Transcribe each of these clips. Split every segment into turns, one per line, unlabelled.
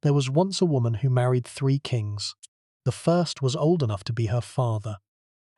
There was once a woman who married 3 kings. The first was old enough to be her father,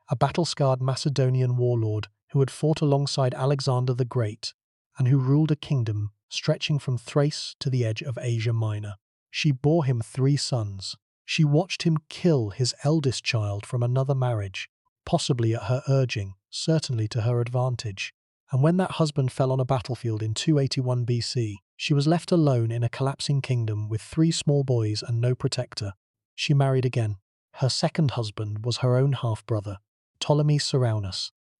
a battle-scarred Macedonian warlord who had fought alongside Alexander the Great and who ruled a kingdom stretching from Thrace to the edge of Asia Minor. She bore him 3 sons. She watched him kill his eldest child from another marriage, possibly at her urging, certainly to her advantage. And when that husband fell on a battlefield in 281 BC, she was left alone in a collapsing kingdom with 3 small boys and no protector. She married again. Her second husband was her own half-brother, Ptolemy II,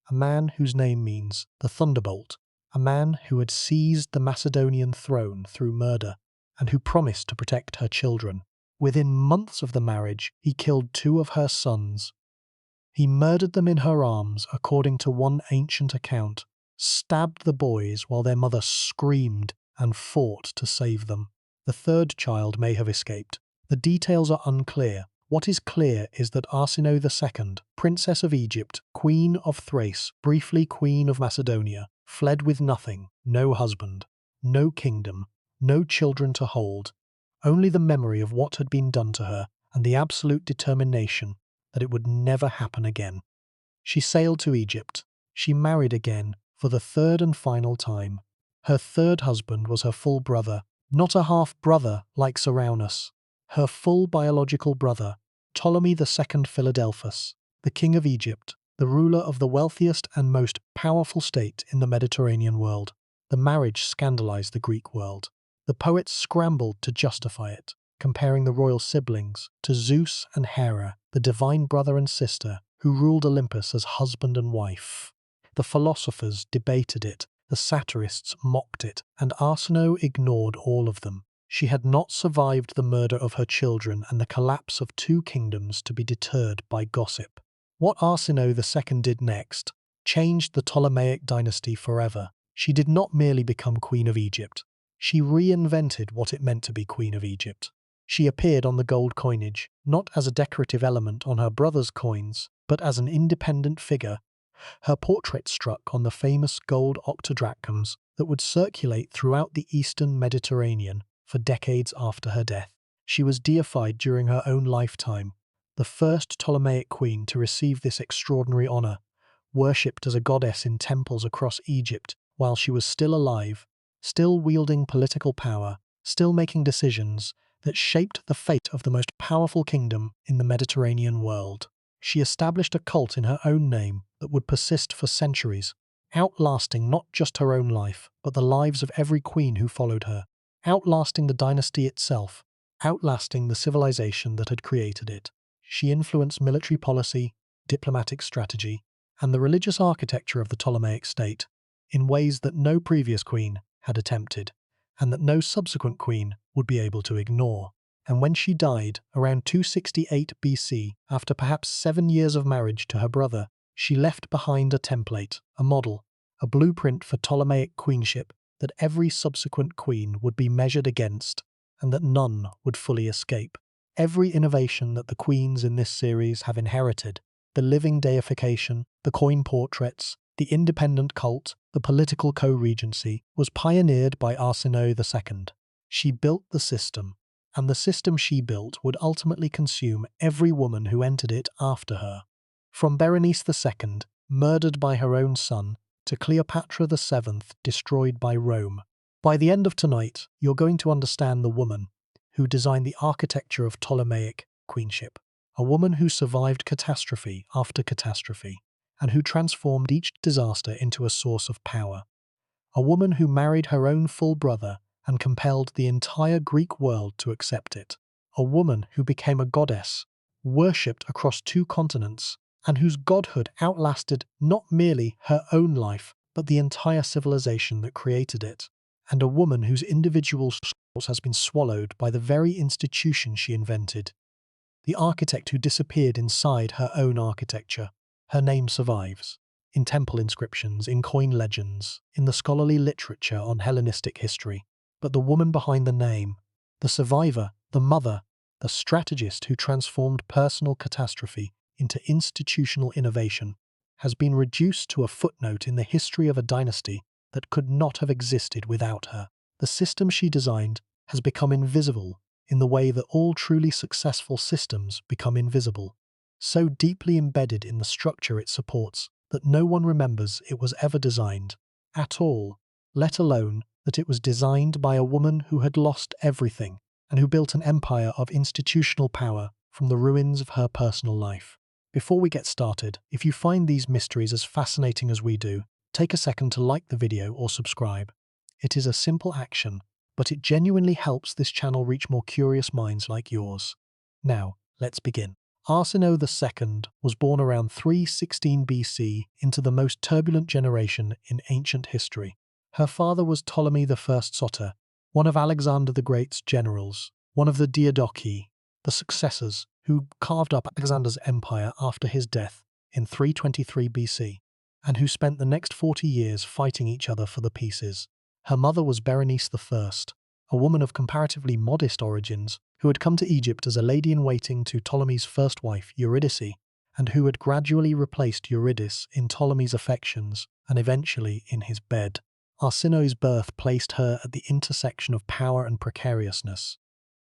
a man whose name means the thunderbolt, a man who had seized the Macedonian throne through murder and who promised to protect her children. Within months of the marriage, he killed 2 of her sons. He murdered them in her arms, according to one ancient account, stabbed the boys while their mother screamed and fought to save them. The third child may have escaped. The details are unclear. What is clear is that Arsinoe II, Princess of Egypt, Queen of Thrace, briefly Queen of Macedonia, fled with nothing, no husband, no kingdom, no children to hold, only the memory of what had been done to her and the absolute determination that it would never happen again. She sailed to Egypt. She married again for the 3rd and final time. Her 3rd husband was her full brother, not a half-brother like Ceraunus. Her full biological brother, Ptolemy II Philadelphus, the king of Egypt, the ruler of the wealthiest and most powerful state in the Mediterranean world. The marriage scandalized the Greek world. The poets scrambled to justify it, comparing the royal siblings to Zeus and Hera, the divine brother and sister who ruled Olympus as husband and wife. The philosophers debated it, the satirists mocked it, and Arsinoe ignored all of them. She had not survived the murder of her children and the collapse of 2 kingdoms to be deterred by gossip. What Arsinoe II did next changed the Ptolemaic dynasty forever. She did not merely become Queen of Egypt. She reinvented what it meant to be Queen of Egypt. She appeared on the gold coinage, not as a decorative element on her brother's coins, but as an independent figure. Her portrait struck on the famous gold octadrachms that would circulate throughout the eastern Mediterranean for decades after her death. She was deified during her own lifetime, the first Ptolemaic queen to receive this extraordinary honor, worshipped as a goddess in temples across Egypt while she was still alive, still wielding political power, still making decisions that shaped the fate of the most powerful kingdom in the Mediterranean world. She established a cult in her own name that would persist for centuries, outlasting not just her own life, but the lives of every queen who followed her, outlasting the dynasty itself, outlasting the civilization that had created it. She influenced military policy, diplomatic strategy, and the religious architecture of the Ptolemaic state in ways that no previous queen had attempted, and that no subsequent queen would be able to ignore. And when she died, around 268 BC, after perhaps 7 years of marriage to her brother, she left behind a template, a model, a blueprint for Ptolemaic queenship that every subsequent queen would be measured against, and that none would fully escape. Every innovation that the queens in this series have inherited, the living deification, the coin portraits, the independent cult, the political co-regency, was pioneered by Arsinoe II. She built the system, and the system she built would ultimately consume every woman who entered it after her. From Berenice II, murdered by her own son, to Cleopatra VII, destroyed by Rome. By the end of tonight, you're going to understand the woman who designed the architecture of Ptolemaic queenship, a woman who survived catastrophe after catastrophe, and who transformed each disaster into a source of power. A woman who married her own full brother and compelled the entire Greek world to accept it. A woman who became a goddess, worshipped across 2 continents, and whose godhood outlasted not merely her own life, but the entire civilization that created it. And a woman whose individual soul has been swallowed by the very institution she invented. The architect who disappeared inside her own architecture. Her name survives, in temple inscriptions, in coin legends, in the scholarly literature on Hellenistic history. But the woman behind the name, the survivor, the mother, the strategist who transformed personal catastrophe into institutional innovation, has been reduced to a footnote in the history of a dynasty that could not have existed without her. The system she designed has become invisible in the way that all truly successful systems become invisible, so deeply embedded in the structure it supports that no one remembers it was ever designed at all, let alone that it was designed by a woman who had lost everything and who built an empire of institutional power from the ruins of her personal life. Before we get started, if you find these mysteries as fascinating as we do, take a second to like the video or subscribe. It is a simple action, but it genuinely helps this channel reach more curious minds like yours. Now, let's begin. Arsinoe II was born around 316 BC into the most turbulent generation in ancient history. Her father was Ptolemy I Soter, one of Alexander the Great's generals, one of the Diadochi, the successors who carved up Alexander's empire after his death in 323 BC, and who spent the next 40 years fighting each other for the pieces. Her mother was Berenice I, a woman of comparatively modest origins who had come to Egypt as a lady-in-waiting to Ptolemy's first wife, Eurydice, and who had gradually replaced Eurydice in Ptolemy's affections and eventually in his bed. Arsinoe's birth placed her at the intersection of power and precariousness.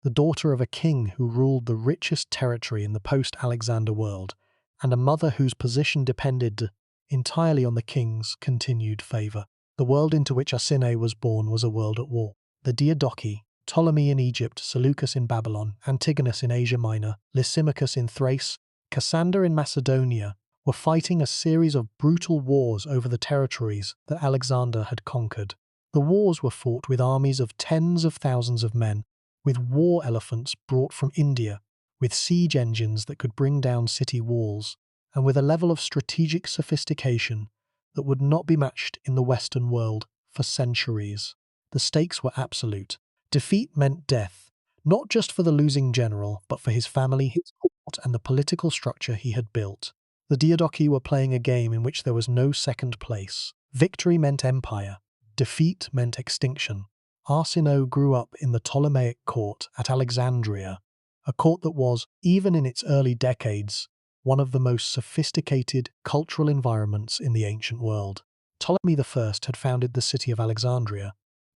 The daughter of a king who ruled the richest territory in the post-Alexander world, and a mother whose position depended entirely on the king's continued favour. The world into which Arsinoe was born was a world at war. The Diadochi, Ptolemy in Egypt, Seleucus in Babylon, Antigonus in Asia Minor, Lysimachus in Thrace, Cassander in Macedonia, were fighting a series of brutal wars over the territories that Alexander had conquered. The wars were fought with armies of tens of thousands of men, with war elephants brought from India, with siege engines that could bring down city walls, and with a level of strategic sophistication that would not be matched in the Western world for centuries. The stakes were absolute. Defeat meant death, not just for the losing general, but for his family, his court, and the political structure he had built. The Diadochi were playing a game in which there was no second place. Victory meant empire. Defeat meant extinction. Arsinoe grew up in the Ptolemaic court at Alexandria, a court that was, even in its early decades, one of the most sophisticated cultural environments in the ancient world. Ptolemy I had founded the city of Alexandria,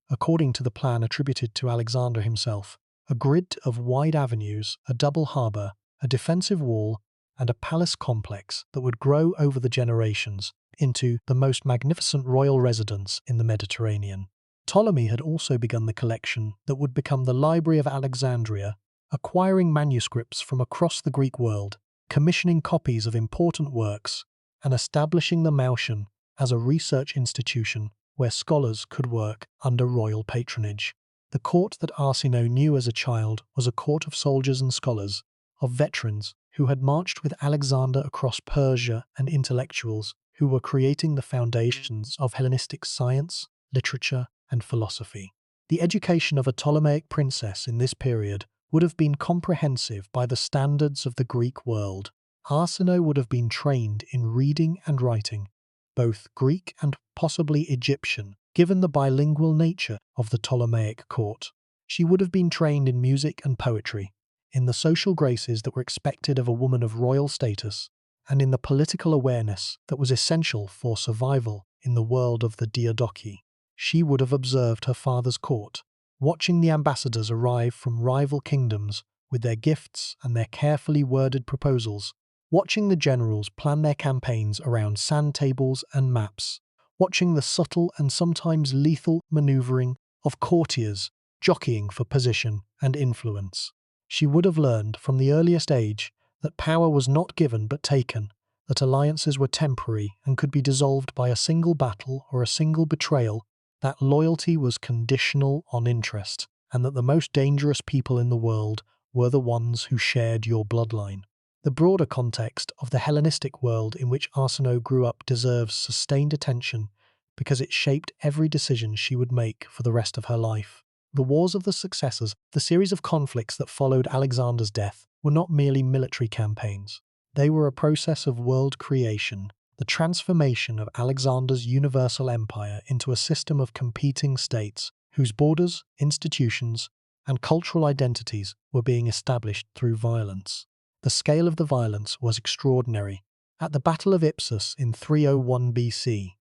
according to the plan attributed to Alexander himself, a grid of wide avenues, a double harbour, a defensive wall, and a palace complex that would grow over the generations into the most magnificent royal residence in the Mediterranean. Ptolemy had also begun the collection that would become the Library of Alexandria, acquiring manuscripts from across the Greek world, commissioning copies of important works, and establishing the Moution as a research institution where scholars could work under royal patronage. The court that Arsinoe knew as a child was a court of soldiers and scholars, of veterans who had marched with Alexander across Persia and intellectuals who were creating the foundations of Hellenistic science, literature, and philosophy. The education of a Ptolemaic princess in this period would have been comprehensive by the standards of the Greek world. Arsinoe would have been trained in reading and writing, both Greek and possibly Egyptian, given the bilingual nature of the Ptolemaic court. She would have been trained in music and poetry, in the social graces that were expected of a woman of royal status, and in the political awareness that was essential for survival in the world of the Diadochi. She would have observed her father's court, watching the ambassadors arrive from rival kingdoms with their gifts and their carefully worded proposals, watching the generals plan their campaigns around sand tables and maps, watching the subtle and sometimes lethal maneuvering of courtiers jockeying for position and influence. She would have learned from the earliest age that power was not given but taken, that alliances were temporary and could be dissolved by a single battle or a single betrayal, that loyalty was conditional on interest, and that the most dangerous people in the world were the ones who shared your bloodline. The broader context of the Hellenistic world in which Arsinoe grew up deserves sustained attention because it shaped every decision she would make for the rest of her life. The wars of the successors, the series of conflicts that followed Alexander's death, were not merely military campaigns. They were a process of world creation, the transformation of Alexander's universal empire into a system of competing states whose borders, institutions, and cultural identities were being established through violence. The scale of the violence was extraordinary. At the Battle of Ipsus in 301 BC,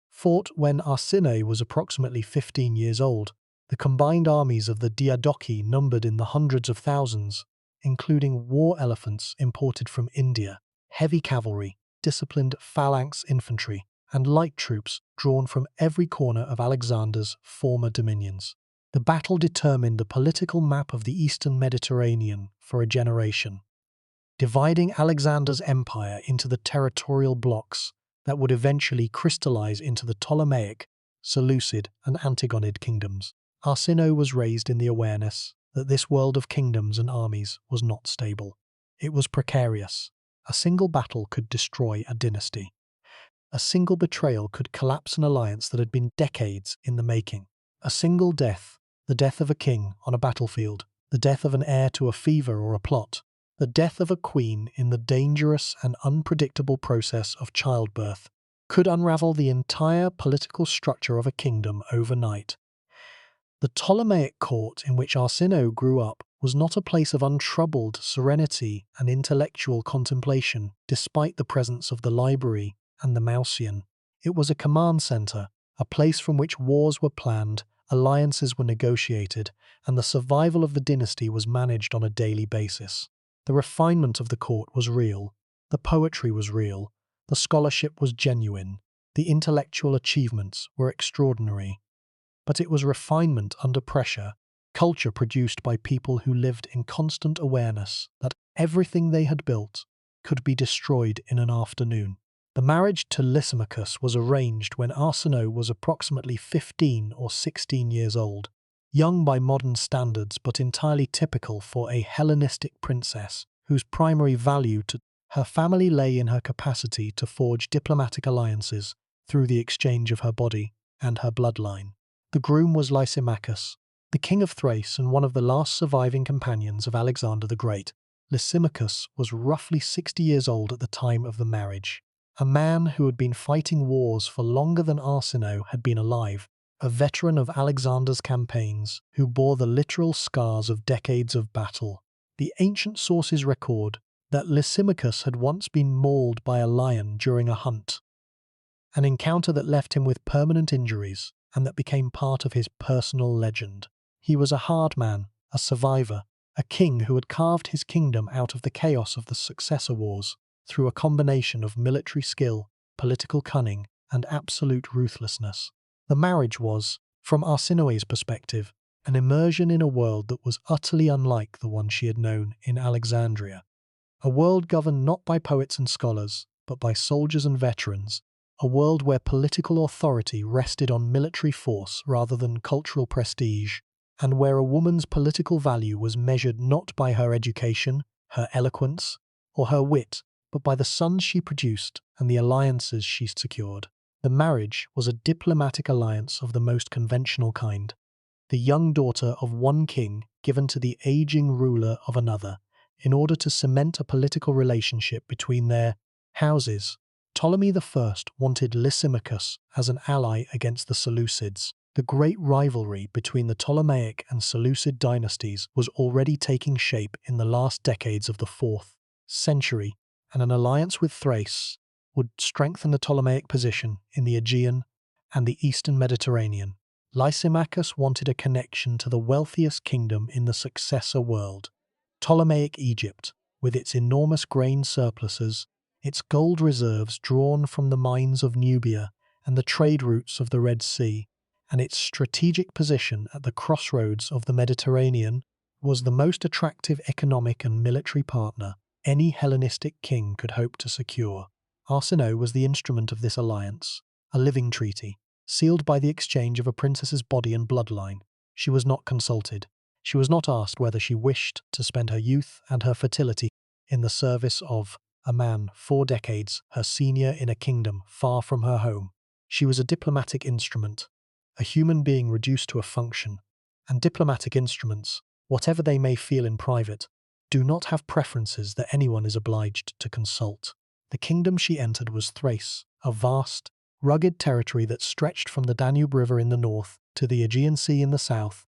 fought when Arsinoe was approximately 15 years old, The combined armies of the Diadochi numbered in the hundreds of thousands, including war elephants imported from India, heavy cavalry, disciplined phalanx infantry, and light troops drawn from every corner of Alexander's former dominions. The battle determined the political map of the Eastern Mediterranean for a generation, dividing Alexander's empire into the territorial blocks that would eventually crystallize into the Ptolemaic, Seleucid, and Antigonid kingdoms. Arsinoe was raised in the awareness that this world of kingdoms and armies was not stable. It was precarious. A single battle could destroy a dynasty. A single betrayal could collapse an alliance that had been decades in the making. A single death, the death of a king on a battlefield, the death of an heir to a fever or a plot, the death of a queen in the dangerous and unpredictable process of childbirth, could unravel the entire political structure of a kingdom overnight. The Ptolemaic court in which Arsinoe grew up was not a place of untroubled serenity and intellectual contemplation, despite the presence of the library and the Mausian. It was a command center, a place from which wars were planned, alliances were negotiated, and the survival of the dynasty was managed on a daily basis. The refinement of the court was real, the poetry was real, the scholarship was genuine, the intellectual achievements were extraordinary. But it was refinement under pressure, culture produced by people who lived in constant awareness that everything they had built could be destroyed in an afternoon. The marriage to Lysimachus was arranged when Arsinoe was approximately 15 or 16 years old, young by modern standards but entirely typical for a Hellenistic princess whose primary value to her family lay in her capacity to forge diplomatic alliances through the exchange of her body and her bloodline. The groom was Lysimachus, the king of Thrace and one of the last surviving companions of Alexander the Great. Lysimachus was roughly 60 years old at the time of the marriage, a man who had been fighting wars for longer than Arsinoe had been alive, a veteran of Alexander's campaigns who bore the literal scars of decades of battle. The ancient sources record that Lysimachus had once been mauled by a lion during a hunt, an encounter that left him with permanent injuries and that became part of his personal legend. He was a hard man, a survivor, a king who had carved his kingdom out of the chaos of the successor wars through a combination of military skill, political cunning, and absolute ruthlessness. The marriage was, from Arsinoe's perspective, an immersion in a world that was utterly unlike the one she had known in Alexandria. A world governed not by poets and scholars, but by soldiers and veterans, a world where political authority rested on military force rather than cultural prestige, and where a woman's political value was measured not by her education, her eloquence, or her wit, but by the sons she produced and the alliances she secured. The marriage was a diplomatic alliance of the most conventional kind, the young daughter of one king given to the aging ruler of another, in order to cement a political relationship between their houses. Ptolemy I wanted Lysimachus as an ally against the Seleucids. The great rivalry between the Ptolemaic and Seleucid dynasties was already taking shape in the last decades of the 4th century, and an alliance with Thrace would strengthen the Ptolemaic position in the Aegean and the Eastern Mediterranean. Lysimachus wanted a connection to the wealthiest kingdom in the successor world, Ptolemaic Egypt, with its enormous grain surpluses, its gold reserves drawn from the mines of Nubia and the trade routes of the Red Sea, and its strategic position at the crossroads of the Mediterranean, was the most attractive economic and military partner any Hellenistic king could hope to secure. Arsinoe was the instrument of this alliance, a living treaty, sealed by the exchange of a princess's body and bloodline. She was not consulted. She was not asked whether she wished to spend her youth and her fertility in the service of a man 4 decades her senior in a kingdom far from her home. She was a diplomatic instrument, a human being reduced to a function, and diplomatic instruments, whatever they may feel in private, do not have preferences that anyone is obliged to consult. The kingdom she entered was Thrace, a vast, rugged territory that stretched from the Danube River in the north to the Aegean Sea in the south,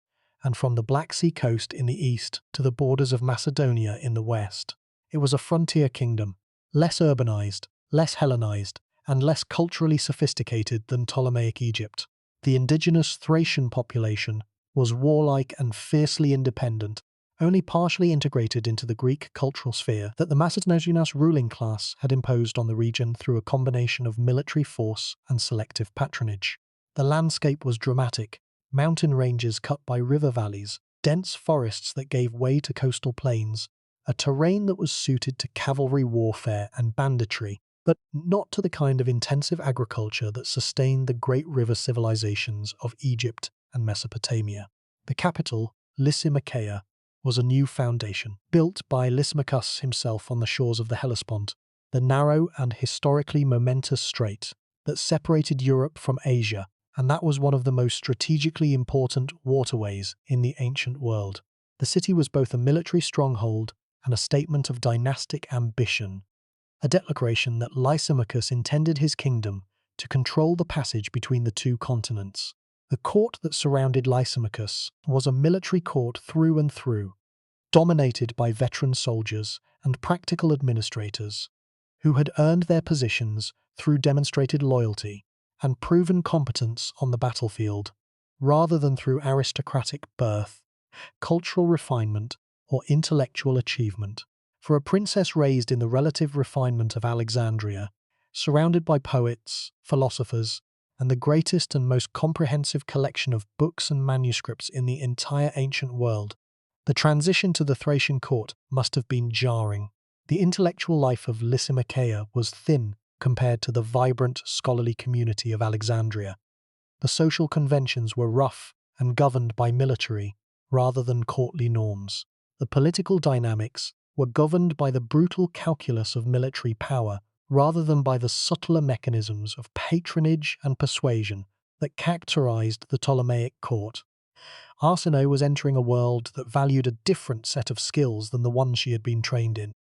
and from the Black Sea coast in the east to the borders of Macedonia in the west. It was a frontier kingdom, less urbanized, less Hellenized, and less culturally sophisticated than Ptolemaic Egypt. The indigenous Thracian population was warlike and fiercely independent, only partially integrated into the Greek cultural sphere that the Macedonian ruling class had imposed on the region through a combination of military force and selective patronage. The landscape was dramatic: mountain ranges cut by river valleys, dense forests that gave way to coastal plains, a terrain that was suited to cavalry warfare and banditry, but not to the kind of intensive agriculture that sustained the great river civilizations of Egypt and Mesopotamia. The capital, Lysimachaea, was a new foundation, built by Lysimachus himself on the shores of the Hellespont, the narrow and historically momentous strait that separated Europe from Asia, and that was one of the most strategically important waterways in the ancient world. The city was both a military stronghold and a statement of dynastic ambition, a declaration that Lysimachus intended his kingdom to control the passage between the two continents. The court that surrounded Lysimachus was a military court through and through, dominated by veteran soldiers and practical administrators who had earned their positions through demonstrated loyalty and proven competence on the battlefield, rather than through aristocratic birth, cultural refinement, or intellectual achievement. For a princess raised in the relative refinement of Alexandria, surrounded by poets, philosophers, and the greatest and most comprehensive collection of books and manuscripts in the entire ancient world, the transition to the Thracian court must have been jarring. The intellectual life of Lysimachaea was thin compared to the vibrant scholarly community of Alexandria. The social conventions were rough and governed by military rather than courtly norms. The political dynamics were governed by the brutal calculus of military power rather than by the subtler mechanisms of patronage and persuasion that characterized the Ptolemaic court. Arsinoe was entering a world that valued a different set of skills than the one she had been trained in,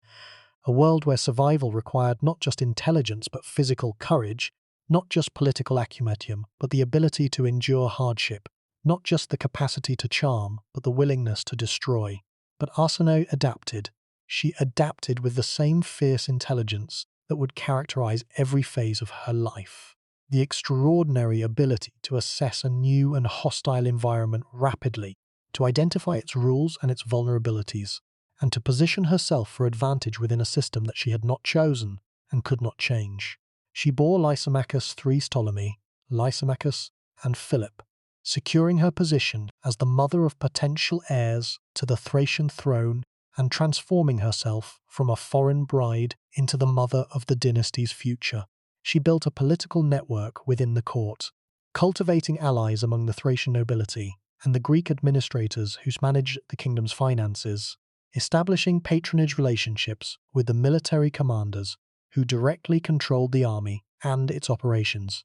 a world where survival required not just intelligence but physical courage, not just political acumen but the ability to endure hardship, not just the capacity to charm but the willingness to destroy. But Arsinoe adapted. She adapted with the same fierce intelligence that would characterize every phase of her life. The extraordinary ability to assess a new and hostile environment rapidly, to identify its rules and its vulnerabilities, and to position herself for advantage within a system that she had not chosen and could not change. She bore Lysimachus III Ptolemy, Lysimachus, and Philip, securing her position as the mother of potential heirs to the Thracian throne and transforming herself from a foreign bride into the mother of the dynasty's future. She built a political network within the court, cultivating allies among the Thracian nobility and the Greek administrators who managed the kingdom's finances, establishing patronage relationships with the military commanders who directly controlled the army and its operations,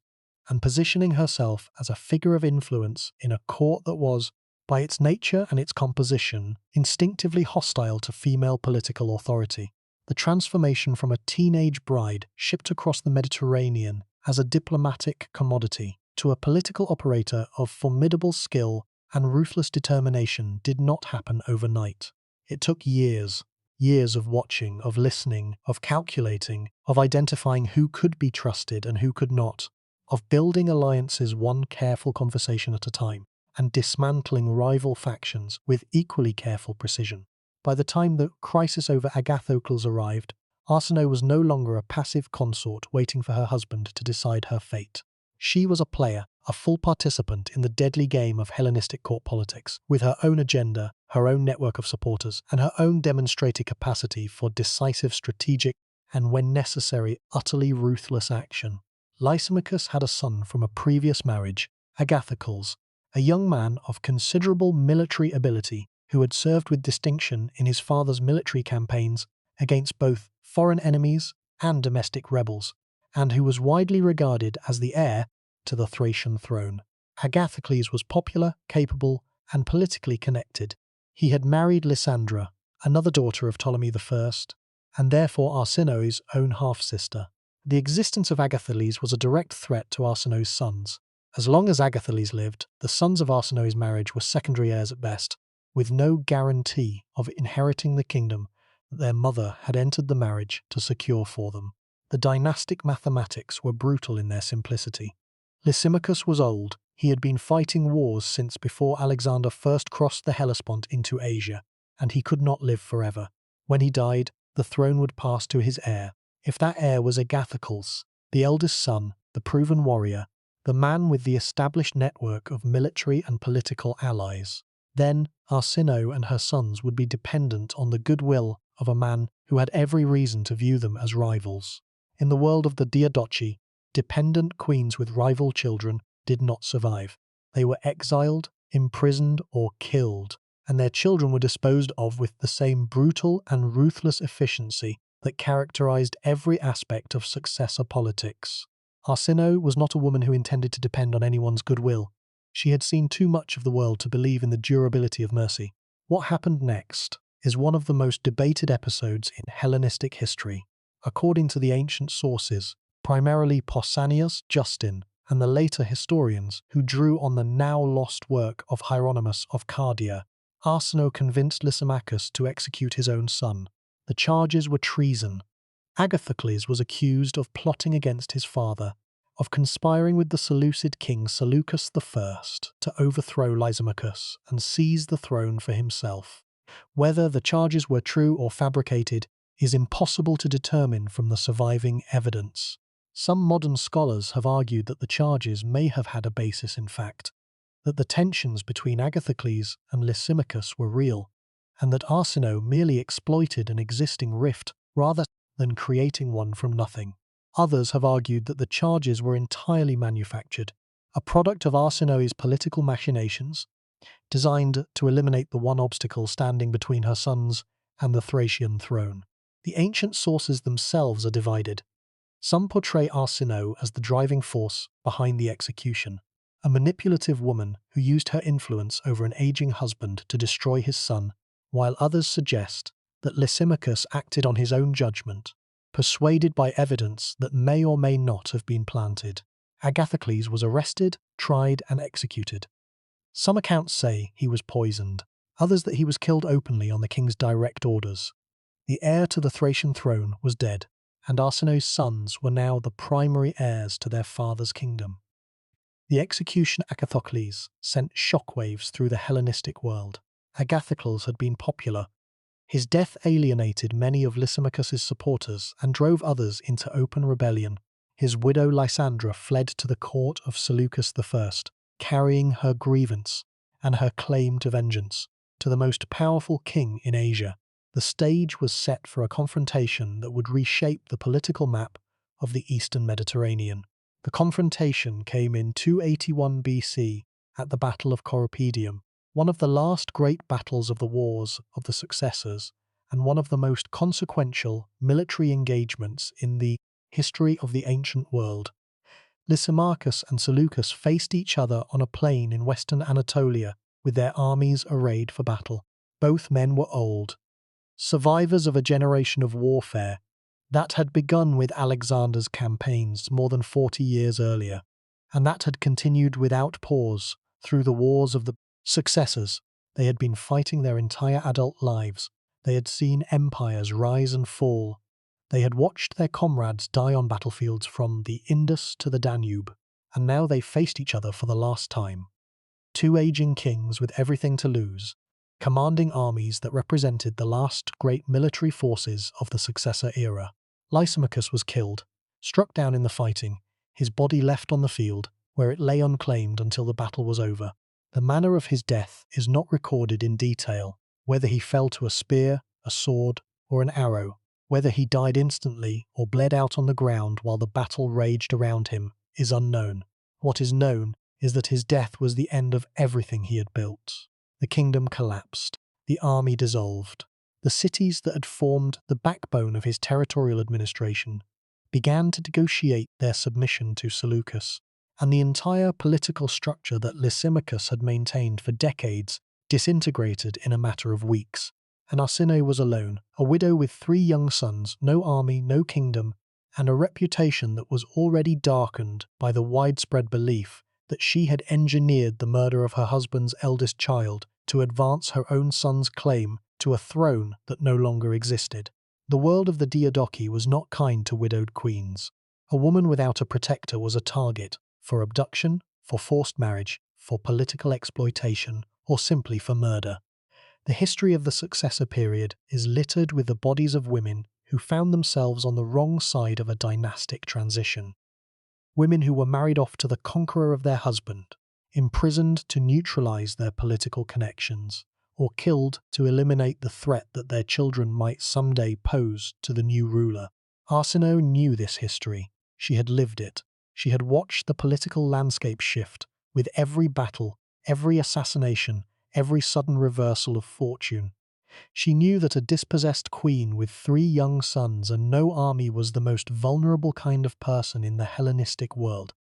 and positioning herself as a figure of influence in a court that was, by its nature and its composition, instinctively hostile to female political authority. The transformation from a teenage bride shipped across the Mediterranean as a diplomatic commodity to a political operator of formidable skill and ruthless determination did not happen overnight. It took years, years of watching, of listening, of calculating, of identifying who could be trusted and who could not, of building alliances one careful conversation at a time, and dismantling rival factions with equally careful precision. By the time the crisis over Agathocles arrived, Arsinoe was no longer a passive consort waiting for her husband to decide her fate. She was a player, a full participant in the deadly game of Hellenistic court politics, with her own agenda, her own network of supporters, and her own demonstrated capacity for decisive strategic and, when necessary, utterly ruthless action. Lysimachus had a son from a previous marriage, Agathocles, a young man of considerable military ability who had served with distinction in his father's military campaigns against both foreign enemies and domestic rebels, and who was widely regarded as the heir to the Thracian throne. Agathocles was popular, capable, and politically connected. He had married Lysandra, another daughter of Ptolemy I, and therefore Arsinoe's own half-sister. The existence of Agathocles was a direct threat to Arsinoe's sons. As long as Agathocles lived, the sons of Arsinoe's marriage were secondary heirs at best, with no guarantee of inheriting the kingdom that their mother had entered the marriage to secure for them. The dynastic mathematics were brutal in their simplicity. Lysimachus was old. He had been fighting wars since before Alexander first crossed the Hellespont into Asia, and he could not live forever. When he died, the throne would pass to his heir. If that heir was Agathocles, the eldest son, the proven warrior, the man with the established network of military and political allies, then Arsinoe and her sons would be dependent on the goodwill of a man who had every reason to view them as rivals. In the world of the Diadochi, dependent queens with rival children did not survive. They were exiled, imprisoned, or killed, and their children were disposed of with the same brutal and ruthless efficiency that characterized every aspect of successor politics. Arsinoe was not a woman who intended to depend on anyone's goodwill. She had seen too much of the world to believe in the durability of mercy. What happened next is one of the most debated episodes in Hellenistic history. According to the ancient sources, primarily Pausanias, Justin, and the later historians who drew on the now-lost work of Hieronymus of Cardia, Arsinoe convinced Lysimachus to execute his own son. The charges were treason. Agathocles was accused of plotting against his father, of conspiring with the Seleucid king Seleucus I to overthrow Lysimachus and seize the throne for himself. Whether the charges were true or fabricated is impossible to determine from the surviving evidence. Some modern scholars have argued that the charges may have had a basis in fact, that the tensions between Agathocles and Lysimachus were real, and that Arsinoe merely exploited an existing rift rather than creating one from nothing. Others have argued that the charges were entirely manufactured, a product of Arsinoe's political machinations, designed to eliminate the one obstacle standing between her sons and the Thracian throne. The ancient sources themselves are divided. Some portray Arsinoe as the driving force behind the execution, a manipulative woman who used her influence over an aging husband to destroy his son, while others suggest that Lysimachus acted on his own judgment, persuaded by evidence that may or may not have been planted. Agathocles was arrested, tried, and executed. Some accounts say he was poisoned, others that he was killed openly on the king's direct orders. The heir to the Thracian throne was dead, and Arsinoe's sons were now the primary heirs to their father's kingdom. The execution of Agathocles sent shockwaves through the Hellenistic world. Agathocles had been popular. His death alienated many of Lysimachus's supporters and drove others into open rebellion. His widow Lysandra fled to the court of Seleucus I, carrying her grievance and her claim to vengeance to the most powerful king in Asia. The stage was set for a confrontation that would reshape the political map of the Eastern Mediterranean. The confrontation came in 281 BC at the Battle of Corypedium, one of the last great battles of the wars of the successors, and one of the most consequential military engagements in the history of the ancient world. Lysimachus and Seleucus faced each other on a plain in western Anatolia with their armies arrayed for battle. Both men were old, survivors of a generation of warfare that had begun with Alexander's campaigns more than 40 years earlier, and that had continued without pause through the wars of the successors. They had been fighting their entire adult lives. They had seen empires rise and fall. They had watched their comrades die on battlefields from the Indus to the Danube, and now they faced each other for the last time. Two aging kings with everything to lose, commanding armies that represented the last great military forces of the successor era. Lysimachus was killed, struck down in the fighting, his body left on the field, where it lay unclaimed until the battle was over. The manner of his death is not recorded in detail, whether he fell to a spear, a sword, or an arrow, whether he died instantly or bled out on the ground while the battle raged around him, is unknown. What is known is that his death was the end of everything he had built. The kingdom collapsed, the army dissolved. The cities that had formed the backbone of his territorial administration began to negotiate their submission to Seleucus, and the entire political structure that Lysimachus had maintained for decades disintegrated in a matter of weeks. And Arsinoe was alone, a widow with 3 young sons, no army, no kingdom, and a reputation that was already darkened by the widespread belief that she had engineered the murder of her husband's eldest child to advance her own son's claim to a throne that no longer existed. The world of the Diadochi was not kind to widowed queens. A woman without a protector was a target for abduction, for forced marriage, for political exploitation, or simply for murder. The history of the successor period is littered with the bodies of women who found themselves on the wrong side of a dynastic transition. Women who were married off to the conqueror of their husband, imprisoned to neutralize their political connections, or killed to eliminate the threat that their children might someday pose to the new ruler. Arsinoe knew this history. She had lived it. She had watched the political landscape shift with every battle, every assassination, every sudden reversal of fortune. She knew that a dispossessed queen with 3 young sons and no army was the most vulnerable kind of person in the Hellenistic world,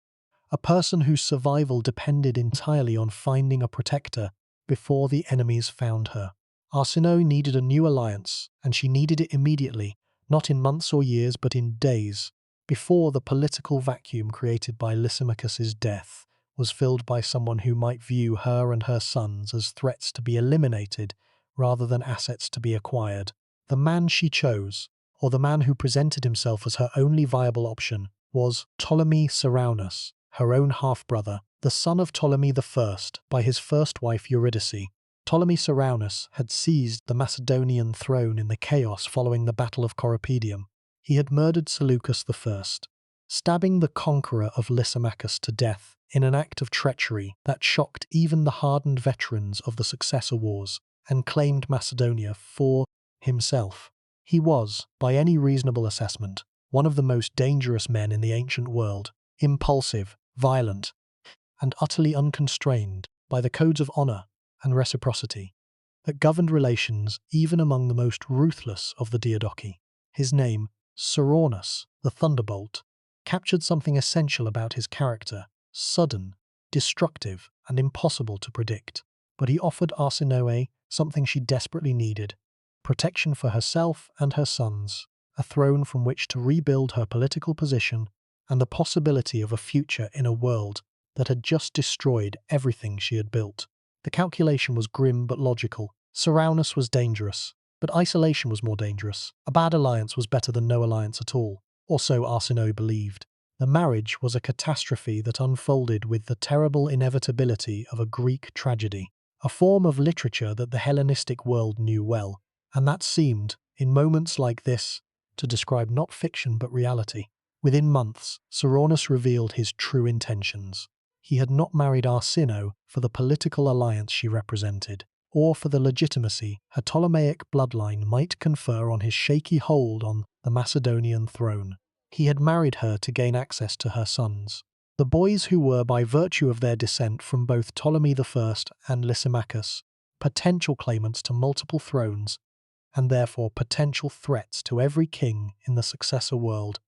a person whose survival depended entirely on finding a protector before the enemies found her. Arsinoe needed a new alliance, and she needed it immediately, not in months or years, but in days, before the political vacuum created by Lysimachus's death was filled by someone who might view her and her sons as threats to be eliminated rather than assets to be acquired. The man she chose, or the man who presented himself as her only viable option, was Ptolemy Ceraunus, her own half-brother, the son of Ptolemy I by his first wife Eurydice. Ptolemy Ceraunus had seized the Macedonian throne in the chaos following the Battle of Corupedium. He had murdered Seleucus I, stabbing the conqueror of Lysimachus to death in an act of treachery that shocked even the hardened veterans of the successor wars, and claimed Macedonia for himself. He was, by any reasonable assessment, one of the most dangerous men in the ancient world, impulsive, violent, and utterly unconstrained by the codes of honor and reciprocity that governed relations even among the most ruthless of the Diadochi. His name, Ceraunus, the Thunderbolt, captured something essential about his character: sudden, destructive, and impossible to predict. But he offered Arsinoe something she desperately needed: protection for herself and her sons, a throne from which to rebuild her political position, and the possibility of a future in a world that had just destroyed everything she had built. The calculation was grim but logical. Ceraunus was dangerous, but isolation was more dangerous. A bad alliance was better than no alliance at all, or so Arsinoe believed. The marriage was a catastrophe that unfolded with the terrible inevitability of a Greek tragedy, a form of literature that the Hellenistic world knew well, and that seemed, in moments like this, to describe not fiction but reality. Within months, Ceraunus revealed his true intentions. He had not married Arsinoe for the political alliance she represented, or for the legitimacy her Ptolemaic bloodline might confer on his shaky hold on the Macedonian throne. He had married her to gain access to her sons, the boys who were, by virtue of their descent from both Ptolemy I and Lysimachus, potential claimants to multiple thrones, and therefore potential threats to every king in the successor world,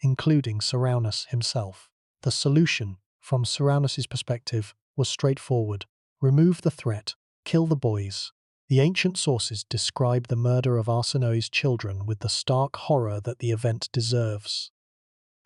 including Ceraunus himself. The solution, from Ceraunus's perspective, was straightforward: remove the threat, kill the boys. The ancient sources describe the murder of Arsinoe's children with the stark horror that the event deserves.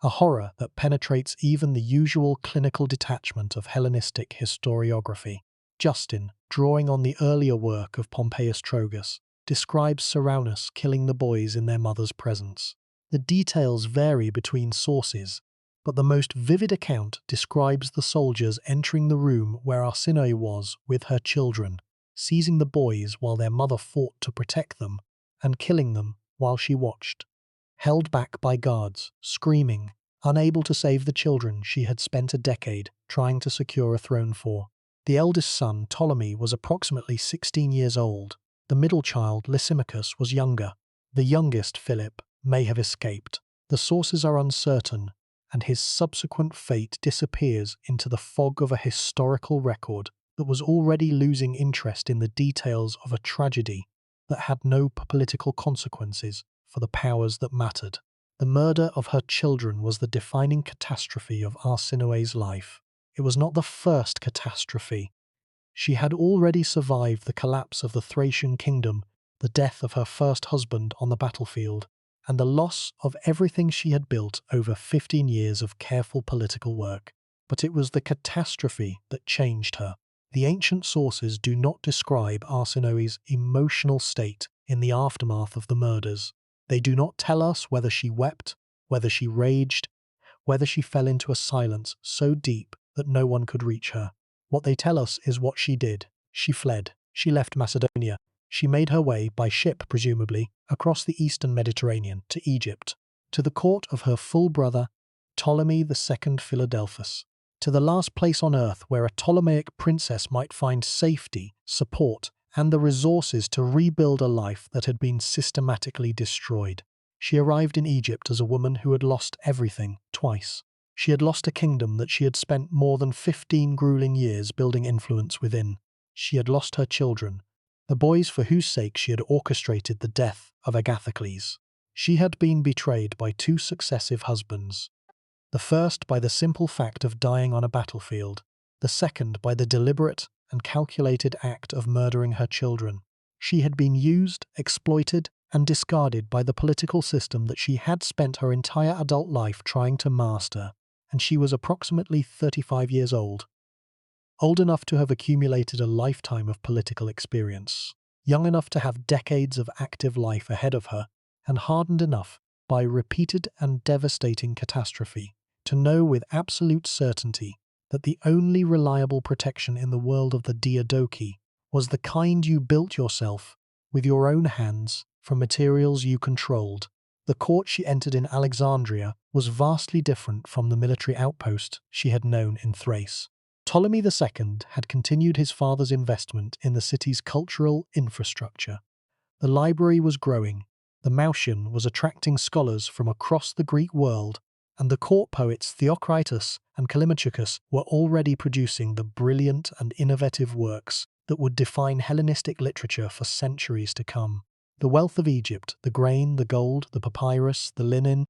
A horror that penetrates even the usual clinical detachment of Hellenistic historiography. Justin, drawing on the earlier work of Pompeius Trogus, describes Ceraunus killing the boys in their mother's presence. The details vary between sources, but the most vivid account describes the soldiers entering the room where Arsinoe was with her children, seizing the boys while their mother fought to protect them, and killing them while she watched. Held back by guards, screaming, unable to save the children she had spent a decade trying to secure a throne for. The eldest son, Ptolemy, was approximately 16 years old. The middle child, Lysimachus, was younger. The youngest, Philip, may have escaped. The sources are uncertain, and his subsequent fate disappears into the fog of a historical record that was already losing interest in the details of a tragedy that had no political consequences for the powers that mattered. The murder of her children was the defining catastrophe of Arsinoe's life. It was not the first catastrophe. She had already survived the collapse of the Thracian kingdom, the death of her first husband on the battlefield, and the loss of everything she had built over 15 years of careful political work. But it was the catastrophe that changed her. The ancient sources do not describe Arsinoe's emotional state in the aftermath of the murders. They do not tell us whether she wept, whether she raged, whether she fell into a silence so deep that no one could reach her. What they tell us is what she did. She fled. She left Macedonia. She made her way, by ship presumably, across the eastern Mediterranean to Egypt, to the court of her full brother, Ptolemy II Philadelphus, to the last place on earth where a Ptolemaic princess might find safety, support, and the resources to rebuild a life that had been systematically destroyed. She arrived in Egypt as a woman who had lost everything twice. She had lost a kingdom that she had spent more than 15 grueling years building influence within. She had lost her children, the boys for whose sake she had orchestrated the death of Agathocles. She had been betrayed by 2 successive husbands. The first by the simple fact of dying on a battlefield, the second by the deliberate and calculated act of murdering her children. She had been used, exploited, and discarded by the political system that she had spent her entire adult life trying to master, and she was approximately 35 years old enough to have accumulated a lifetime of political experience, young enough to have decades of active life ahead of her, and hardened enough by repeated and devastating catastrophe to know with absolute certainty that the only reliable protection in the world of the Diadochi was the kind you built yourself with your own hands from materials you controlled. The court she entered in Alexandria was vastly different from the military outpost she had known in Thrace. Ptolemy II had continued his father's investment in the city's cultural infrastructure. The library was growing, the Moutian was attracting scholars from across the Greek world, and the court poets Theocritus and Callimachus were already producing the brilliant and innovative works that would define Hellenistic literature for centuries to come. The wealth of Egypt, the grain, the gold, the papyrus, the linen,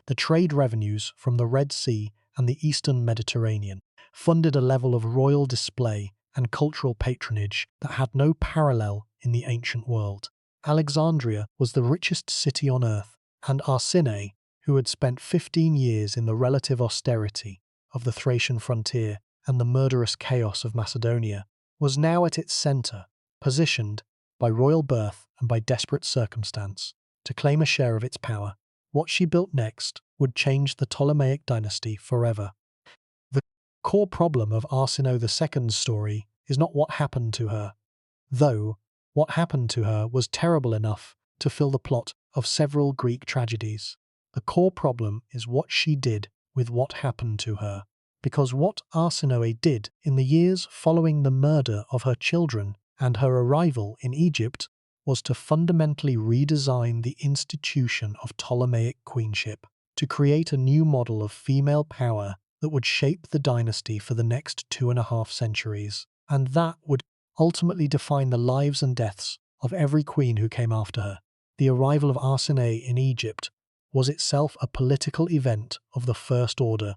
the trade revenues from the Red Sea and the eastern Mediterranean funded a level of royal display and cultural patronage that had no parallel in the ancient world. Alexandria was the richest city on earth, and Arsinoe, who had spent 15 years in the relative austerity of the Thracian frontier and the murderous chaos of Macedonia, was now at its centre, positioned, by royal birth and by desperate circumstance, to claim a share of its power. What she built next would change the Ptolemaic dynasty forever. The core problem of Arsinoe II's story is not what happened to her, though what happened to her was terrible enough to fill the plot of several Greek tragedies. The core problem is what she did with what happened to her, because what Arsinoe did in the years following the murder of her children and her arrival in Egypt was to fundamentally redesign the institution of Ptolemaic queenship, to create a new model of female power that would shape the dynasty for the next 2.5 centuries, and that would ultimately define the lives and deaths of every queen who came after her. The arrival of Arsinoe in Egypt was itself a political event of the first order,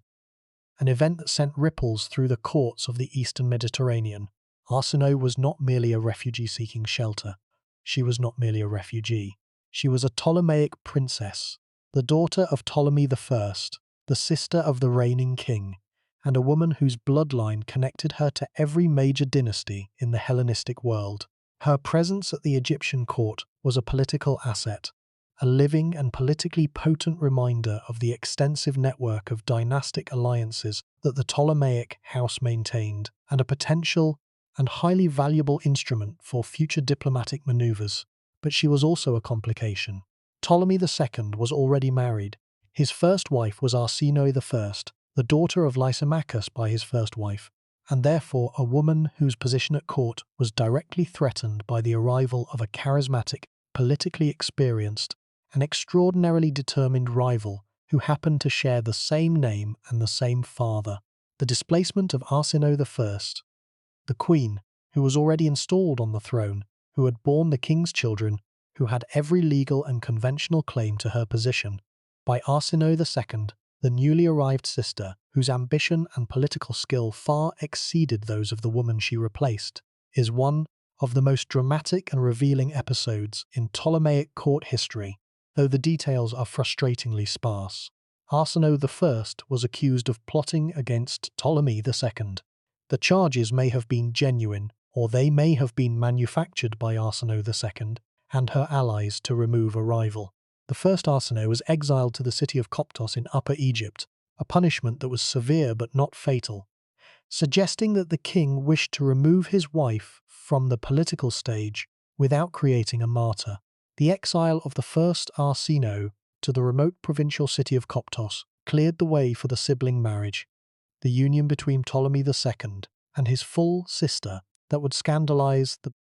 an event that sent ripples through the courts of the eastern Mediterranean. Arsinoe was not merely a refugee seeking shelter. She was not merely a refugee. She was a Ptolemaic princess, the daughter of Ptolemy I, the sister of the reigning king, and a woman whose bloodline connected her to every major dynasty in the Hellenistic world. Her presence at the Egyptian court was a political asset, a living and politically potent reminder of the extensive network of dynastic alliances that the Ptolemaic house maintained, and a potential and highly valuable instrument for future diplomatic maneuvers. But she was also a complication. Ptolemy II was already married. His first wife was Arsinoe I, the daughter of Lysimachus by his first wife, and therefore a woman whose position at court was directly threatened by the arrival of a charismatic, politically experienced, and extraordinarily determined rival who happened to share the same name and the same father. The displacement of Arsinoe I, the queen, who was already installed on the throne, who had borne the king's children, who had every legal and conventional claim to her position, by Arsinoe II, the newly arrived sister, whose ambition and political skill far exceeded those of the woman she replaced, is one of the most dramatic and revealing episodes in Ptolemaic court history, though the details are frustratingly sparse. Arsinoe I was accused of plotting against Ptolemy II. The charges may have been genuine, or they may have been manufactured by Arsinoe II and her allies to remove a rival. The first Arsinoe was exiled to the city of Koptos in Upper Egypt, a punishment that was severe but not fatal. suggesting that the king wished to remove his wife from the political stage without creating a martyr. The exile of the first Arsinoe to the remote provincial city of Koptos cleared the way for the sibling marriage, the union between Ptolemy II and his full sister that would scandalize the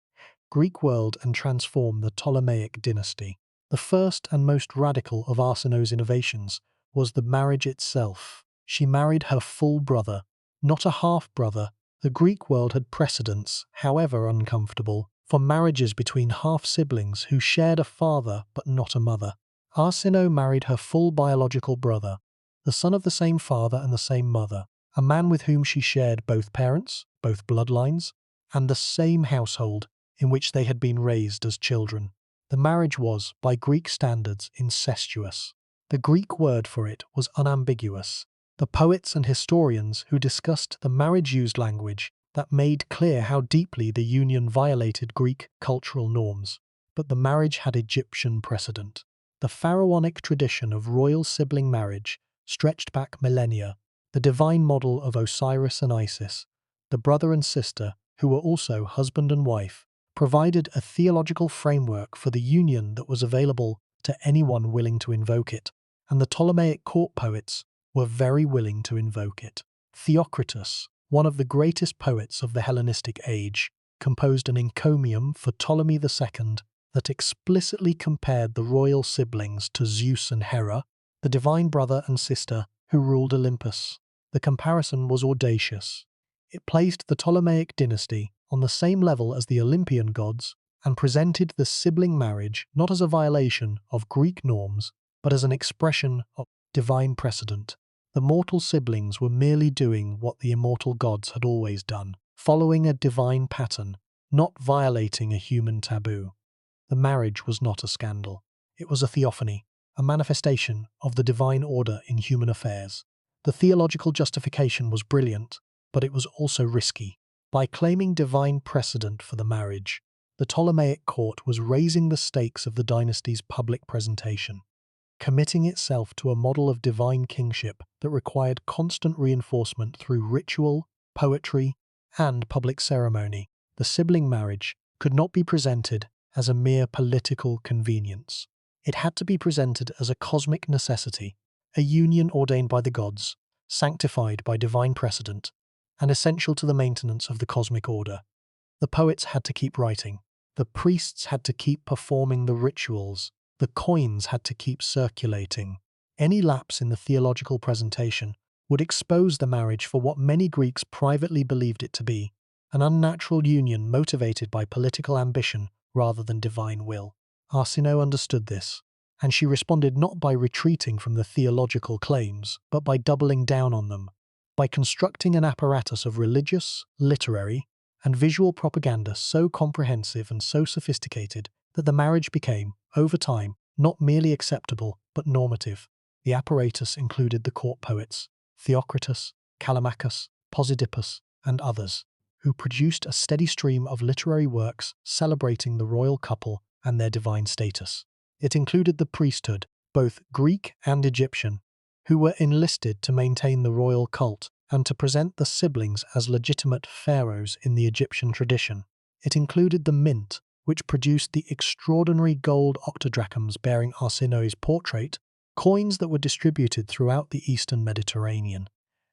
Greek world and transform the Ptolemaic dynasty. The first and most radical of Arsinoe's innovations was the marriage itself. She married her full brother, not a half-brother. The Greek world had precedents, however uncomfortable, for marriages between half-siblings who shared a father but not a mother. Arsinoe married her full biological brother, the son of the same father and the same mother, a man with whom she shared both parents, both bloodlines, and the same household in which they had been raised as children. The marriage was, by Greek standards, incestuous. The Greek word for it was unambiguous. The poets and historians who discussed the marriage used language that made clear how deeply the union violated Greek cultural norms. But the marriage had Egyptian precedent. The pharaonic tradition of royal sibling marriage stretched back millennia. The divine model of Osiris and Isis, the brother and sister who were also husband and wife, provided a theological framework for the union that was available to anyone willing to invoke it, and the Ptolemaic court poets were very willing to invoke it. Theocritus, one of the greatest poets of the Hellenistic age, composed an encomium for Ptolemy II that explicitly compared the royal siblings to Zeus and Hera, the divine brother and sister who ruled Olympus. The comparison was audacious. It placed the Ptolemaic dynasty on the same level as the Olympian gods and presented the sibling marriage not as a violation of Greek norms, but as an expression of divine precedent. The mortal siblings were merely doing what the immortal gods had always done, following a divine pattern, not violating a human taboo. The marriage was not a scandal. It was a theophany, a manifestation of the divine order in human affairs. The theological justification was brilliant, but it was also risky. By claiming divine precedent for the marriage, the Ptolemaic court was raising the stakes of the dynasty's public presentation, committing itself to a model of divine kingship that required constant reinforcement through ritual, poetry, and public ceremony. The sibling marriage could not be presented as a mere political convenience. It had to be presented as a cosmic necessity, a union ordained by the gods, sanctified by divine precedent, and essential to the maintenance of the cosmic order. The poets had to keep writing. The priests had to keep performing the rituals. The coins had to keep circulating. Any lapse in the theological presentation would expose the marriage for what many Greeks privately believed it to be, an unnatural union motivated by political ambition rather than divine will. Arsinoe understood this, and she responded not by retreating from the theological claims, but by doubling down on them, by constructing an apparatus of religious, literary, and visual propaganda so comprehensive and so sophisticated that the marriage became, over time, not merely acceptable but normative. The apparatus included the court poets, Theocritus, Callimachus, Posidippus, and others, who produced a steady stream of literary works celebrating the royal couple and their divine status. It included the priesthood, both Greek and Egyptian, who were enlisted to maintain the royal cult and to present the siblings as legitimate pharaohs in the Egyptian tradition. It included the mint, which produced the extraordinary gold octadrachms bearing Arsinoe's portrait, coins that were distributed throughout the Eastern Mediterranean,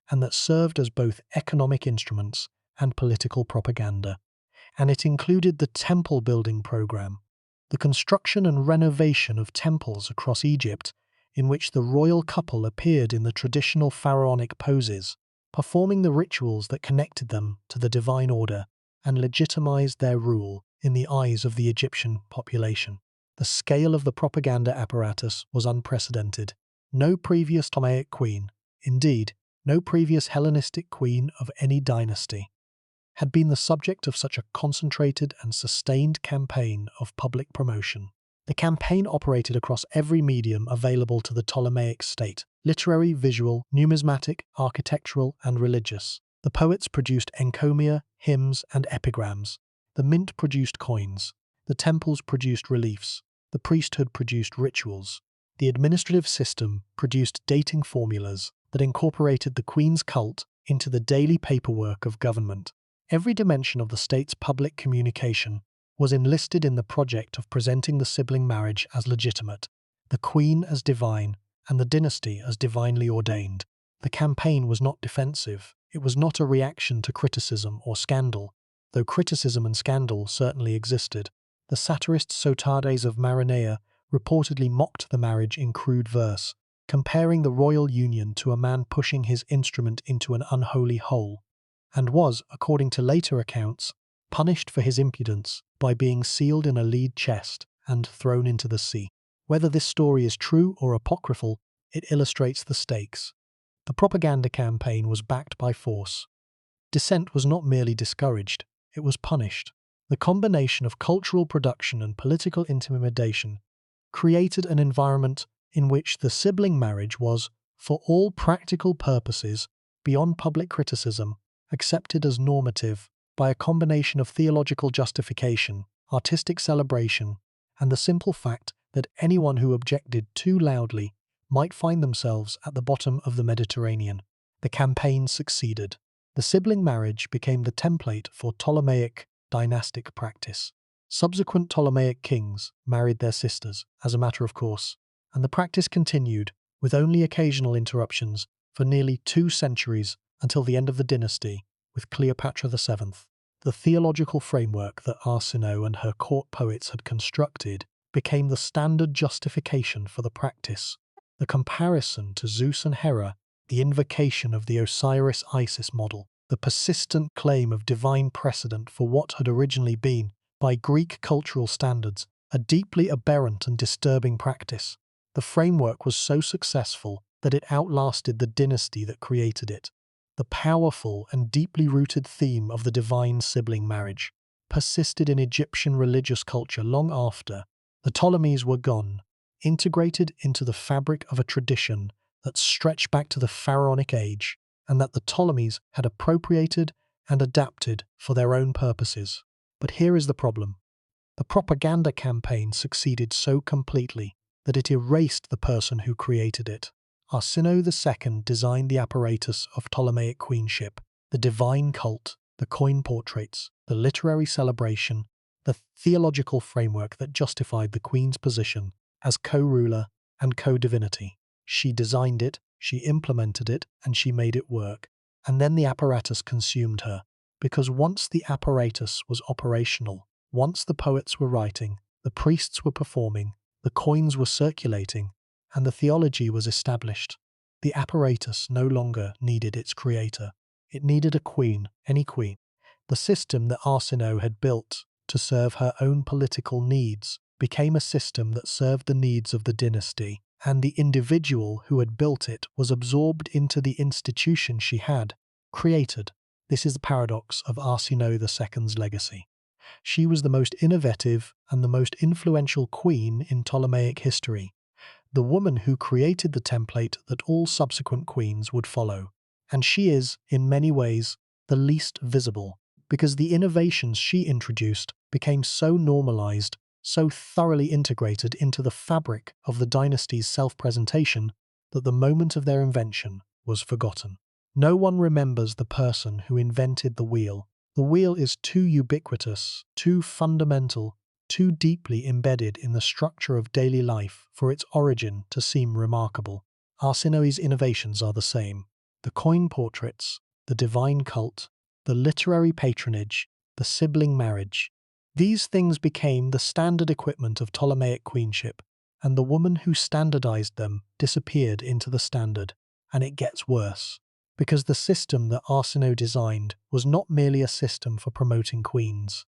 and that served as both economic instruments and political propaganda. And it included the temple building program, the construction and renovation of temples across Egypt, in which the royal couple appeared in the traditional pharaonic poses, performing the rituals that connected them to the divine order and legitimized their rule in the eyes of the Egyptian population. The scale of the propaganda apparatus was unprecedented. No previous Ptolemaic queen, indeed, no previous Hellenistic queen of any dynasty, had been the subject of such a concentrated and sustained campaign of public promotion. The campaign operated across every medium available to the Ptolemaic state: literary, visual, numismatic, architectural, and religious. The poets produced encomia, hymns, and epigrams. The mint produced coins. The temples produced reliefs. The priesthood produced rituals. The administrative system produced dating formulas that incorporated the queen's cult into the daily paperwork of government. Every dimension of the state's public communication was enlisted in the project of presenting the sibling marriage as legitimate, the queen as divine, and the dynasty as divinely ordained. The campaign was not defensive. It was not a reaction to criticism or scandal, though criticism and scandal certainly existed. The satirist Sotades of Maronea reportedly mocked the marriage in crude verse, comparing the royal union to a man pushing his instrument into an unholy hole, and was, according to later accounts, punished for his impudence by being sealed in a lead chest and thrown into the sea. Whether this story is true or apocryphal, it illustrates the stakes. The propaganda campaign was backed by force. Dissent was not merely discouraged, it was punished. The combination of cultural production and political intimidation created an environment in which the sibling marriage was, for all practical purposes, beyond public criticism, accepted as normative by a combination of theological justification, artistic celebration, and the simple fact that anyone who objected too loudly might find themselves at the bottom of the Mediterranean. The campaign succeeded. The sibling marriage became the template for Ptolemaic dynastic practice. Subsequent Ptolemaic kings married their sisters, as a matter of course, and the practice continued, with only occasional interruptions, for nearly 2 centuries until the end of the dynasty, with Cleopatra VII. The theological framework that Arsinoe and her court poets had constructed became the standard justification for the practice. The comparison to Zeus and Hera, the invocation of the Osiris-Isis model, the persistent claim of divine precedent for what had originally been, by Greek cultural standards, a deeply aberrant and disturbing practice. The framework was so successful that it outlasted the dynasty that created it. The powerful and deeply rooted theme of the divine sibling marriage persisted in Egyptian religious culture long after the Ptolemies were gone, integrated into the fabric of a tradition that stretched back to the pharaonic age, and that the Ptolemies had appropriated and adapted for their own purposes. But here is the problem. The propaganda campaign succeeded so completely that it erased the person who created it. Arsinoe II designed the apparatus of Ptolemaic queenship, the divine cult, the coin portraits, the literary celebration, the theological framework that justified the queen's position as co-ruler and co-divinity. She designed it, she implemented it, and she made it work. And then the apparatus consumed her, because once the apparatus was operational, once the poets were writing, the priests were performing, the coins were circulating, and the theology was established, the apparatus no longer needed its creator. It needed a queen, any queen. The system that Arsinoe had built to serve her own political needs became a system that served the needs of the dynasty, and the individual who had built it was absorbed into the institution she had created. This is the paradox of Arsinoe II's legacy. She was the most innovative and the most influential queen in Ptolemaic history, the woman who created the template that all subsequent queens would follow. And she is, in many ways, the least visible, because the innovations she introduced became so normalized, so thoroughly integrated into the fabric of the dynasty's self-presentation that the moment of their invention was forgotten. No one remembers the person who invented the wheel. The wheel is too ubiquitous, too fundamental, too deeply embedded in the structure of daily life for its origin to seem remarkable. Arsinoe's innovations are the same. The coin portraits, the divine cult, the literary patronage, the sibling marriage. These things became the standard equipment of Ptolemaic queenship, and the woman who standardized them disappeared into the standard. And it gets worse, because the system that Arsinoe designed was not merely a system for promoting queens.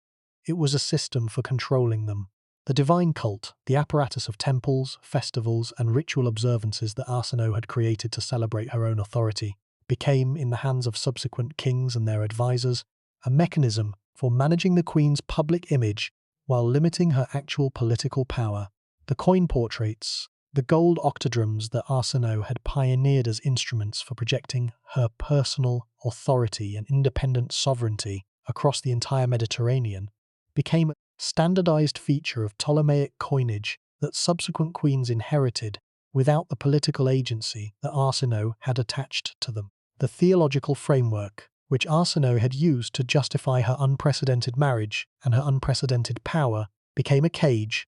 It was a system for controlling them. The divine cult, the apparatus of temples, festivals, and ritual observances that Arsinoe had created to celebrate her own authority, became, in the hands of subsequent kings and their advisors, a mechanism for managing the queen's public image while limiting her actual political power. The coin portraits, the gold octodrums that Arsinoe had pioneered as instruments for projecting her personal authority and independent sovereignty across the entire Mediterranean, became a standardized feature of Ptolemaic coinage that subsequent queens inherited without the political agency that Arsinoe had attached to them. The theological framework, which Arsinoe had used to justify her unprecedented marriage and her unprecedented power, became a cage,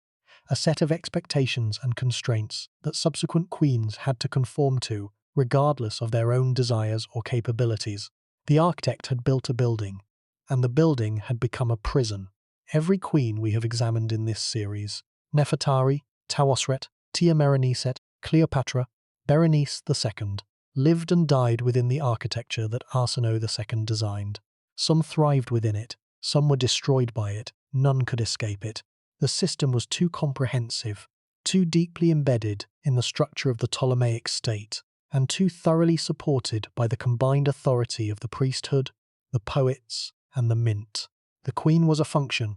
a set of expectations and constraints that subsequent queens had to conform to, regardless of their own desires or capabilities. The architect had built a building, and the building had become a prison. Every queen we have examined in this series, Nefertari, Taosret, Tia-Mereniset, Cleopatra, Berenice II, lived and died within the architecture that Arsinoe II designed. Some thrived within it, some were destroyed by it, none could escape it. The system was too comprehensive, too deeply embedded in the structure of the Ptolemaic state, and too thoroughly supported by the combined authority of the priesthood, the poets, and the mint. The queen was a function,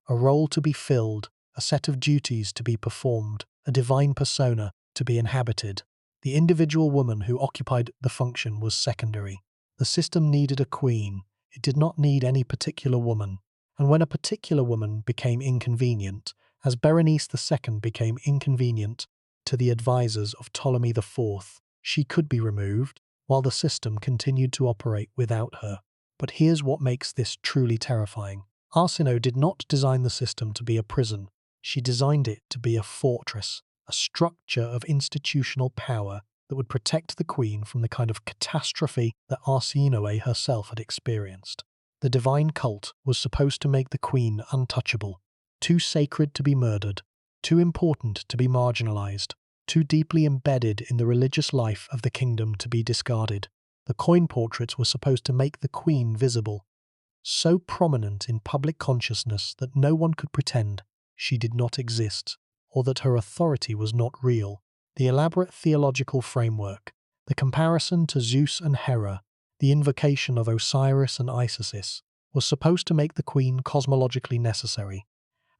a role to be filled, a set of duties to be performed, a divine persona to be inhabited. The individual woman who occupied the function was secondary. The system needed a queen. It did not need any particular woman. And when a particular woman became inconvenient, as Berenice II became inconvenient to the advisors of Ptolemy IV, she could be removed, while the system continued to operate without her. But here's what makes this truly terrifying. Arsinoe did not design the system to be a prison. She designed it to be a fortress, a structure of institutional power that would protect the queen from the kind of catastrophe that Arsinoe herself had experienced. The divine cult was supposed to make the queen untouchable, too sacred to be murdered, too important to be marginalized, too deeply embedded in the religious life of the kingdom to be discarded. The coin portraits were supposed to make the queen visible, so prominent in public consciousness that no one could pretend she did not exist, or that her authority was not real. The elaborate theological framework, the comparison to Zeus and Hera, the invocation of Osiris and Isis, was supposed to make the queen cosmologically necessary,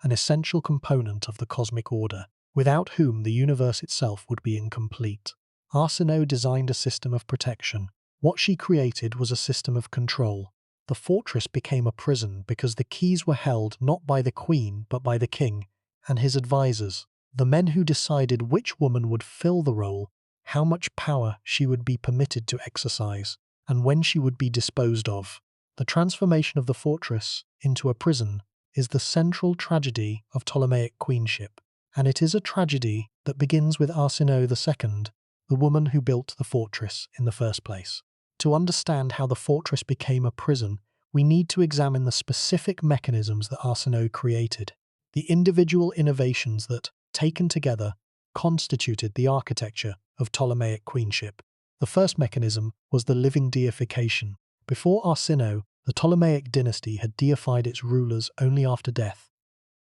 an essential component of the cosmic order, without whom the universe itself would be incomplete. Arsinoe designed a system of protection. What she created was a system of control. The fortress became a prison because the keys were held not by the queen but by the king and his advisors, the men who decided which woman would fill the role, how much power she would be permitted to exercise, and when she would be disposed of. The transformation of the fortress into a prison is the central tragedy of Ptolemaic queenship, and it is a tragedy that begins with Arsinoe II, the woman who built the fortress in the first place. To understand how the fortress became a prison, we need to examine the specific mechanisms that Arsinoe created, the individual innovations that, taken together, constituted the architecture of Ptolemaic queenship. The first mechanism was the living deification. Before Arsinoe, the Ptolemaic dynasty had deified its rulers only after death.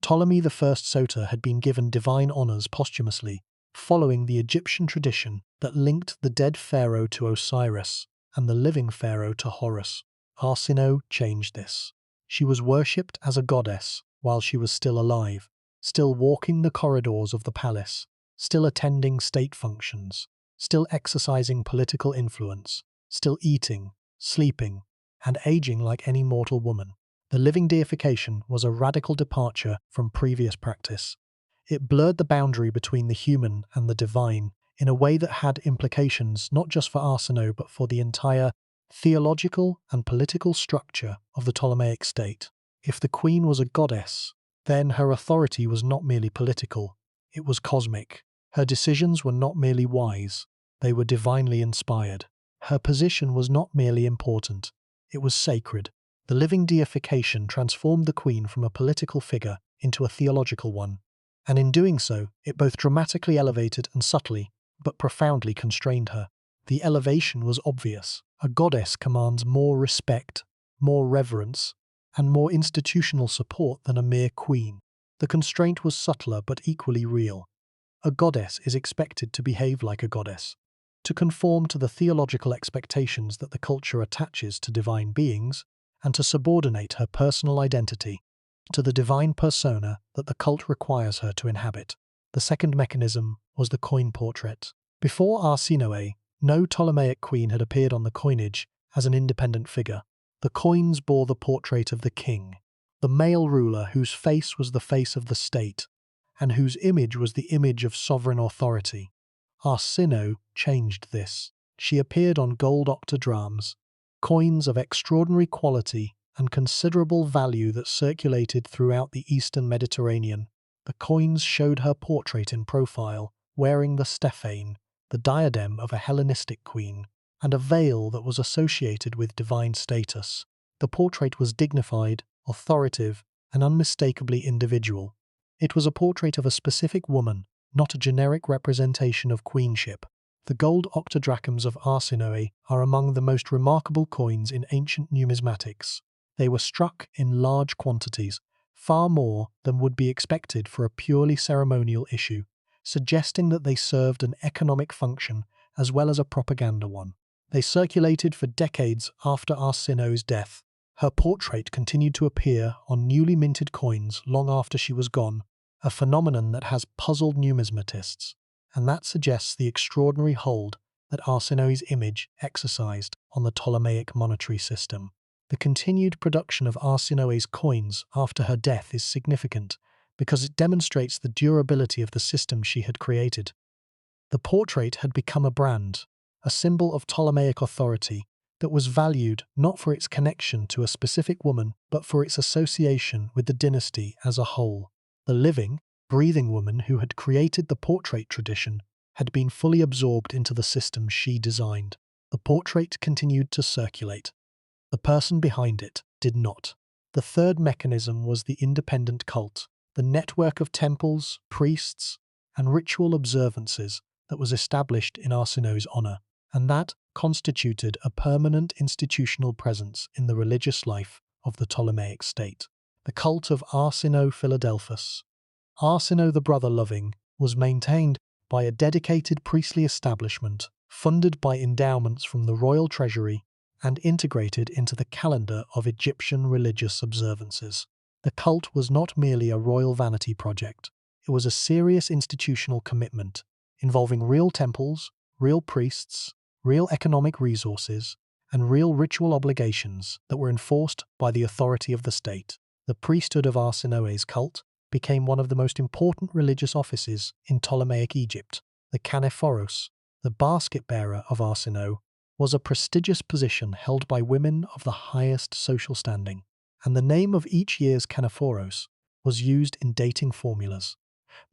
Ptolemy I Soter had been given divine honours posthumously, following the Egyptian tradition that linked the dead pharaoh to Osiris and the living pharaoh to Horus. Arsinoe changed this. She was worshipped as a goddess while she was still alive, still walking the corridors of the palace, still attending state functions, still exercising political influence, still eating, sleeping, and aging like any mortal woman. The living deification was a radical departure from previous practice. It blurred the boundary between the human and the divine in a way that had implications not just for Arsinoe but for the entire theological and political structure of the Ptolemaic state. If the queen was a goddess, then her authority was not merely political, it was cosmic. Her decisions were not merely wise, they were divinely inspired. Her position was not merely important, it was sacred. The living deification transformed the queen from a political figure into a theological one, and in doing so, it both dramatically elevated and subtly, but profoundly constrained her. The elevation was obvious. A goddess commands more respect, more reverence, and more institutional support than a mere queen. The constraint was subtler but equally real. A goddess is expected to behave like a goddess, to conform to the theological expectations that the culture attaches to divine beings, and to subordinate her personal identity to the divine persona that the cult requires her to inhabit. The second mechanism was the coin portrait. Before Arsinoe, no Ptolemaic queen had appeared on the coinage as an independent figure. The coins bore the portrait of the king, the male ruler whose face was the face of the state, and whose image was the image of sovereign authority. Arsinoe changed this. She appeared on gold octadrachms, coins of extraordinary quality and considerable value that circulated throughout the eastern Mediterranean. The coins showed her portrait in profile, wearing the stephane, the diadem of a Hellenistic queen, and a veil that was associated with divine status. The portrait was dignified, authoritative, and unmistakably individual. It was a portrait of a specific woman, not a generic representation of queenship. The gold octadrachms of Arsinoe are among the most remarkable coins in ancient numismatics. They were struck in large quantities, far more than would be expected for a purely ceremonial issue, suggesting that they served an economic function as well as a propaganda one. They circulated for decades after Arsinoe's death. Her portrait continued to appear on newly minted coins long after she was gone, a phenomenon that has puzzled numismatists, and that suggests the extraordinary hold that Arsinoe's image exercised on the Ptolemaic monetary system. The continued production of Arsinoe's coins after her death is significant because it demonstrates the durability of the system she had created. The portrait had become a brand, a symbol of Ptolemaic authority that was valued not for its connection to a specific woman but for its association with the dynasty as a whole. The living, breathing woman who had created the portrait tradition had been fully absorbed into the system she designed. The portrait continued to circulate. The person behind it did not. The third mechanism was the independent cult, the network of temples, priests, and ritual observances that was established in Arsinoe's honor, and that constituted a permanent institutional presence in the religious life of the Ptolemaic state. The cult of Arsinoe Philadelphus. Arsinoe the brother-loving was maintained by a dedicated priestly establishment, funded by endowments from the royal treasury and integrated into the calendar of Egyptian religious observances. The cult was not merely a royal vanity project, it was a serious institutional commitment, involving real temples, real priests, real economic resources, and real ritual obligations that were enforced by the authority of the state. The priesthood of Arsinoe's cult became one of the most important religious offices in Ptolemaic Egypt. The Kanephoros, the basket-bearer of Arsinoe, was a prestigious position held by women of the highest social standing, and the name of each year's Kanephoros was used in dating formulas,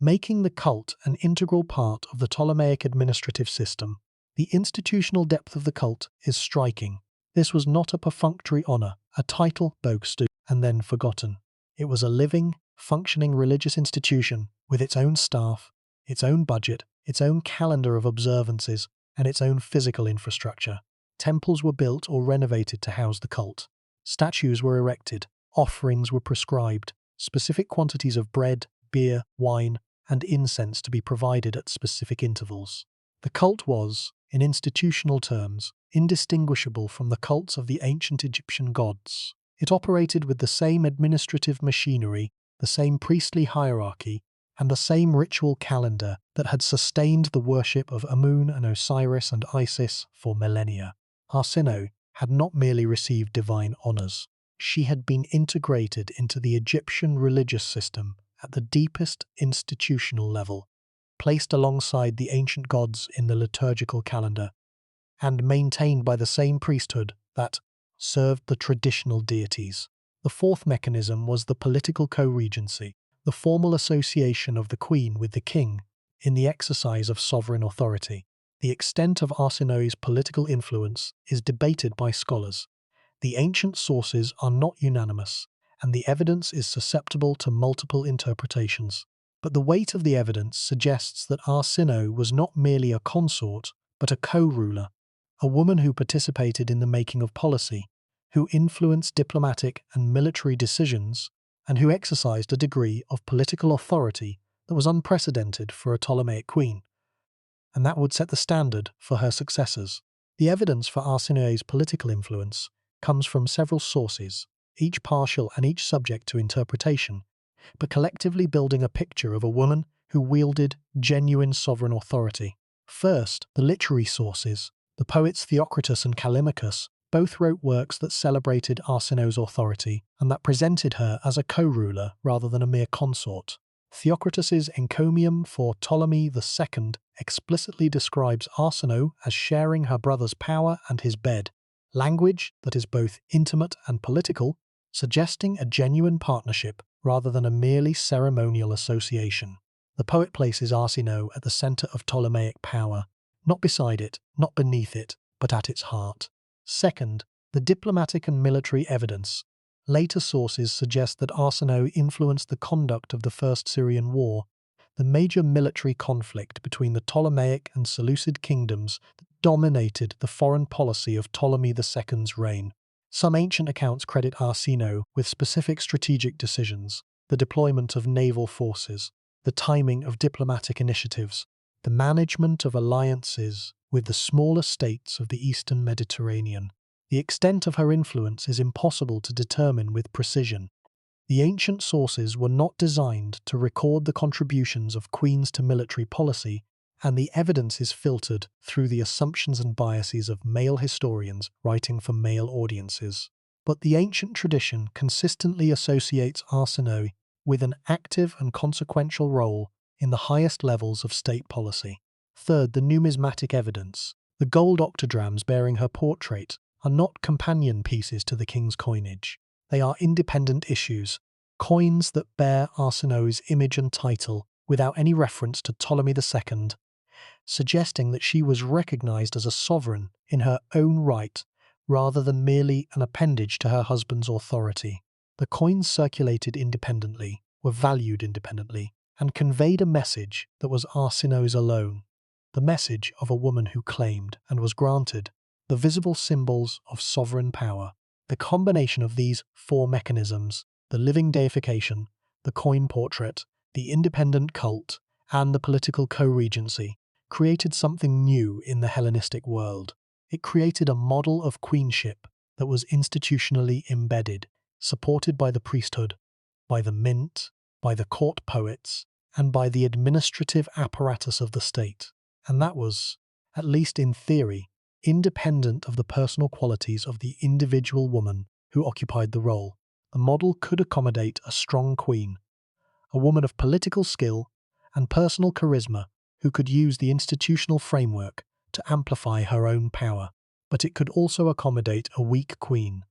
making the cult an integral part of the Ptolemaic administrative system. The institutional depth of the cult is striking. This was not a perfunctory honor, a title boasted and then forgotten. It was a living, functioning religious institution with its own staff, its own budget, its own calendar of observances, and its own physical infrastructure. Temples were built or renovated to house the cult. Statues were erected, offerings were prescribed, specific quantities of bread, beer, wine, and incense to be provided at specific intervals. The cult was, in institutional terms, indistinguishable from the cults of the ancient Egyptian gods. It operated with the same administrative machinery, the same priestly hierarchy, and the same ritual calendar that had sustained the worship of Amun and Osiris and Isis for millennia. Arsinoe had not merely received divine honors. She had been integrated into the Egyptian religious system at the deepest institutional level, placed alongside the ancient gods in the liturgical calendar, and maintained by the same priesthood that served the traditional deities. The fourth mechanism was the political co-regency, the formal association of the queen with the king in the exercise of sovereign authority. The extent of Arsinoe's political influence is debated by scholars. The ancient sources are not unanimous, and the evidence is susceptible to multiple interpretations. But the weight of the evidence suggests that Arsinoe was not merely a consort, but a co-ruler, a woman who participated in the making of policy, who influenced diplomatic and military decisions, and who exercised a degree of political authority that was unprecedented for a Ptolemaic queen, and that would set the standard for her successors. The evidence for Arsinoe's political influence comes from several sources, each partial and each subject to interpretation, but collectively building a picture of a woman who wielded genuine sovereign authority. First, the literary sources. The poets Theocritus and Callimachus both wrote works that celebrated Arsinoe's authority and that presented her as a co-ruler rather than a mere consort. Theocritus's encomium for Ptolemy II explicitly describes Arsinoe as sharing her brother's power and his bed, language that is both intimate and political, suggesting a genuine partnership rather than a merely ceremonial association. The poet places Arsinoe at the centre of Ptolemaic power, not beside it, not beneath it, but at its heart. Second, the diplomatic and military evidence. Later sources suggest that Arsinoe influenced the conduct of the First Syrian War, the major military conflict between the Ptolemaic and Seleucid kingdoms that dominated the foreign policy of Ptolemy II's reign. Some ancient accounts credit Arsinoe with specific strategic decisions, the deployment of naval forces, the timing of diplomatic initiatives, the management of alliances with the smaller states of the Eastern Mediterranean. The extent of her influence is impossible to determine with precision. The ancient sources were not designed to record the contributions of queens to military policy, and the evidence is filtered through the assumptions and biases of male historians writing for male audiences. But the ancient tradition consistently associates Arsinoe with an active and consequential role in the highest levels of state policy. Third, the numismatic evidence. The gold octadrams bearing her portrait are not companion pieces to the king's coinage. They are independent issues, coins that bear Arsinoe's image and title without any reference to Ptolemy II, suggesting that she was recognized as a sovereign in her own right rather than merely an appendage to her husband's authority. The coins circulated independently, were valued independently, and conveyed a message that was Arsinoe's alone, the message of a woman who claimed and was granted the visible symbols of sovereign power. The combination of these four mechanisms, the living deification, the coin portrait, the independent cult, and the political co-regency, created something new in the Hellenistic world. It created a model of queenship that was institutionally embedded, supported by the priesthood, by the mint, by the court poets, and by the administrative apparatus of the state. And that was, at least in theory, independent of the personal qualities of the individual woman who occupied the role. The model could accommodate a strong queen, a woman of political skill and personal charisma who could use the institutional framework to amplify her own power. But it could also accommodate a weak queen,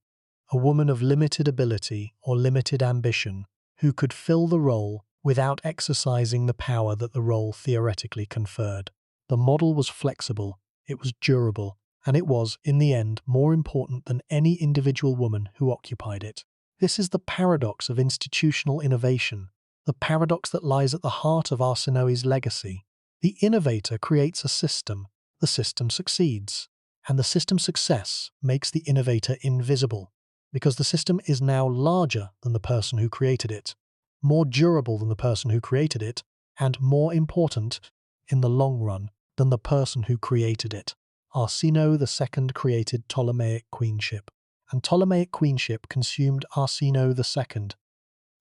a woman of limited ability or limited ambition who could fill the role without exercising the power that the role theoretically conferred. The model was flexible, it was durable, and it was, in the end, more important than any individual woman who occupied it. This is the paradox of institutional innovation, the paradox that lies at the heart of Arsinoe's legacy. The innovator creates a system, the system succeeds, and the system's success makes the innovator invisible, because the system is now larger than the person who created it, more durable than the person who created it, and more important, in the long run, than the person who created it. Arsinoe II created Ptolemaic queenship, and Ptolemaic queenship consumed Arsinoe II,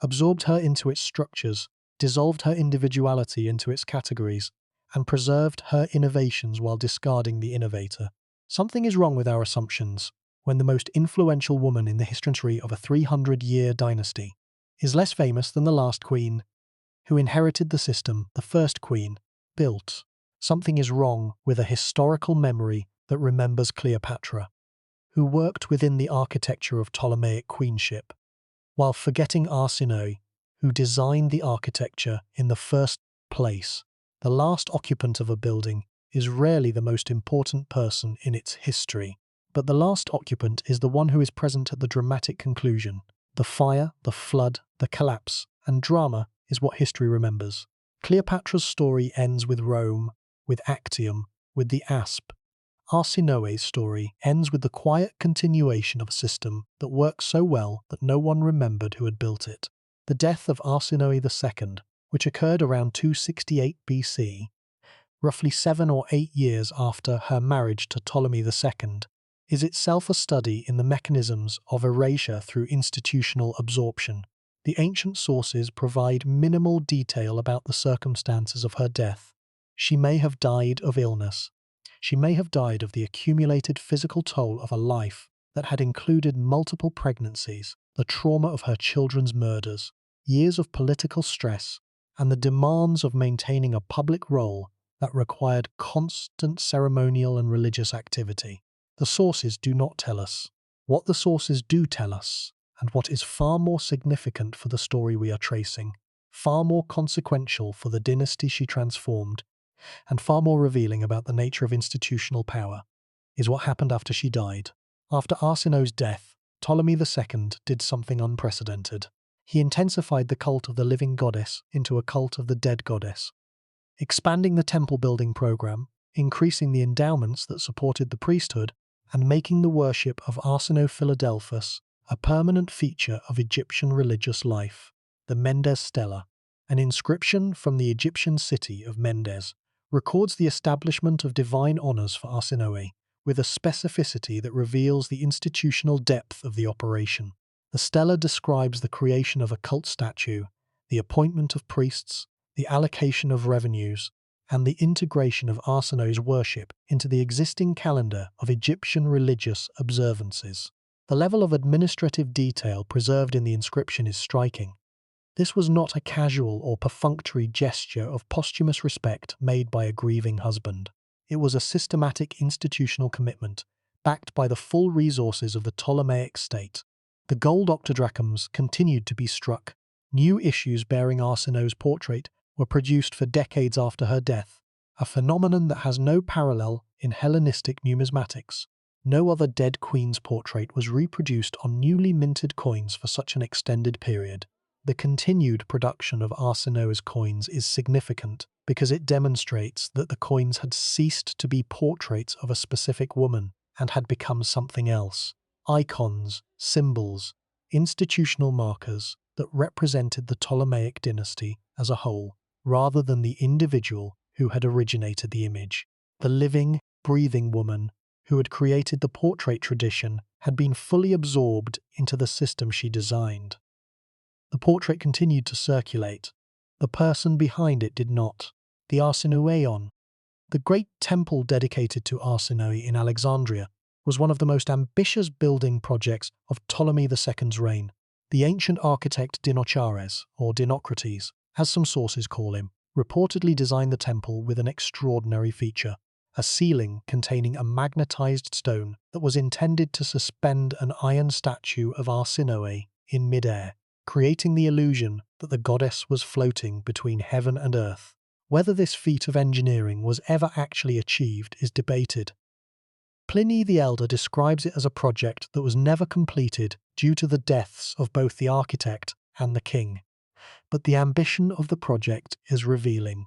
absorbed her into its structures, dissolved her individuality into its categories, and preserved her innovations while discarding the innovator. Something is wrong with our assumptions when the most influential woman in the history of a 300-year dynasty is less famous than the last queen who inherited the system the first queen built. Something is wrong with a historical memory that remembers Cleopatra, who worked within the architecture of Ptolemaic queenship, while forgetting Arsinoe, who designed the architecture in the first place. The last occupant of a building is rarely the most important person in its history, but the last occupant is the one who is present at the dramatic conclusion. The fire, the flood, the collapse, and drama is what history remembers. Cleopatra's story ends with Rome, with Actium, with the asp. Arsinoe's story ends with the quiet continuation of a system that worked so well that no one remembered who had built it. The death of Arsinoe II, which occurred around 268 BC, roughly 7 or 8 years after her marriage to Ptolemy II, is itself a study in the mechanisms of erasure through institutional absorption. The ancient sources provide minimal detail about the circumstances of her death. She may have died of illness. She may have died of the accumulated physical toll of a life that had included multiple pregnancies, the trauma of her children's murders, years of political stress, and the demands of maintaining a public role that required constant ceremonial and religious activity. The sources do not tell us. What the sources do tell us, and what is far more significant for the story we are tracing, far more consequential for the dynasty she transformed, and far more revealing about the nature of institutional power, is what happened after she died. After Arsinoe's death, Ptolemy II did something unprecedented. He intensified the cult of the living goddess into a cult of the dead goddess, expanding the temple-building program, increasing the endowments that supported the priesthood, and making the worship of Arsinoe Philadelphus a permanent feature of Egyptian religious life. The Mendes Stela, an inscription from the Egyptian city of Mendes, records the establishment of divine honors for Arsinoe, with a specificity that reveals the institutional depth of the operation. The stela describes the creation of a cult statue, the appointment of priests, the allocation of revenues, and the integration of Arsinoe's worship into the existing calendar of Egyptian religious observances. The level of administrative detail preserved in the inscription is striking. This was not a casual or perfunctory gesture of posthumous respect made by a grieving husband. It was a systematic institutional commitment, backed by the full resources of the Ptolemaic state. The gold octadrachms continued to be struck. New issues bearing Arsinoe's portrait were produced for decades after her death, a phenomenon that has no parallel in Hellenistic numismatics. No other dead queen's portrait was reproduced on newly minted coins for such an extended period. The continued production of Arsinoe's coins is significant because it demonstrates that the coins had ceased to be portraits of a specific woman and had become something else. Icons, symbols, institutional markers that represented the Ptolemaic dynasty as a whole, rather than the individual who had originated the image. The living, breathing woman who had created the portrait tradition had been fully absorbed into the system she designed. The portrait continued to circulate. The person behind it did not. The Arsinoeon, the great temple dedicated to Arsinoe in Alexandria, was one of the most ambitious building projects of Ptolemy II's reign. The ancient architect Dinochares, or Dinocrates, as some sources call him, reportedly designed the temple with an extraordinary feature: a ceiling containing a magnetized stone that was intended to suspend an iron statue of Arsinoe in midair, creating the illusion that the goddess was floating between heaven and earth. Whether this feat of engineering was ever actually achieved is debated. Pliny the Elder describes it as a project that was never completed due to the deaths of both the architect and the king. But the ambition of the project is revealing.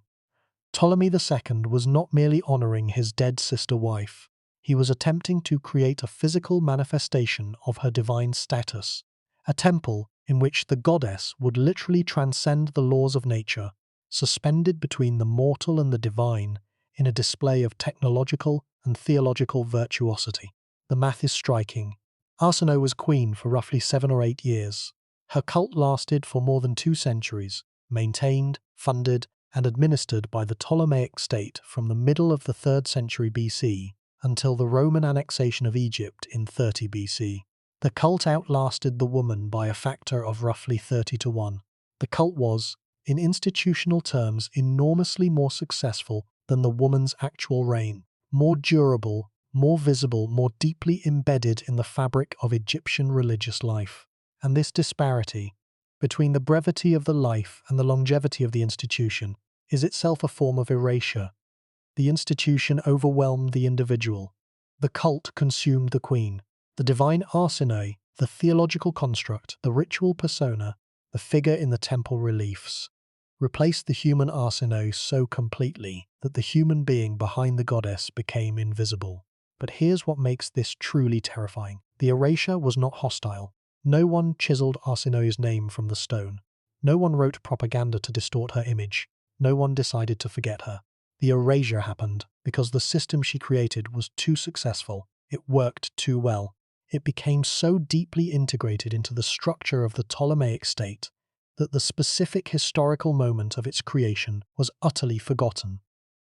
Ptolemy II was not merely honouring his dead sister wife, he was attempting to create a physical manifestation of her divine status, a temple in which the goddess would literally transcend the laws of nature, suspended between the mortal and the divine in a display of technological and theological virtuosity. The math is striking. Arsinoe was queen for roughly 7 or 8 years. Her cult lasted for more than 2 centuries, maintained, funded, and administered by the Ptolemaic state from the middle of the 3rd century BC until the Roman annexation of Egypt in 30 BC. The cult outlasted the woman by a factor of roughly 30 to 1. The cult was, in institutional terms, enormously more successful than the woman's actual reign, more durable, more visible, more deeply embedded in the fabric of Egyptian religious life. And this disparity between the brevity of the life and the longevity of the institution is itself a form of erasure. The institution overwhelmed the individual. The cult consumed the queen. The divine Arsinoe, the theological construct, the ritual persona, the figure in the temple reliefs, replaced the human Arsinoe so completely that the human being behind the goddess became invisible. But here's what makes this truly terrifying. The erasure was not hostile. No one chiseled Arsinoe's name from the stone. No one wrote propaganda to distort her image. No one decided to forget her. The erasure happened because the system she created was too successful. It worked too well. It became so deeply integrated into the structure of the Ptolemaic state that the specific historical moment of its creation was utterly forgotten.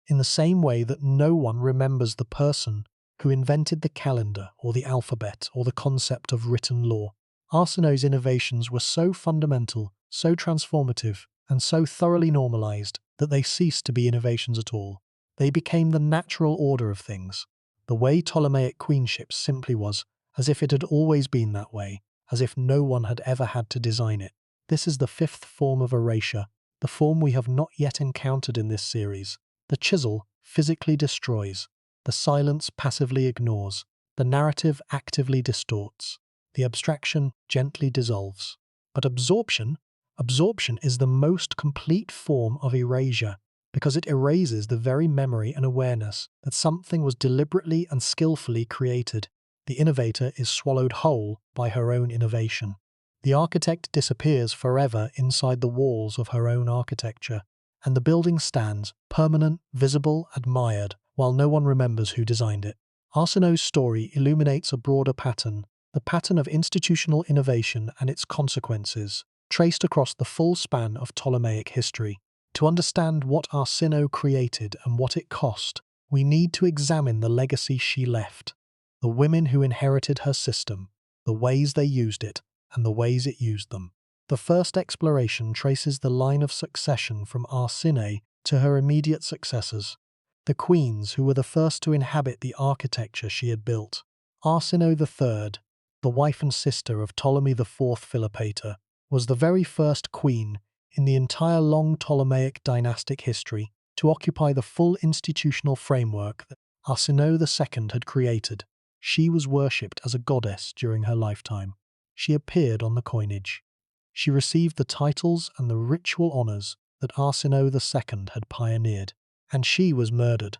In the same way that no one remembers the person who invented the calendar or the alphabet or the concept of written law, Arsinoe's innovations were so fundamental, so transformative, and so thoroughly normalized that they ceased to be innovations at all. They became the natural order of things. The way Ptolemaic queenship simply was, as if it had always been that way, as if no one had ever had to design it. This is the fifth form of erasure, the form we have not yet encountered in this series. The chisel physically destroys, the silence passively ignores, the narrative actively distorts, the abstraction gently dissolves. But absorption is the most complete form of erasure, because it erases the very memory and awareness that something was deliberately and skillfully created. The innovator is swallowed whole by her own innovation. The architect disappears forever inside the walls of her own architecture, and the building stands, permanent, visible, admired, while no one remembers who designed it. Arsinoe's story illuminates a broader pattern, the pattern of institutional innovation and its consequences, traced across the full span of Ptolemaic history. To understand what Arsinoe created and what it cost, we need to examine the legacy she left, the women who inherited her system, the ways they used it, and the ways it used them. The first exploration traces the line of succession from Arsinoe to her immediate successors, the queens who were the first to inhabit the architecture she had built. Arsinoe III, the wife and sister of Ptolemy IV Philopator, was the very first queen in the entire long Ptolemaic dynastic history to occupy the full institutional framework that Arsinoe II had created. She was worshipped as a goddess during her lifetime. She appeared on the coinage. She received the titles and the ritual honours that Arsinoe II had pioneered, and she was murdered.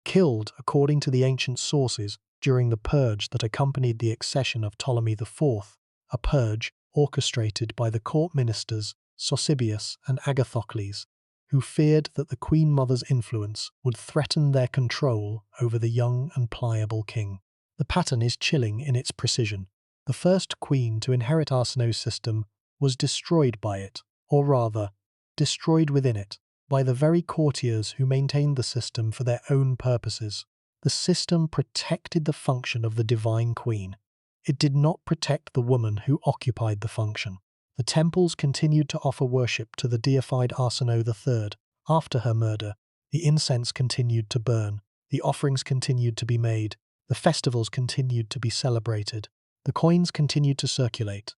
Killed, according to the ancient sources, during the purge that accompanied the accession of Ptolemy IV, a purge orchestrated by the court ministers Sosibius and Agathocles, who feared that the Queen Mother's influence would threaten their control over the young and pliable king. The pattern is chilling in its precision. The first queen to inherit Arsinoe's system was destroyed by it, or rather, destroyed within it, by the very courtiers who maintained the system for their own purposes. The system protected the function of the divine queen. It did not protect the woman who occupied the function. The temples continued to offer worship to the deified Arsinoe III. After her murder, the incense continued to burn, the offerings continued to be made, the festivals continued to be celebrated, the coins continued to circulate.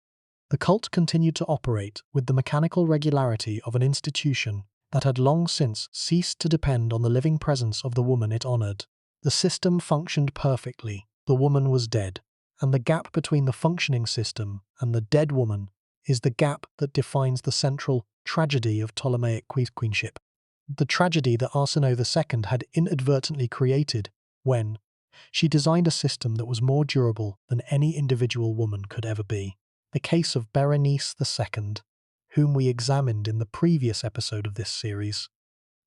The cult continued to operate with the mechanical regularity of an institution that had long since ceased to depend on the living presence of the woman it honored. The system functioned perfectly. The woman was dead, and the gap between the functioning system and the dead woman is the gap that defines the central tragedy of Ptolemaic queenship, the tragedy that Arsinoe II had inadvertently created when she designed a system that was more durable than any individual woman could ever be. The case of Berenice II, whom we examined in the previous episode of this series,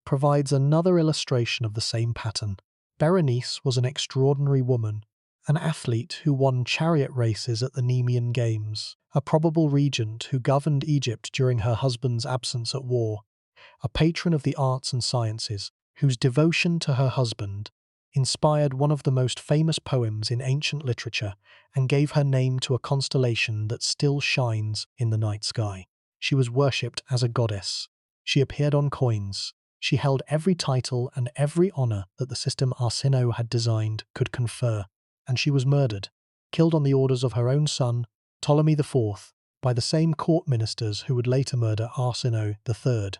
provides another illustration of the same pattern. Berenice was an extraordinary woman, an athlete who won chariot races at the Nemean Games, a probable regent who governed Egypt during her husband's absence at war, a patron of the arts and sciences, whose devotion to her husband inspired one of the most famous poems in ancient literature and gave her name to a constellation that still shines in the night sky. She was worshipped as a goddess. She appeared on coins. She held every title and every honour that the system Arsinoe had designed could confer, and she was murdered, killed on the orders of her own son, Ptolemy IV, by the same court ministers who would later murder Arsinoe III.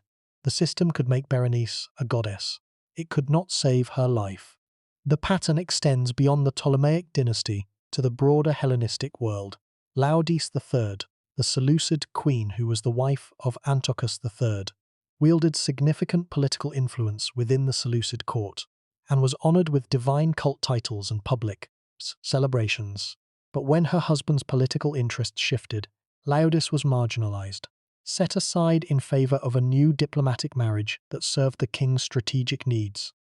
The system could make Berenice a goddess. It could not save her life. The pattern extends beyond the Ptolemaic dynasty to the broader Hellenistic world. Laodice III, the Seleucid queen who was the wife of Antiochus III, wielded significant political influence within the Seleucid court, and was honoured with divine cult titles and public celebrations. But when her husband's political interests shifted, Laodice was marginalised, set aside in favour of a new diplomatic marriage that served the king's strategic needs.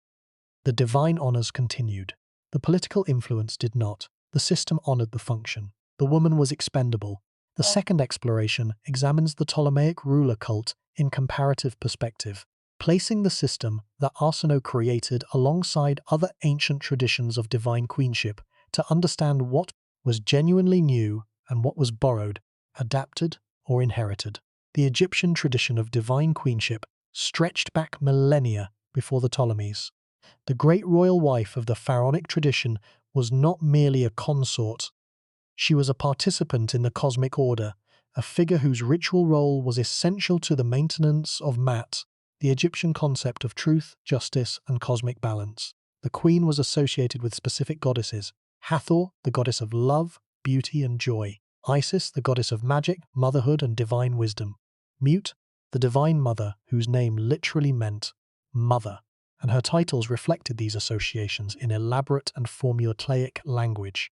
The divine honours continued. The political influence did not. The system honoured the function. The woman was expendable. The second exploration examines the Ptolemaic ruler cult in comparative perspective, placing the system that Arsinoe created alongside other ancient traditions of divine queenship to understand what was genuinely new and what was borrowed, adapted, or inherited. The Egyptian tradition of divine queenship stretched back millennia before the Ptolemies. The great royal wife of the pharaonic tradition was not merely a consort, she was a participant in the cosmic order, a figure whose ritual role was essential to the maintenance of Mat, the Egyptian concept of truth, justice, and cosmic balance. The queen was associated with specific goddesses: Hathor, the goddess of love, beauty, and joy; Isis, the goddess of magic, motherhood, and divine wisdom; Mut, the divine mother, whose name literally meant mother, and her titles reflected these associations in elaborate and formulaic language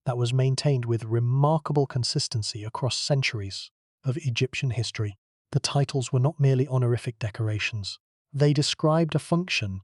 that was maintained with remarkable consistency across centuries of Egyptian history. The titles were not merely honorific decorations. They described a function,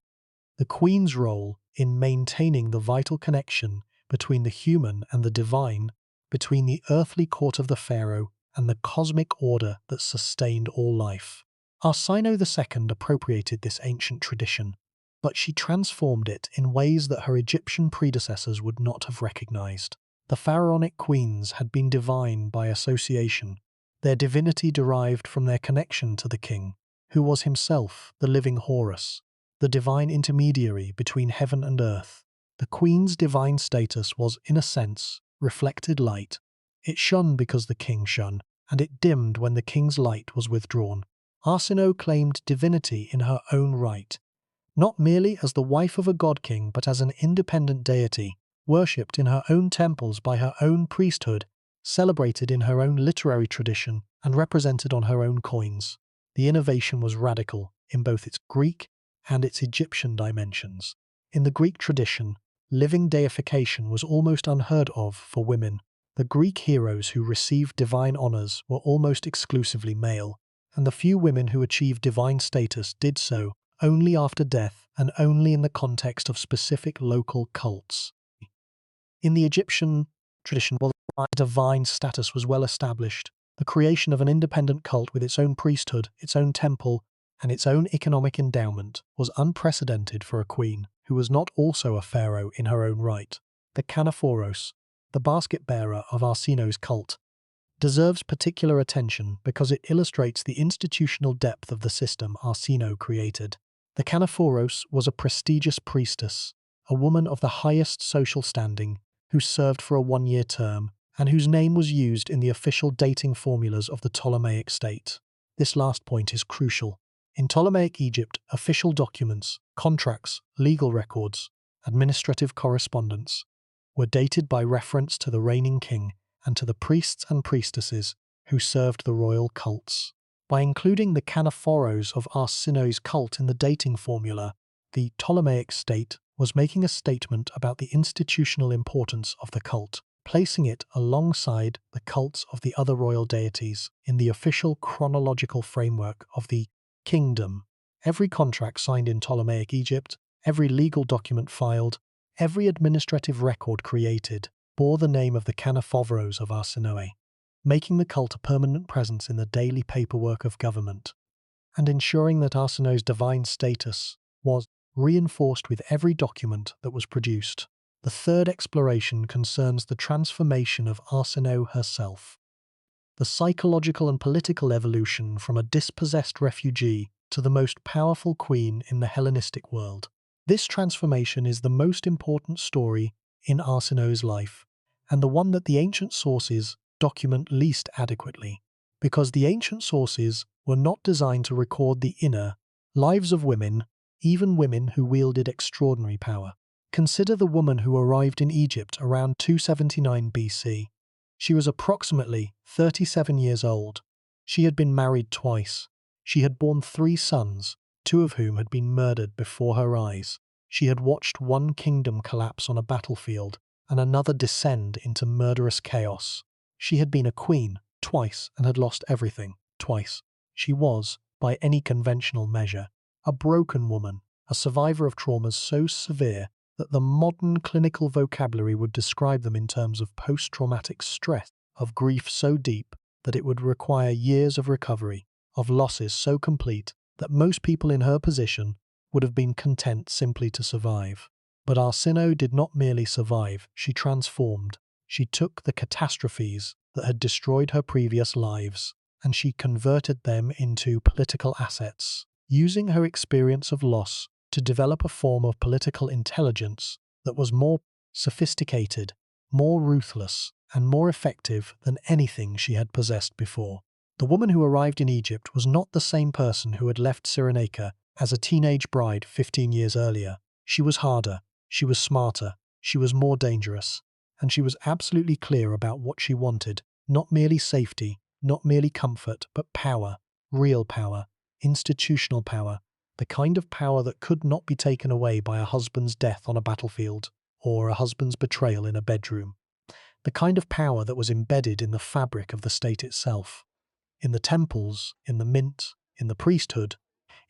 the queen's role in maintaining the vital connection between the human and the divine, between the earthly court of the pharaoh and the cosmic order that sustained all life. Arsinoe II appropriated this ancient tradition, but she transformed it in ways that her Egyptian predecessors would not have recognized. The pharaonic queens had been divine by association, their divinity derived from their connection to the king, who was himself the living Horus, the divine intermediary between heaven and earth. The queen's divine status was, in a sense, reflected light. It shone because the king shone, and it dimmed when the king's light was withdrawn. Arsinoe claimed divinity in her own right, not merely as the wife of a god-king but as an independent deity, worshipped in her own temples by her own priesthood, celebrated in her own literary tradition, and represented on her own coins. The innovation was radical in both its Greek and its Egyptian dimensions. In the Greek tradition, living deification was almost unheard of for women. The Greek heroes who received divine honors were almost exclusively male, and the few women who achieved divine status did so only after death and only in the context of specific local cults. In the Egyptian tradition, while the divine status was well established, the creation of an independent cult with its own priesthood, its own temple, and its own economic endowment was unprecedented for a queen who was not also a pharaoh in her own right. The Canophoros, the basket-bearer of Arsinoe's cult, deserves particular attention because it illustrates the institutional depth of the system Arsinoe created. The Canophoros was a prestigious priestess, a woman of the highest social standing, who served for a one-year term, and whose name was used in the official dating formulas of the Ptolemaic state. This last point is crucial. In Ptolemaic Egypt, official documents, contracts, legal records, administrative correspondence were dated by reference to the reigning king and to the priests and priestesses who served the royal cults. By including the Canophoros of Arsinoe's cult in the dating formula, the Ptolemaic state was making a statement about the institutional importance of the cult, placing it alongside the cults of the other royal deities in the official chronological framework of the kingdom. Every contract signed in Ptolemaic Egypt, every legal document filed, every administrative record created bore the name of the Canophoros of Arsinoe, making the cult a permanent presence in the daily paperwork of government, and ensuring that Arsinoe's divine status was reinforced with every document that was produced. The third exploration concerns the transformation of Arsinoe herself, the psychological and political evolution from a dispossessed refugee to the most powerful queen in the Hellenistic world. This transformation is the most important story in Arsinoe's life, and the one that the ancient sources document least adequately, because the ancient sources were not designed to record the inner lives of women, even women who wielded extraordinary power. Consider the woman who arrived in Egypt around 279 BC. She was approximately 37 years old. She had been married twice. She had borne 3 sons, 2 of whom had been murdered before her eyes. She had watched one kingdom collapse on a battlefield and another descend into murderous chaos. She had been a queen twice and had lost everything twice. She was, by any conventional measure, a broken woman, a survivor of traumas so severe that the modern clinical vocabulary would describe them in terms of post-traumatic stress, of grief so deep that it would require years of recovery, of losses so complete that most people in her position would have been content simply to survive. But Arsinoe did not merely survive, she transformed. She took the catastrophes that had destroyed her previous lives, and she converted them into political assets. Using her experience of loss to develop a form of political intelligence that was more sophisticated, more ruthless, and more effective than anything she had possessed before. The woman who arrived in Egypt was not the same person who had left Cyrenaica as a teenage bride 15 years earlier. She was harder, she was smarter, she was more dangerous, and she was absolutely clear about what she wanted, not merely safety, not merely comfort, but power, real power, institutional power, the kind of power that could not be taken away by a husband's death on a battlefield or a husband's betrayal in a bedroom. The kind of power that was embedded in the fabric of the state itself, in the temples, in the mint, in the priesthood,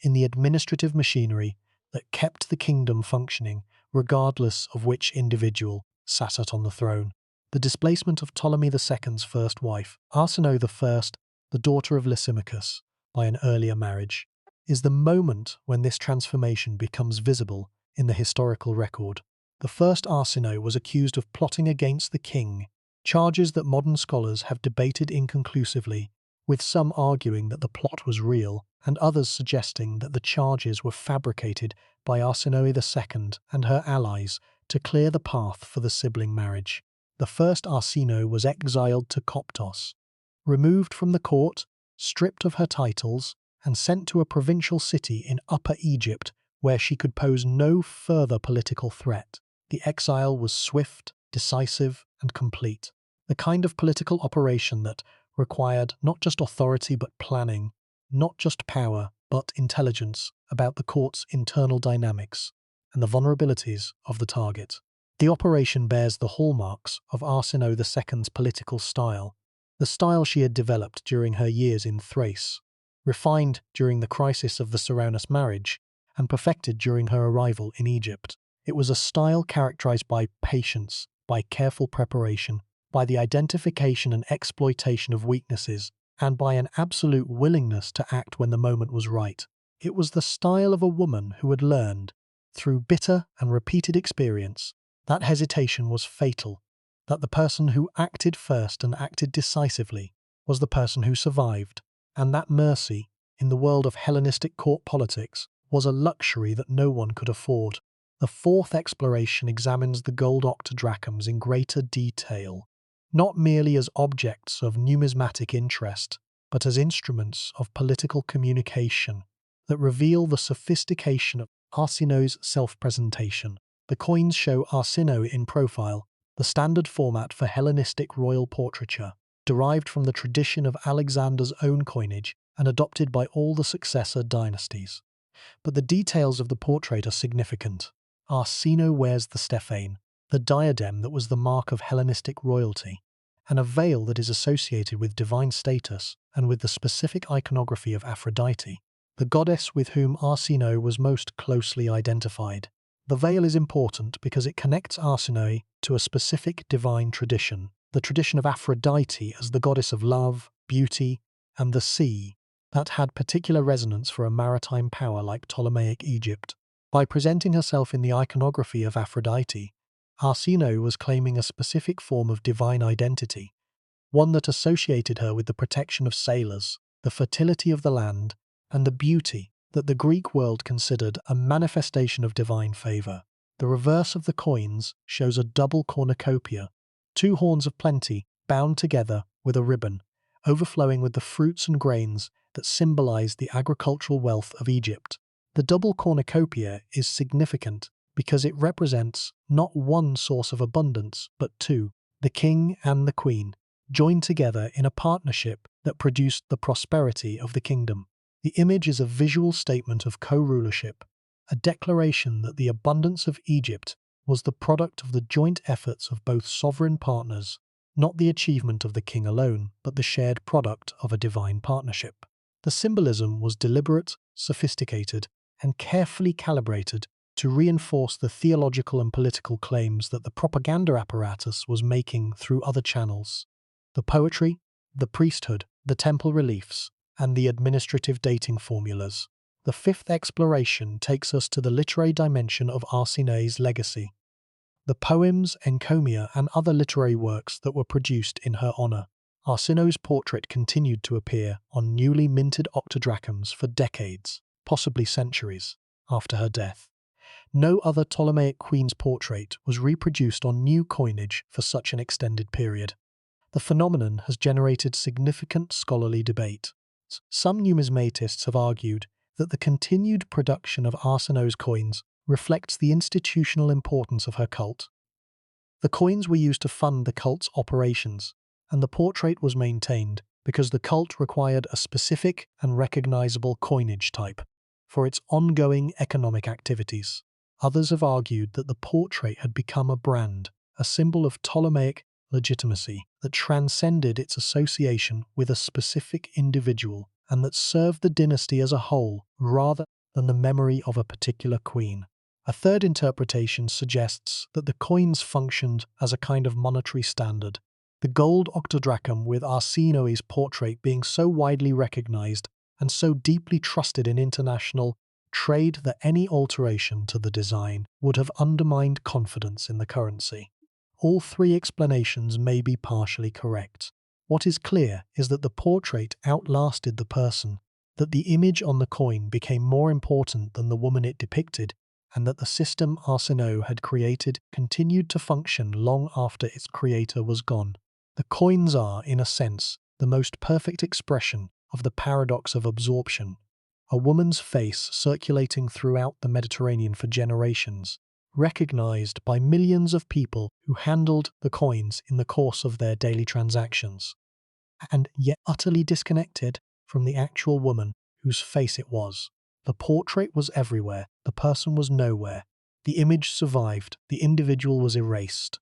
in the administrative machinery that kept the kingdom functioning regardless of which individual sat on the throne. The displacement of Ptolemy II's first wife, Arsinoe I, the daughter of Lysimachus, by an earlier marriage, is the moment when this transformation becomes visible in the historical record. The first Arsinoe was accused of plotting against the king, charges that modern scholars have debated inconclusively, with some arguing that the plot was real and others suggesting that the charges were fabricated by Arsinoe II and her allies to clear the path for the sibling marriage. The first Arsinoe was exiled to Koptos, removed from the court, stripped of her titles, and sent to a provincial city in Upper Egypt where she could pose no further political threat. The exile was swift, decisive, and complete. The kind of political operation that required not just authority but planning, not just power but intelligence about the court's internal dynamics and the vulnerabilities of the target. The operation bears the hallmarks of Arsinoe II's political style, the style she had developed during her years in Thrace, refined during the crisis of the Ceraunus marriage, and perfected during her arrival in Egypt. It was a style characterized by patience, by careful preparation, by the identification and exploitation of weaknesses, and by an absolute willingness to act when the moment was right. It was the style of a woman who had learned, through bitter and repeated experience, that hesitation was fatal, that the person who acted first and acted decisively was the person who survived, and that mercy, in the world of Hellenistic court politics, was a luxury that no one could afford. The fourth exploration examines the gold octadrachms in greater detail, not merely as objects of numismatic interest, but as instruments of political communication that reveal the sophistication of Arsinoe's self-presentation. The coins show Arsinoe in profile, the standard format for Hellenistic royal portraiture, derived from the tradition of Alexander's own coinage and adopted by all the successor dynasties. But the details of the portrait are significant. Arsinoe wears the stephane, the diadem that was the mark of Hellenistic royalty, and a veil that is associated with divine status and with the specific iconography of Aphrodite, the goddess with whom Arsinoe was most closely identified. The veil is important because it connects Arsinoe to a specific divine tradition, the tradition of Aphrodite as the goddess of love, beauty, and the sea, that had particular resonance for a maritime power like Ptolemaic Egypt. By presenting herself in the iconography of Aphrodite, Arsinoe was claiming a specific form of divine identity, one that associated her with the protection of sailors, the fertility of the land, and the beauty that the Greek world considered a manifestation of divine favour. The reverse of the coins shows a double cornucopia, two horns of plenty bound together with a ribbon, overflowing with the fruits and grains that symbolise the agricultural wealth of Egypt. The double cornucopia is significant because it represents not one source of abundance, but two, the king and the queen, joined together in a partnership that produced the prosperity of the kingdom. The image is a visual statement of co-rulership, a declaration that the abundance of Egypt was the product of the joint efforts of both sovereign partners, not the achievement of the king alone, but the shared product of a divine partnership. The symbolism was deliberate, sophisticated, and carefully calibrated to reinforce the theological and political claims that the propaganda apparatus was making through other channels. The poetry, the priesthood, the temple reliefs, and the administrative dating formulas. The fifth exploration takes us to the literary dimension of Arsinoe's legacy. The poems, encomia, and other literary works that were produced in her honour. Arsinoe's portrait continued to appear on newly minted octadrachms for decades, possibly centuries, after her death. No other Ptolemaic queen's portrait was reproduced on new coinage for such an extended period. The phenomenon has generated significant scholarly debate. Some numismatists have argued that the continued production of Arsinoe's coins reflects the institutional importance of her cult. The coins were used to fund the cult's operations, and the portrait was maintained because the cult required a specific and recognizable coinage type for its ongoing economic activities. Others have argued that the portrait had become a brand, a symbol of Ptolemaic legitimacy that transcended its association with a specific individual and that served the dynasty as a whole rather than the memory of a particular queen. A third interpretation suggests that the coins functioned as a kind of monetary standard, the gold octodrachm with Arsinoe's portrait being so widely recognized and so deeply trusted in international trade that any alteration to the design would have undermined confidence in the currency. All three explanations may be partially correct. What is clear is that the portrait outlasted the person, that the image on the coin became more important than the woman it depicted, and that the system Arsinoe had created continued to function long after its creator was gone. The coins are, in a sense, the most perfect expression of the paradox of absorption, a woman's face circulating throughout the Mediterranean for generations, recognized by millions of people who handled the coins in the course of their daily transactions, and yet utterly disconnected from the actual woman whose face it was. The portrait was everywhere, the person was nowhere. The image survived, the individual was erased.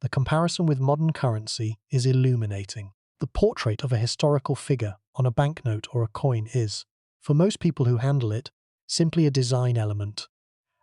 The comparison with modern currency is illuminating. The portrait of a historical figure on a banknote or a coin is, for most people who handle it, simply a design element,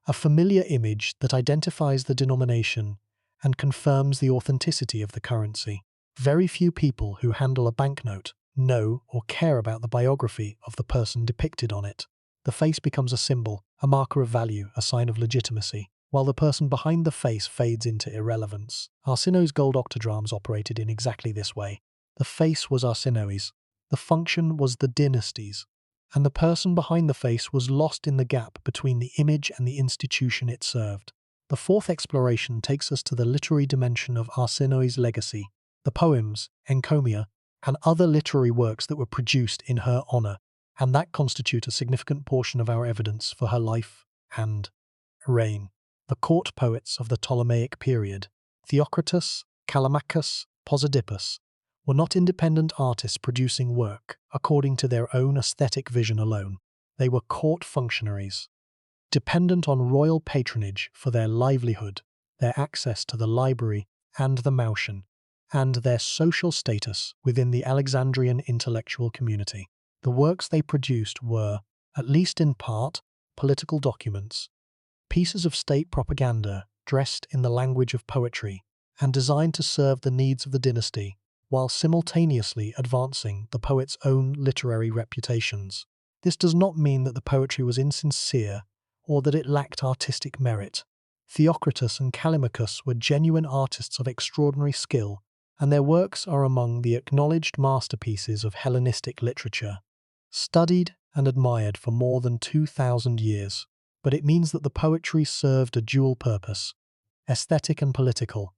a familiar image that identifies the denomination and confirms the authenticity of the currency. Very few people who handle a banknote know or care about the biography of the person depicted on it. The face becomes a symbol, a marker of value, a sign of legitimacy, while the person behind the face fades into irrelevance. Arsinoe's gold octodrachms operated in exactly this way. The face was Arsinoe's, the function was the dynasty's, and the person behind the face was lost in the gap between the image and the institution it served. The fourth exploration takes us to the literary dimension of Arsinoe's legacy, the poems, encomia, and other literary works that were produced in her honour, and that constitute a significant portion of our evidence for her life and reign. The court poets of the Ptolemaic period, Theocritus, Callimachus, Posidippus, were not independent artists producing work according to their own aesthetic vision alone. They were court functionaries, dependent on royal patronage for their livelihood, their access to the library and the Maution, and their social status within the Alexandrian intellectual community. The works they produced were, at least in part, political documents, pieces of state propaganda dressed in the language of poetry and designed to serve the needs of the dynasty, while simultaneously advancing the poet's own literary reputations. This does not mean that the poetry was insincere or that it lacked artistic merit. Theocritus and Callimachus were genuine artists of extraordinary skill, and their works are among the acknowledged masterpieces of Hellenistic literature, studied and admired for more than 2,000 years. But it means that the poetry served a dual purpose, aesthetic and political,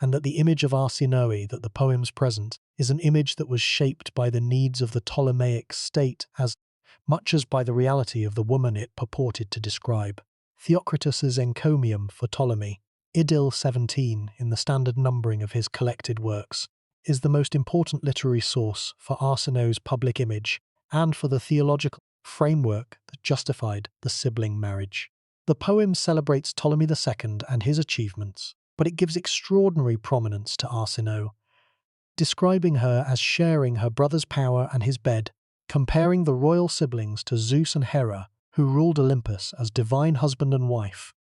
and that the image of Arsinoe that the poems present is an image that was shaped by the needs of the Ptolemaic state as much as by the reality of the woman it purported to describe. Theocritus's encomium for Ptolemy, Idyll 17 in the standard numbering of his collected works, is the most important literary source for Arsinoe's public image and for the theological framework that justified the sibling marriage. The poem celebrates Ptolemy II and his achievements, but it gives extraordinary prominence to Arsinoe, describing her as sharing her brother's power and his bed, comparing the royal siblings to Zeus and Hera, who ruled Olympus as divine husband and wife,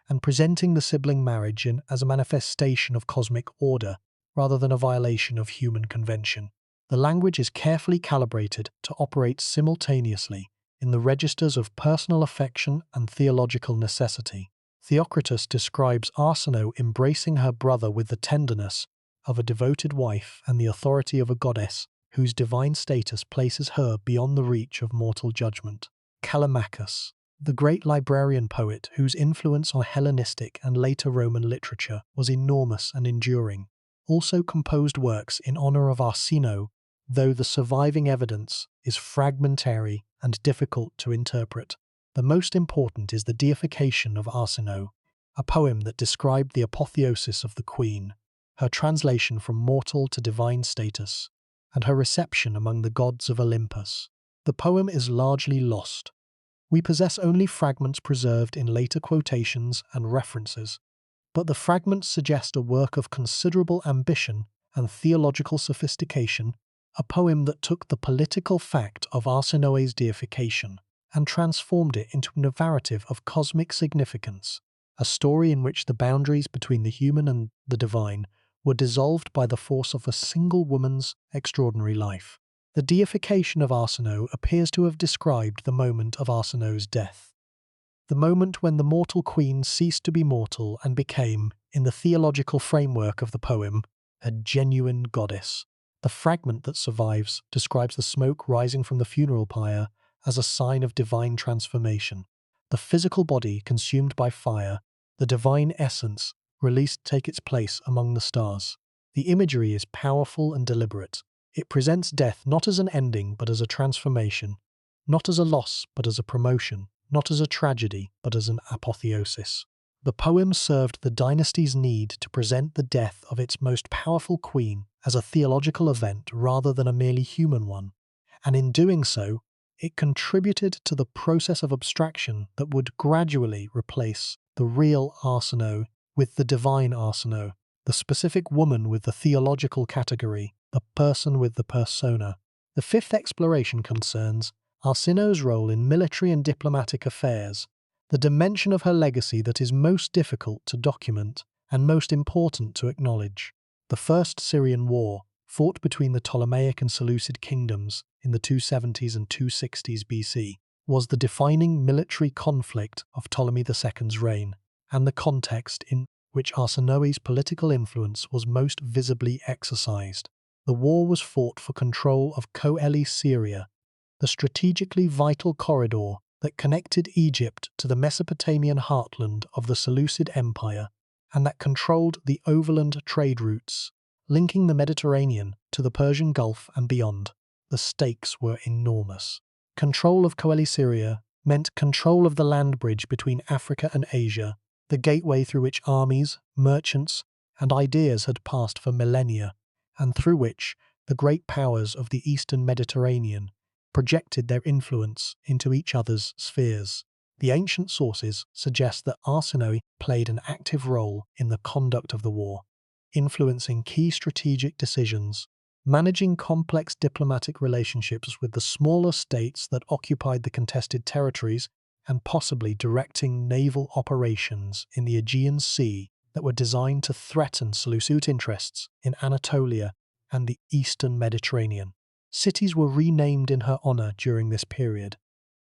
and presenting the sibling marriage as a manifestation of cosmic order rather than a violation of human convention. The language is carefully calibrated to operate simultaneously in the registers of personal affection and theological necessity. Theocritus describes Arsinoe embracing her brother with the tenderness of a devoted wife and the authority of a goddess whose divine status places her beyond the reach of mortal judgment. Callimachus, the great librarian poet whose influence on Hellenistic and later Roman literature was enormous and enduring, also composed works in honor of Arsinoe, though the surviving evidence is fragmentary and difficult to interpret. The most important is the deification of Arsinoe, a poem that described the apotheosis of the queen, her translation from mortal to divine status, and her reception among the gods of Olympus. The poem is largely lost. We possess only fragments preserved in later quotations and references, but the fragments suggest a work of considerable ambition and theological sophistication, a poem that took the political fact of Arsinoe's deification and transformed it into a narrative of cosmic significance, a story in which the boundaries between the human and the divine were dissolved by the force of a single woman's extraordinary life. The deification of Arsinoe appears to have described the moment of Arsinoe's death, the moment when the mortal queen ceased to be mortal and became, in the theological framework of the poem, a genuine goddess. The fragment that survives describes the smoke rising from the funeral pyre as a sign of divine transformation. The physical body consumed by fire, the divine essence released to take its place among the stars. The imagery is powerful and deliberate. It presents death not as an ending but as a transformation, not as a loss but as a promotion, not as a tragedy but as an apotheosis. The poem served the dynasty's need to present the death of its most powerful queen as a theological event rather than a merely human one, and in doing so, it contributed to the process of abstraction that would gradually replace the real Arsinoe with the divine Arsinoe, the specific woman with the theological category, the person with the persona. The fifth exploration concerns Arsinoe's role in military and diplomatic affairs, the dimension of her legacy that is most difficult to document and most important to acknowledge. The First Syrian War, fought between the Ptolemaic and Seleucid kingdoms in the 270s and 260s BC, was the defining military conflict of Ptolemy II's reign, and the context in which Arsinoe's political influence was most visibly exercised. The war was fought for control of Coeli Syria, the strategically vital corridor that connected Egypt to the Mesopotamian heartland of the Seleucid Empire, and that controlled the overland trade routes, linking the Mediterranean to the Persian Gulf and beyond. The stakes were enormous. Control of Coeli Syria meant control of the land bridge between Africa and Asia, the gateway through which armies, merchants, and ideas had passed for millennia, and through which the great powers of the Eastern Mediterranean projected their influence into each other's spheres. The ancient sources suggest that Arsinoe played an active role in the conduct of the war, influencing key strategic decisions, managing complex diplomatic relationships with the smaller states that occupied the contested territories, and possibly directing naval operations in the Aegean Sea that were designed to threaten Seleucid interests in Anatolia and the Eastern Mediterranean. Cities were renamed in her honor during this period.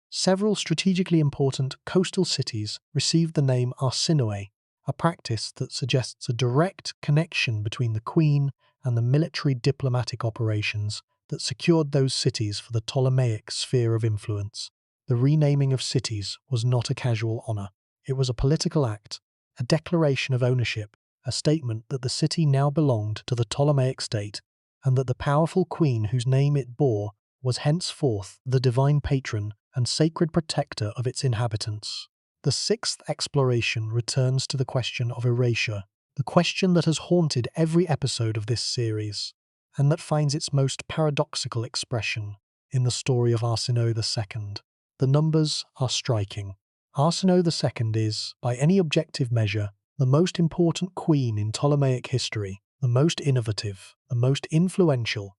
Several strategically important coastal cities received the name Arsinoe, a practice that suggests a direct connection between the queen and the military diplomatic operations that secured those cities for the Ptolemaic sphere of influence. The renaming of cities was not a casual honor. It was a political act, a declaration of ownership, a statement that the city now belonged to the Ptolemaic state, and that the powerful queen whose name it bore was henceforth the divine patron and sacred protector of its inhabitants. The sixth exploration returns to the question of erasure, the question that has haunted every episode of this series, and that finds its most paradoxical expression in the story of Arsinoe II. The numbers are striking. Arsinoe II is, by any objective measure, the most important queen in Ptolemaic history, the most innovative, the most influential,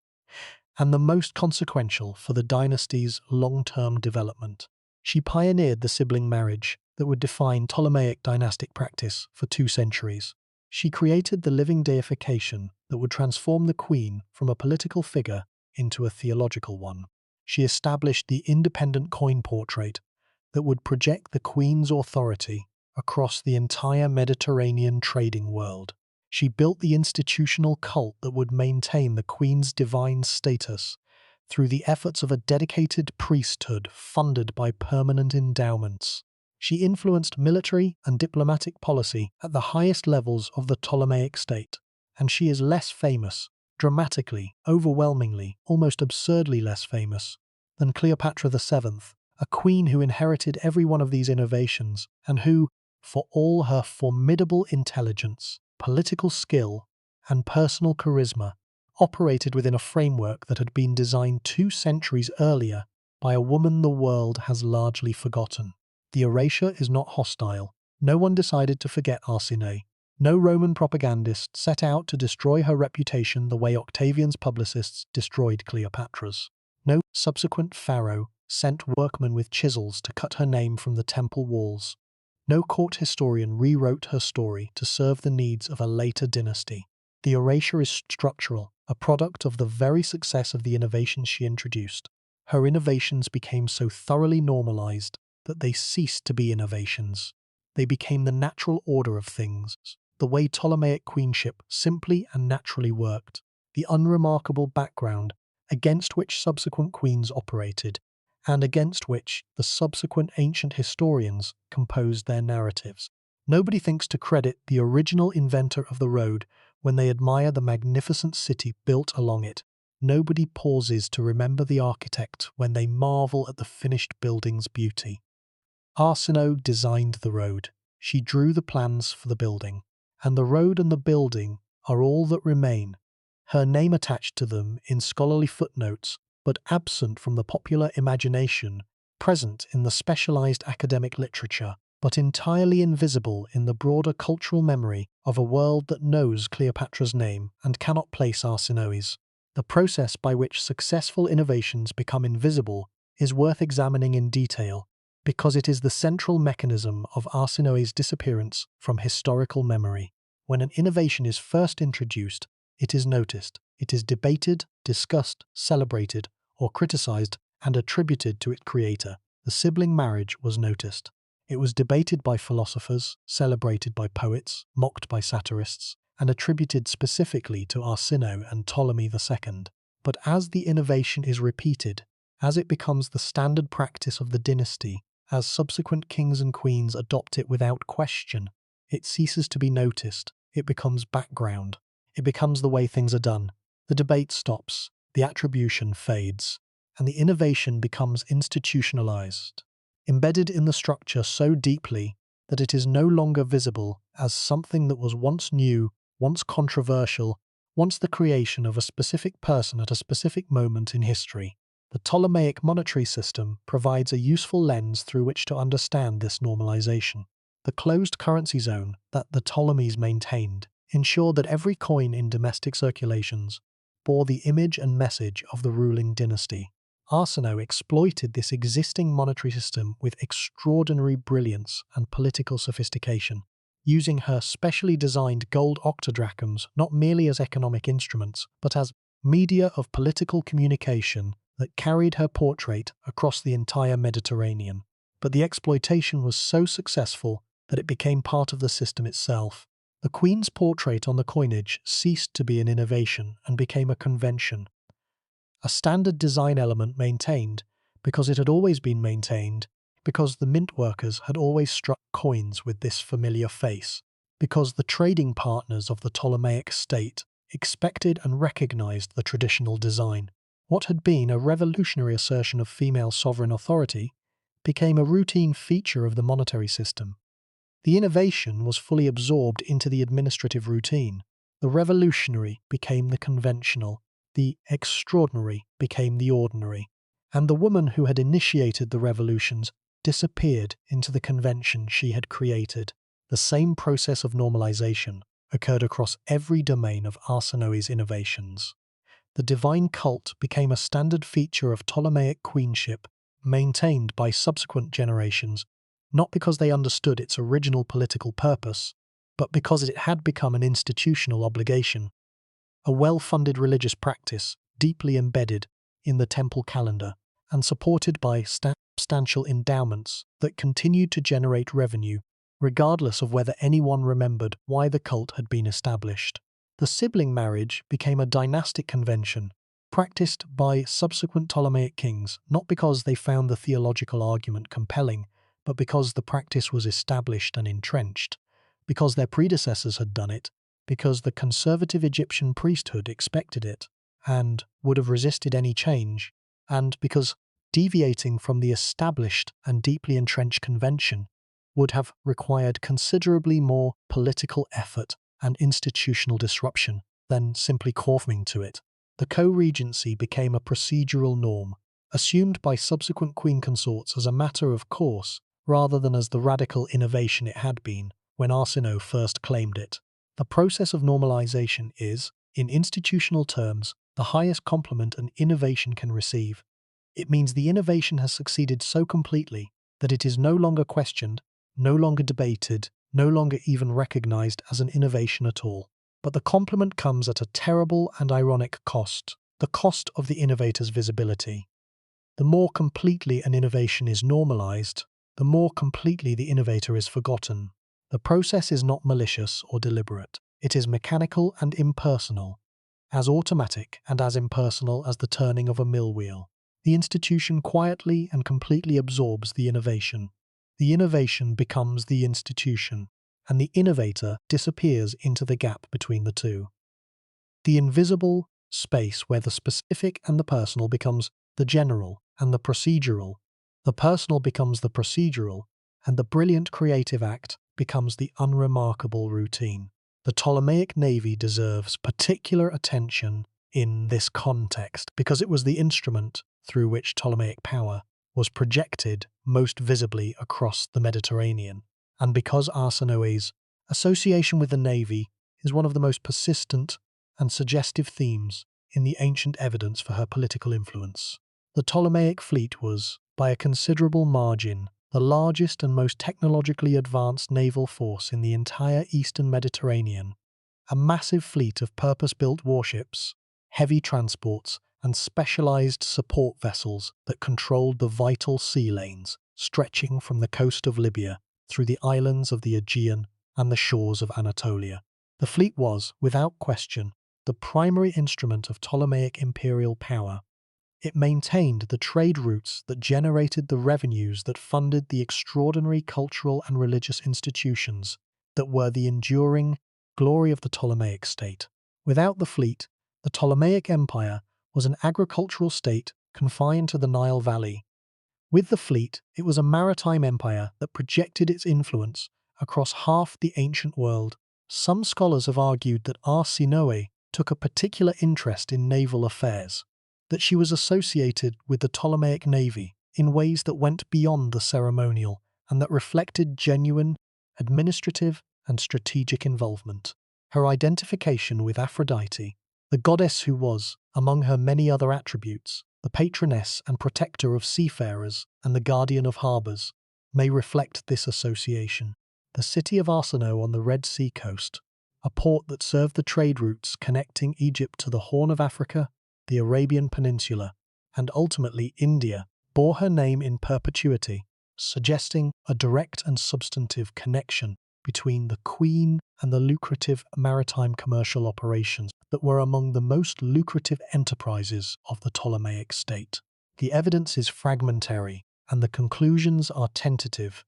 and the most consequential for the dynasty's long-term development. She pioneered the sibling marriage that would define Ptolemaic dynastic practice for 2 centuries. She created the living deification that would transform the queen from a political figure into a theological one. She established the independent coin portrait that would project the queen's authority across the entire Mediterranean trading world. She built the institutional cult that would maintain the queen's divine status through the efforts of a dedicated priesthood funded by permanent endowments. She influenced military and diplomatic policy at the highest levels of the Ptolemaic state, and she is less famous, dramatically, overwhelmingly, almost absurdly less famous, than Cleopatra VII, a queen who inherited every one of these innovations and who, for all her formidable intelligence, political skill, and personal charisma, operated within a framework that had been designed 2 centuries earlier by a woman the world has largely forgotten. The erasure is not hostile. No one decided to forget Arsinoe. No Roman propagandist set out to destroy her reputation the way Octavian's publicists destroyed Cleopatra's. No subsequent pharaoh sent workmen with chisels to cut her name from the temple walls. No court historian rewrote her story to serve the needs of a later dynasty. The erasure is structural, a product of the very success of the innovations she introduced. Her innovations became so thoroughly normalized that they ceased to be innovations. They became the natural order of things, the way Ptolemaic queenship simply and naturally worked, the unremarkable background against which subsequent queens operated, and against which the subsequent ancient historians composed their narratives. Nobody thinks to credit the original inventor of the road when they admire the magnificent city built along it. Nobody pauses to remember the architect when they marvel at the finished building's beauty. Arsinoe designed the road. She drew the plans for the building, and the road and the building are all that remain. Her name attached to them in scholarly footnotes, but absent from the popular imagination, present in the specialized academic literature, but entirely invisible in the broader cultural memory of a world that knows Cleopatra's name and cannot place Arsinoe's. The process by which successful innovations become invisible is worth examining in detail, because it is the central mechanism of Arsinoe's disappearance from historical memory. When an innovation is first introduced, it is noticed, it is debated, discussed, celebrated, or criticized and attributed to its creator. The sibling marriage was noticed. It was debated by philosophers, celebrated by poets, mocked by satirists, and attributed specifically to Arsinoe and Ptolemy II. But as the innovation is repeated, as it becomes the standard practice of the dynasty, as subsequent kings and queens adopt it without question, it ceases to be noticed, it becomes background, it becomes the way things are done. The debate stops, the attribution fades, and the innovation becomes institutionalized, embedded in the structure so deeply that it is no longer visible as something that was once new, once controversial, once the creation of a specific person at a specific moment in history. The Ptolemaic monetary system provides a useful lens through which to understand this normalization. The closed currency zone that the Ptolemies maintained ensured that every coin in domestic circulations bore the image and message of the ruling dynasty. Arsinoe exploited this existing monetary system with extraordinary brilliance and political sophistication, using her specially designed gold octadrachms not merely as economic instruments, but as media of political communication that carried her portrait across the entire Mediterranean. But the exploitation was so successful that it became part of the system itself. The Queen's portrait on the coinage ceased to be an innovation and became a convention, a standard design element maintained because it had always been maintained, because the mint workers had always struck coins with this familiar face, because the trading partners of the Ptolemaic state expected and recognized the traditional design. What had been a revolutionary assertion of female sovereign authority became a routine feature of the monetary system. The innovation was fully absorbed into the administrative routine. The revolutionary became the conventional, the extraordinary became the ordinary, and the woman who had initiated the revolutions disappeared into the convention she had created. The same process of normalization occurred across every domain of Arsinoe's innovations. The divine cult became a standard feature of Ptolemaic queenship, maintained by subsequent generations, not because they understood its original political purpose, but because it had become an institutional obligation, a well-funded religious practice deeply embedded in the temple calendar and supported by substantial endowments that continued to generate revenue, regardless of whether anyone remembered why the cult had been established. The sibling marriage became a dynastic convention, practiced by subsequent Ptolemaic kings, not because they found the theological argument compelling, but because the practice was established and entrenched, because their predecessors had done it, because the conservative Egyptian priesthood expected it and would have resisted any change, and because deviating from the established and deeply entrenched convention would have required considerably more political effort and institutional disruption than simply conforming to it. The co-regency became a procedural norm, assumed by subsequent queen consorts as a matter of course rather than as the radical innovation it had been when Arsinoe first claimed it. The process of normalization is, in institutional terms, the highest compliment an innovation can receive. It means the innovation has succeeded so completely that it is no longer questioned, no longer debated, no longer even recognized as an innovation at all. But the compliment comes at a terrible and ironic cost, the cost of the innovator's visibility. The more completely an innovation is normalized, the more completely the innovator is forgotten. The process is not malicious or deliberate. It is mechanical and impersonal, as automatic and as impersonal as the turning of a mill wheel. The institution quietly and completely absorbs the innovation. The innovation becomes the institution, and the innovator disappears into the gap between the two. The invisible space where the specific and the personal becomes the general and the procedural. The personal becomes the procedural, and the brilliant creative act becomes the unremarkable routine. The Ptolemaic navy deserves particular attention in this context because it was the instrument through which Ptolemaic power was projected most visibly across the Mediterranean, and because Arsinoe's association with the navy is one of the most persistent and suggestive themes in the ancient evidence for her political influence. The Ptolemaic fleet was, by a considerable margin, the largest and most technologically advanced naval force in the entire eastern Mediterranean. A massive fleet of purpose-built warships, heavy transports, and specialized support vessels that controlled the vital sea lanes stretching from the coast of Libya through the islands of the Aegean and the shores of Anatolia. The fleet was, without question, the primary instrument of Ptolemaic imperial power. It maintained the trade routes that generated the revenues that funded the extraordinary cultural and religious institutions that were the enduring glory of the Ptolemaic state. Without the fleet, the Ptolemaic Empire was an agricultural state confined to the Nile Valley. With the fleet, it was a maritime empire that projected its influence across half the ancient world. Some scholars have argued that Arsinoe took a particular interest in naval affairs, that she was associated with the Ptolemaic navy in ways that went beyond the ceremonial and that reflected genuine administrative and strategic involvement. Her identification with Aphrodite, the goddess who was, among her many other attributes, the patroness and protector of seafarers and the guardian of harbours, may reflect this association. The city of Arsinoe on the Red Sea coast, a port that served the trade routes connecting Egypt to the Horn of Africa, the Arabian Peninsula, and ultimately India, bore her name in perpetuity, suggesting a direct and substantive connection between the queen and the lucrative maritime commercial operations that were among the most lucrative enterprises of the Ptolemaic state. The evidence is fragmentary and the conclusions are tentative,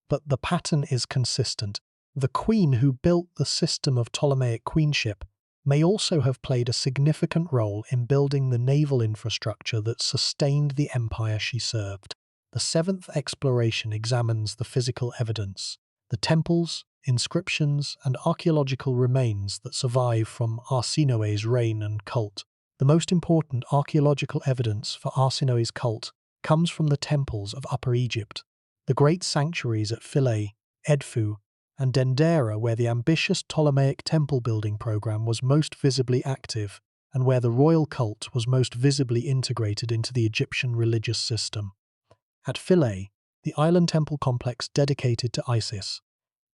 but the pattern is consistent. The queen who built the system of Ptolemaic queenship may also have played a significant role in building the naval infrastructure that sustained the empire she served. The seventh exploration examines the physical evidence, the temples, inscriptions, and archaeological remains that survive from Arsinoe's reign and cult. The most important archaeological evidence for Arsinoe's cult comes from the temples of Upper Egypt, the great sanctuaries at Philae, Edfu, and Dendera, where the ambitious Ptolemaic temple-building program was most visibly active and where the royal cult was most visibly integrated into the Egyptian religious system. At Philae, the island temple complex dedicated to Isis,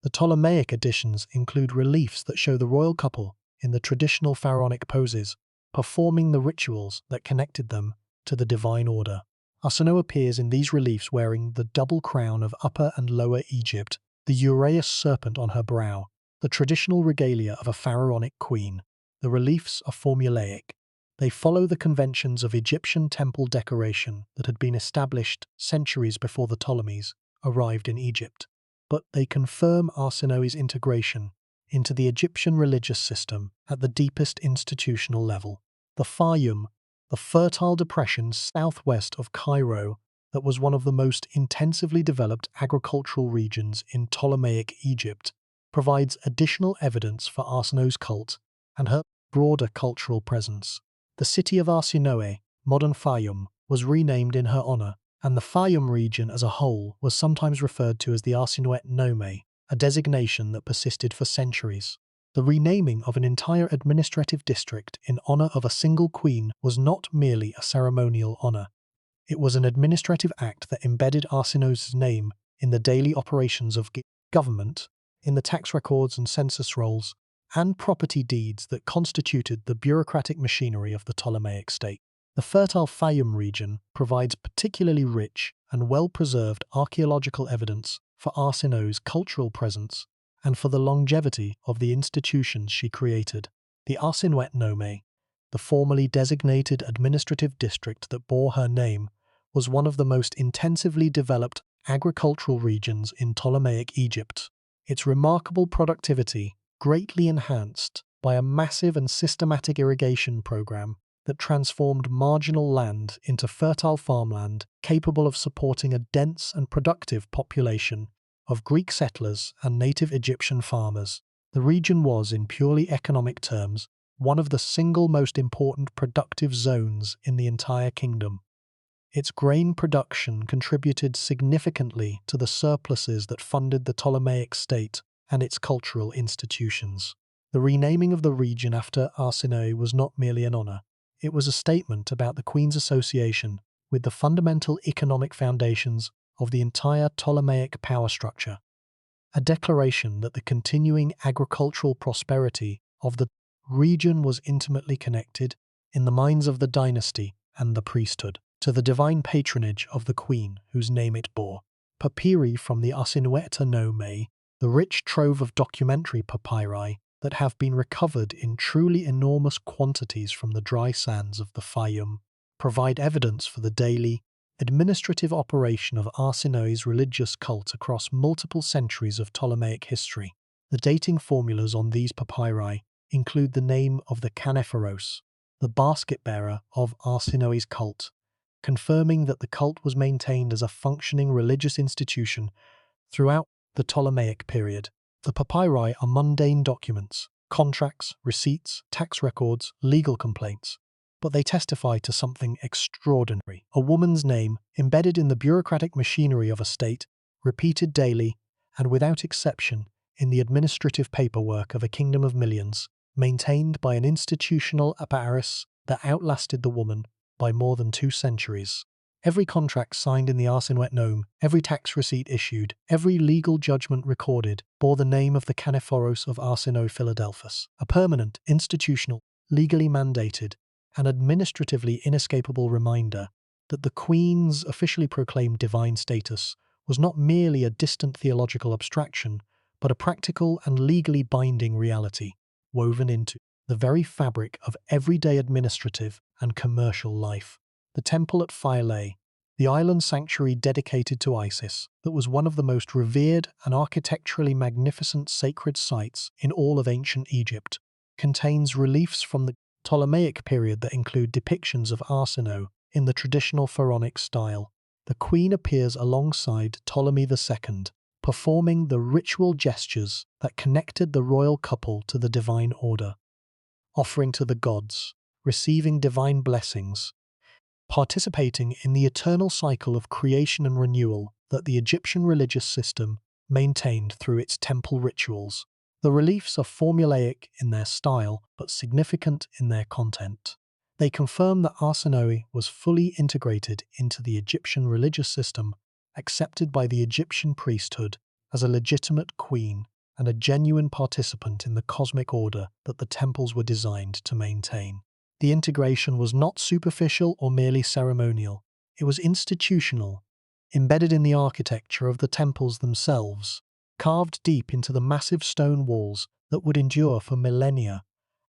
the Ptolemaic additions include reliefs that show the royal couple in the traditional pharaonic poses, performing the rituals that connected them to the divine order. Arsinoe appears in these reliefs wearing the double crown of Upper and Lower Egypt, the uraeus serpent on her brow, the traditional regalia of a pharaonic queen. The reliefs are formulaic. They follow the conventions of Egyptian temple decoration that had been established centuries before the Ptolemies, arrived in Egypt, but they confirm Arsinoe's integration into the Egyptian religious system at the deepest institutional level. The Fayum, the fertile depression southwest of Cairo that was one of the most intensively developed agricultural regions in Ptolemaic Egypt, provides additional evidence for Arsinoe's cult and her broader cultural presence. The city of Arsinoe, modern Fayum, was renamed in her honor, and the Fayum region as a whole was sometimes referred to as the Arsinoe Nome, a designation that persisted for centuries. The renaming of an entire administrative district in honor of a single queen was not merely a ceremonial honor. It was an administrative act that embedded Arsinoe's name in the daily operations of government, in the tax records and census rolls, and property deeds that constituted the bureaucratic machinery of the Ptolemaic state. The fertile Fayum region provides particularly rich and well-preserved archaeological evidence for Arsinoe's cultural presence and for the longevity of the institutions she created. The Arsinoe Nome, the formally designated administrative district that bore her name, was one of the most intensively developed agricultural regions in Ptolemaic Egypt. Its remarkable productivity greatly enhanced by a massive and systematic irrigation program that transformed marginal land into fertile farmland capable of supporting a dense and productive population of Greek settlers and native Egyptian farmers. The region was, in purely economic terms, one of the single most important productive zones in the entire kingdom. Its grain production contributed significantly to the surpluses that funded the Ptolemaic state and its cultural institutions. The renaming of the region after Arsinoe was not merely an honor. It was a statement about the Queen's association with the fundamental economic foundations of the entire Ptolemaic power structure, a declaration that the continuing agricultural prosperity of the region was intimately connected, in the minds of the dynasty and the priesthood, to the divine patronage of the Queen whose name it bore. Papyri from the Arsinoe Nome, the rich trove of documentary papyri that have been recovered in truly enormous quantities from the dry sands of the Fayum, provide evidence for the daily, administrative operation of Arsinoe's religious cult across multiple centuries of Ptolemaic history. The dating formulas on these papyri include the name of the Canephoros, the basket-bearer of Arsinoe's cult, confirming that the cult was maintained as a functioning religious institution throughout the Ptolemaic period. The papyri are mundane documents, contracts, receipts, tax records, legal complaints, but they testify to something extraordinary. A woman's name, embedded in the bureaucratic machinery of a state, repeated daily, and without exception, in the administrative paperwork of a kingdom of millions, maintained by an institutional apparatus that outlasted the woman by more than 2 centuries. Every contract signed in the Arsinoe Nome, every tax receipt issued, every legal judgment recorded, bore the name of the Canephoros of Arsinoe Philadelphus, a permanent, institutional, legally mandated, and administratively inescapable reminder that the Queen's officially proclaimed divine status was not merely a distant theological abstraction, but a practical and legally binding reality, woven into the very fabric of everyday administrative and commercial life. The temple at Philae, the island sanctuary dedicated to Isis, that was one of the most revered and architecturally magnificent sacred sites in all of ancient Egypt, contains reliefs from the Ptolemaic period that include depictions of Arsinoe in the traditional pharaonic style. The Queen appears alongside Ptolemy II, performing the ritual gestures that connected the royal couple to the divine order, offering to the gods, receiving divine blessings, participating in the eternal cycle of creation and renewal that the Egyptian religious system maintained through its temple rituals. The reliefs are formulaic in their style, but significant in their content. They confirm that Arsinoe was fully integrated into the Egyptian religious system, accepted by the Egyptian priesthood as a legitimate queen and a genuine participant in the cosmic order that the temples were designed to maintain. The integration was not superficial or merely ceremonial. It was institutional, embedded in the architecture of the temples themselves, carved deep into the massive stone walls that would endure for millennia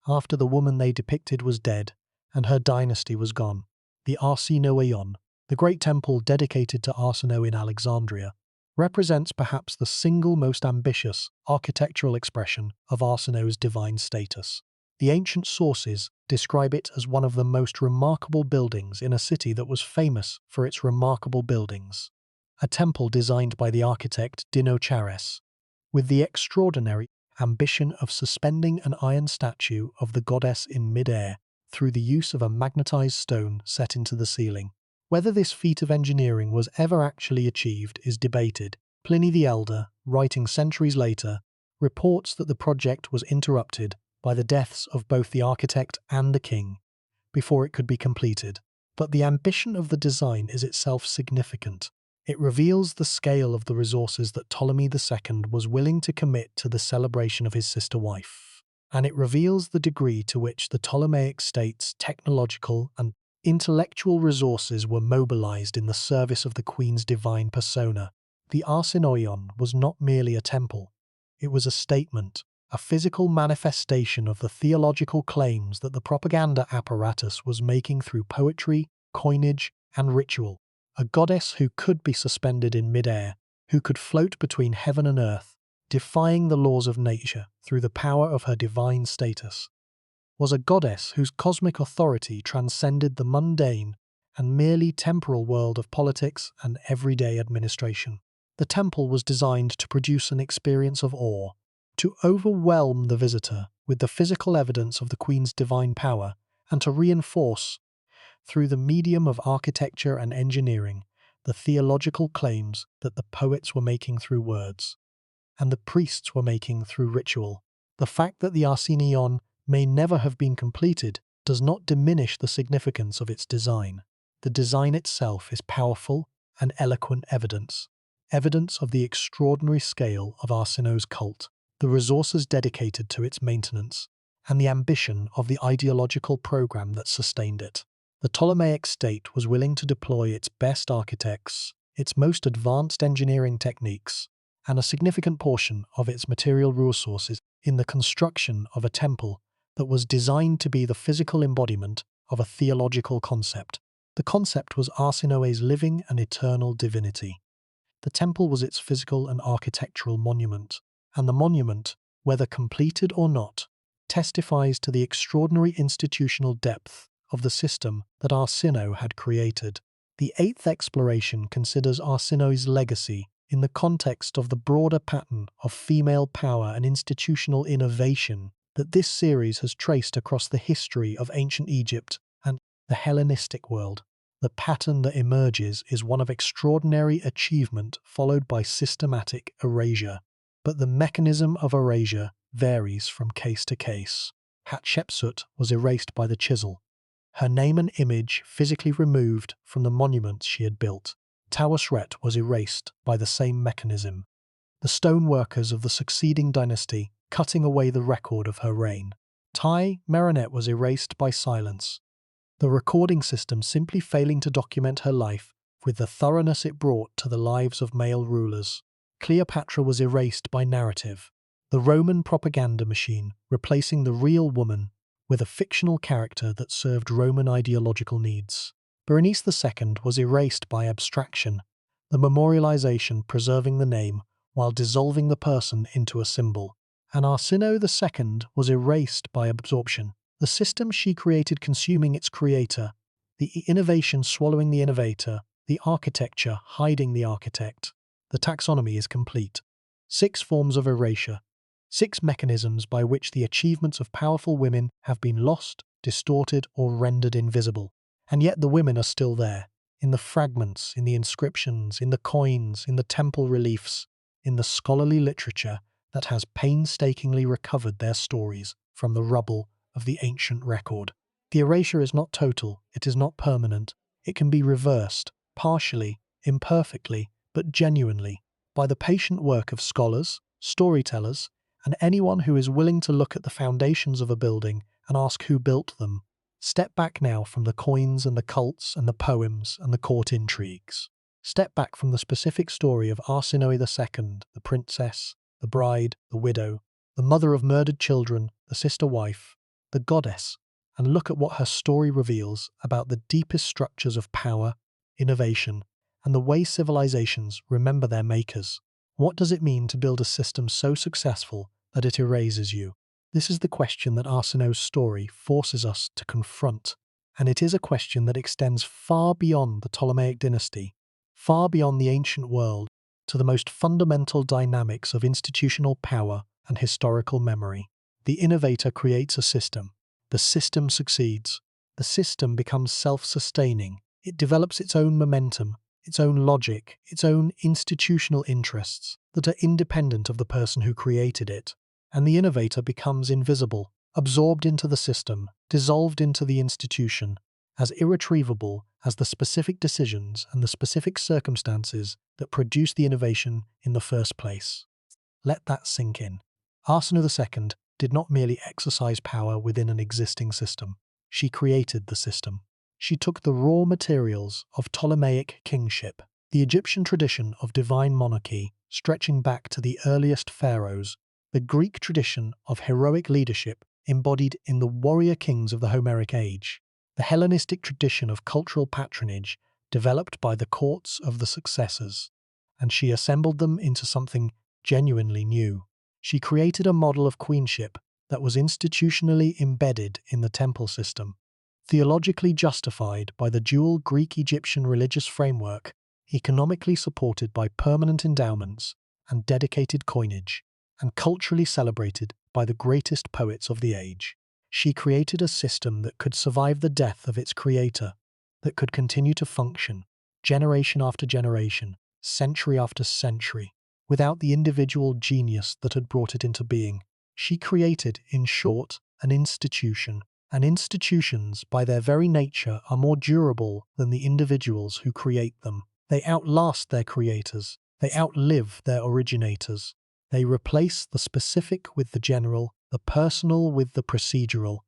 after the woman they depicted was dead and her dynasty was gone. The Arsinoeion, the great temple dedicated to Arsinoe in Alexandria, represents perhaps the single most ambitious architectural expression of Arsinoe's divine status. The ancient sources describe it as one of the most remarkable buildings in a city that was famous for its remarkable buildings. A temple designed by the architect Dinochares, with the extraordinary ambition of suspending an iron statue of the goddess in mid-air through the use of a magnetized stone set into the ceiling. Whether this feat of engineering was ever actually achieved is debated. Pliny the Elder, writing centuries later, reports that the project was interrupted by the deaths of both the architect and the king before it could be completed. But the ambition of the design is itself significant. It reveals the scale of the resources that Ptolemy II was willing to commit to the celebration of his sister wife, and it reveals the degree to which the Ptolemaic state's technological and intellectual resources were mobilized in the service of the queen's divine persona. The Arsinoe was not merely a temple, it was a statement, a physical manifestation of the theological claims that the propaganda apparatus was making through poetry, coinage, and ritual. A goddess who could be suspended in mid-air, who could float between heaven and earth, defying the laws of nature through the power of her divine status, was a goddess whose cosmic authority transcended the mundane and merely temporal world of politics and everyday administration. The temple was designed to produce an experience of awe, to overwhelm the visitor with the physical evidence of the Queen's divine power, and to reinforce, through the medium of architecture and engineering, the theological claims that the poets were making through words, and the priests were making through ritual. The fact that the Arsinoe may never have been completed does not diminish the significance of its design. The design itself is powerful and eloquent evidence of the extraordinary scale of Arsinoe's cult, the resources dedicated to its maintenance, and the ambition of the ideological program that sustained it. The Ptolemaic state was willing to deploy its best architects, its most advanced engineering techniques, and a significant portion of its material resources in the construction of a temple that was designed to be the physical embodiment of a theological concept. The concept was Arsinoe's living and eternal divinity. The temple was its physical and architectural monument, and the monument, whether completed or not, testifies to the extraordinary institutional depth of the system that Arsinoe had created. The eighth exploration considers Arsinoe's legacy in the context of the broader pattern of female power and institutional innovation that this series has traced across the history of ancient Egypt and the Hellenistic world. The pattern that emerges is one of extraordinary achievement followed by systematic erasure. But the mechanism of erasure varies from case to case. Hatshepsut was erased by the chisel, her name and image physically removed from the monuments she had built. Tawasret was erased by the same mechanism, the stoneworkers of the succeeding dynasty cutting away the record of her reign. Tai-Meronet was erased by silence, the recording system simply failing to document her life with the thoroughness it brought to the lives of male rulers. Cleopatra was erased by narrative, the Roman propaganda machine replacing the real woman with a fictional character that served Roman ideological needs. Berenice II was erased by abstraction, the memorialization preserving the name while dissolving the person into a symbol. And Arsinoe II was erased by absorption, the system she created consuming its creator, the innovation swallowing the innovator, the architecture hiding the architect. The taxonomy is complete. 6 forms of erasure, 6 mechanisms by which the achievements of powerful women have been lost, distorted, or rendered invisible. And yet the women are still there, in the fragments, in the inscriptions, in the coins, in the temple reliefs, in the scholarly literature that has painstakingly recovered their stories from the rubble of the ancient record. The erasure is not total, it is not permanent, it can be reversed, partially, imperfectly, but genuinely, by the patient work of scholars, storytellers, and anyone who is willing to look at the foundations of a building and ask who built them. Step back now from the coins and the cults and the poems and the court intrigues. Step back from the specific story of Arsinoe II, the princess, the bride, the widow, the mother of murdered children, the sister wife, the goddess, and look at what her story reveals about the deepest structures of power, innovation, and the way civilizations remember their makers. What does it mean to build a system so successful that it erases you? This is the question that Arsinoe's story forces us to confront, and it is a question that extends far beyond the Ptolemaic dynasty, far beyond the ancient world, to the most fundamental dynamics of institutional power and historical memory. The innovator creates a system. The system succeeds. The system becomes self-sustaining. It develops its own momentum, its own logic, its own institutional interests that are independent of the person who created it. And the innovator becomes invisible, absorbed into the system, dissolved into the institution, as irretrievable as the specific decisions and the specific circumstances that produce the innovation in the first place. Let that sink in. Arsinoe II did not merely exercise power within an existing system. She created the system. She took the raw materials of Ptolemaic kingship, the Egyptian tradition of divine monarchy stretching back to the earliest pharaohs, the Greek tradition of heroic leadership embodied in the warrior kings of the Homeric age, the Hellenistic tradition of cultural patronage developed by the courts of the successors, and she assembled them into something genuinely new. She created a model of queenship that was institutionally embedded in the temple system, theologically justified by the dual Greek-Egyptian religious framework, economically supported by permanent endowments and dedicated coinage, and culturally celebrated by the greatest poets of the age. She created a system that could survive the death of its creator, that could continue to function, generation after generation, century after century, without the individual genius that had brought it into being. She created, in short, an institution, and institutions, by their very nature, are more durable than the individuals who create them. They outlast their creators. They outlive their originators. They replace the specific with the general, the personal with the procedural,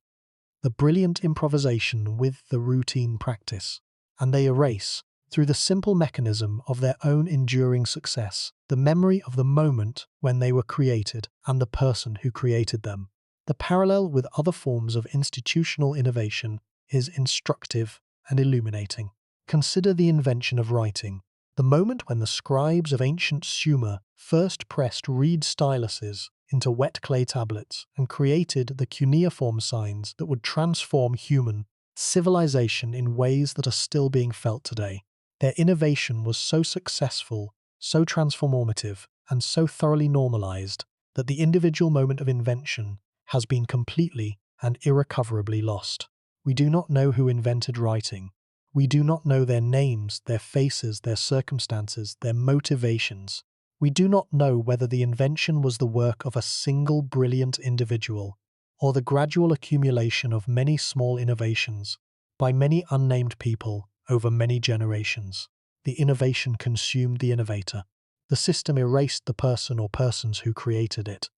the brilliant improvisation with the routine practice. And they erase, through the simple mechanism of their own enduring success, the memory of the moment when they were created and the person who created them. The parallel with other forms of institutional innovation is instructive and illuminating. Consider the invention of writing. The moment when the scribes of ancient Sumer first pressed reed styluses into wet clay tablets and created the cuneiform signs that would transform human civilization in ways that are still being felt today. Their innovation was so successful, so transformative, and so thoroughly normalized that the individual moment of invention has been completely and irrecoverably lost. We do not know who invented writing. We do not know their names, their faces, their circumstances, their motivations. We do not know whether the invention was the work of a single brilliant individual, or the gradual accumulation of many small innovations by many unnamed people over many generations. The innovation consumed the innovator. The system erased the person or persons who created it.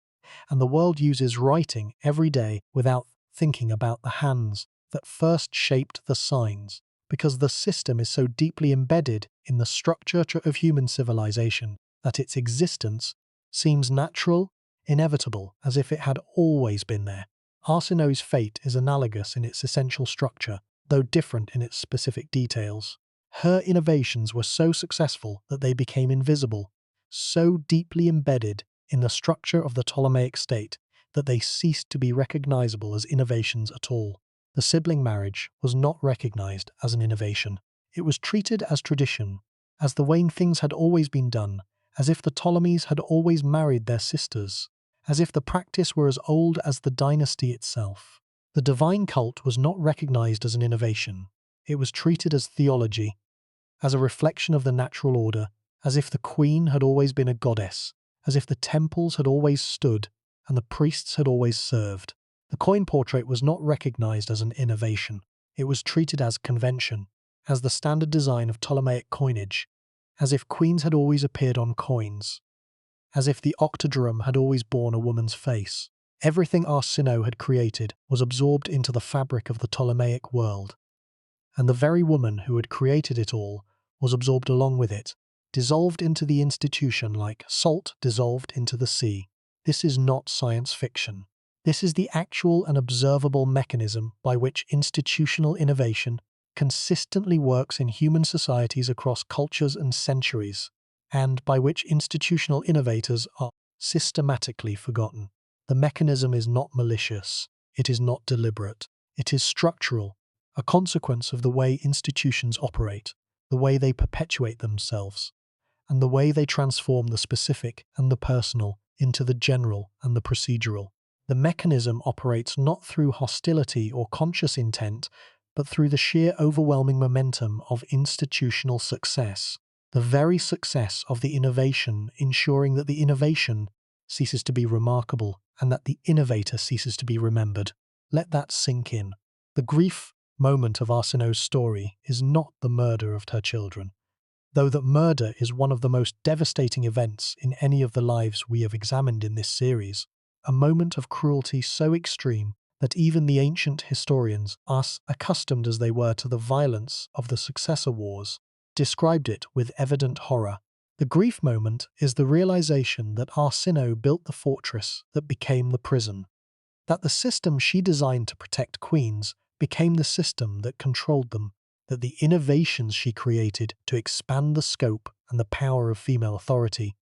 And the world uses writing every day without thinking about the hands that first shaped the signs, because the system is so deeply embedded in the structure of human civilization that its existence seems natural, inevitable, as if it had always been there. Arsinoe's fate is analogous in its essential structure, though different in its specific details. Her innovations were so successful that they became invisible, so deeply embedded in the structure of the Ptolemaic state that they ceased to be recognizable as innovations at all. The sibling marriage was not recognized as an innovation. It was treated as tradition, as the way things had always been done, as if the Ptolemies had always married their sisters, as if the practice were as old as the dynasty itself. The divine cult was not recognized as an innovation. It was treated as theology, as a reflection of the natural order, as if the queen had always been a goddess, as if the temples had always stood and the priests had always served. The coin portrait was not recognized as an innovation. It was treated as convention, as the standard design of Ptolemaic coinage, as if queens had always appeared on coins, as if the octodrum had always borne a woman's face. Everything Arsinoe had created was absorbed into the fabric of the Ptolemaic world, and the very woman who had created it all was absorbed along with it, dissolved into the institution like salt dissolved into the sea. This is not science fiction. This is the actual and observable mechanism by which institutional innovation consistently works in human societies across cultures and centuries, and by which institutional innovators are systematically forgotten. The mechanism is not malicious, it is not deliberate, it is structural, a consequence of the way institutions operate, the way they perpetuate themselves, and the way they transform the specific and the personal into the general and the procedural. The mechanism operates not through hostility or conscious intent, but through the sheer overwhelming momentum of institutional success, the very success of the innovation ensuring that the innovation ceases to be remarkable and that the innovator ceases to be remembered. Let that sink in. The grief moment of Arsinoe's story is not the murder of her children, though that murder is one of the most devastating events in any of the lives we have examined in this series, a moment of cruelty so extreme that even the ancient historians, as accustomed as they were to the violence of the successor wars, described it with evident horror. The grief moment is the realization that Arsinoe built the fortress that became the prison, that the system she designed to protect queens became the system that controlled them, that the innovations she created to expand the scope and the power of female authority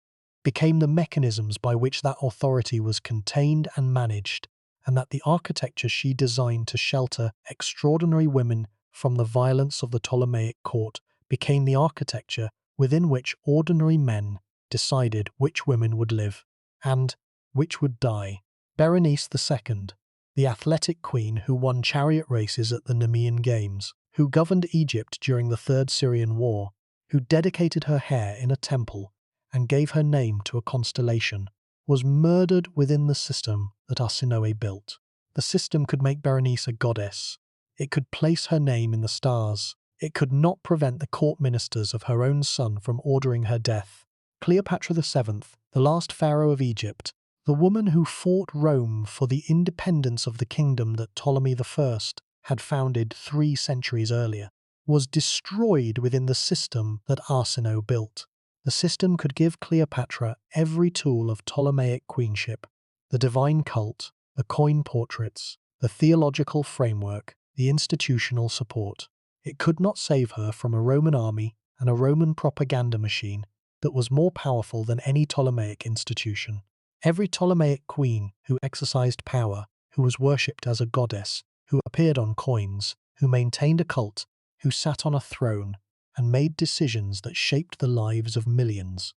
became the mechanisms by which that authority was contained and managed, and that the architecture she designed to shelter extraordinary women from the violence of the Ptolemaic court became the architecture within which ordinary men decided which women would live and which would die. Berenice II, the athletic queen who won chariot races at the Nemean Games, who governed Egypt during the Third Syrian War, who dedicated her hair in a temple and gave her name to a constellation, was murdered within the system that Arsinoe built. The system could make Berenice a goddess. It could place her name in the stars. It could not prevent the court ministers of her own son from ordering her death. Cleopatra VII, the last pharaoh of Egypt, the woman who fought Rome for the independence of the kingdom that Ptolemy I had founded 3 centuries earlier, was destroyed within the system that Arsinoe built. The system could give Cleopatra every tool of Ptolemaic queenship: the divine cult, the coin portraits, the theological framework, the institutional support. It could not save her from a Roman army and a Roman propaganda machine that was more powerful than any Ptolemaic institution. Every Ptolemaic queen who exercised power, who was worshipped as a goddess, who appeared on coins, who maintained a cult, who sat on a throne, and made decisions that shaped the lives of millions.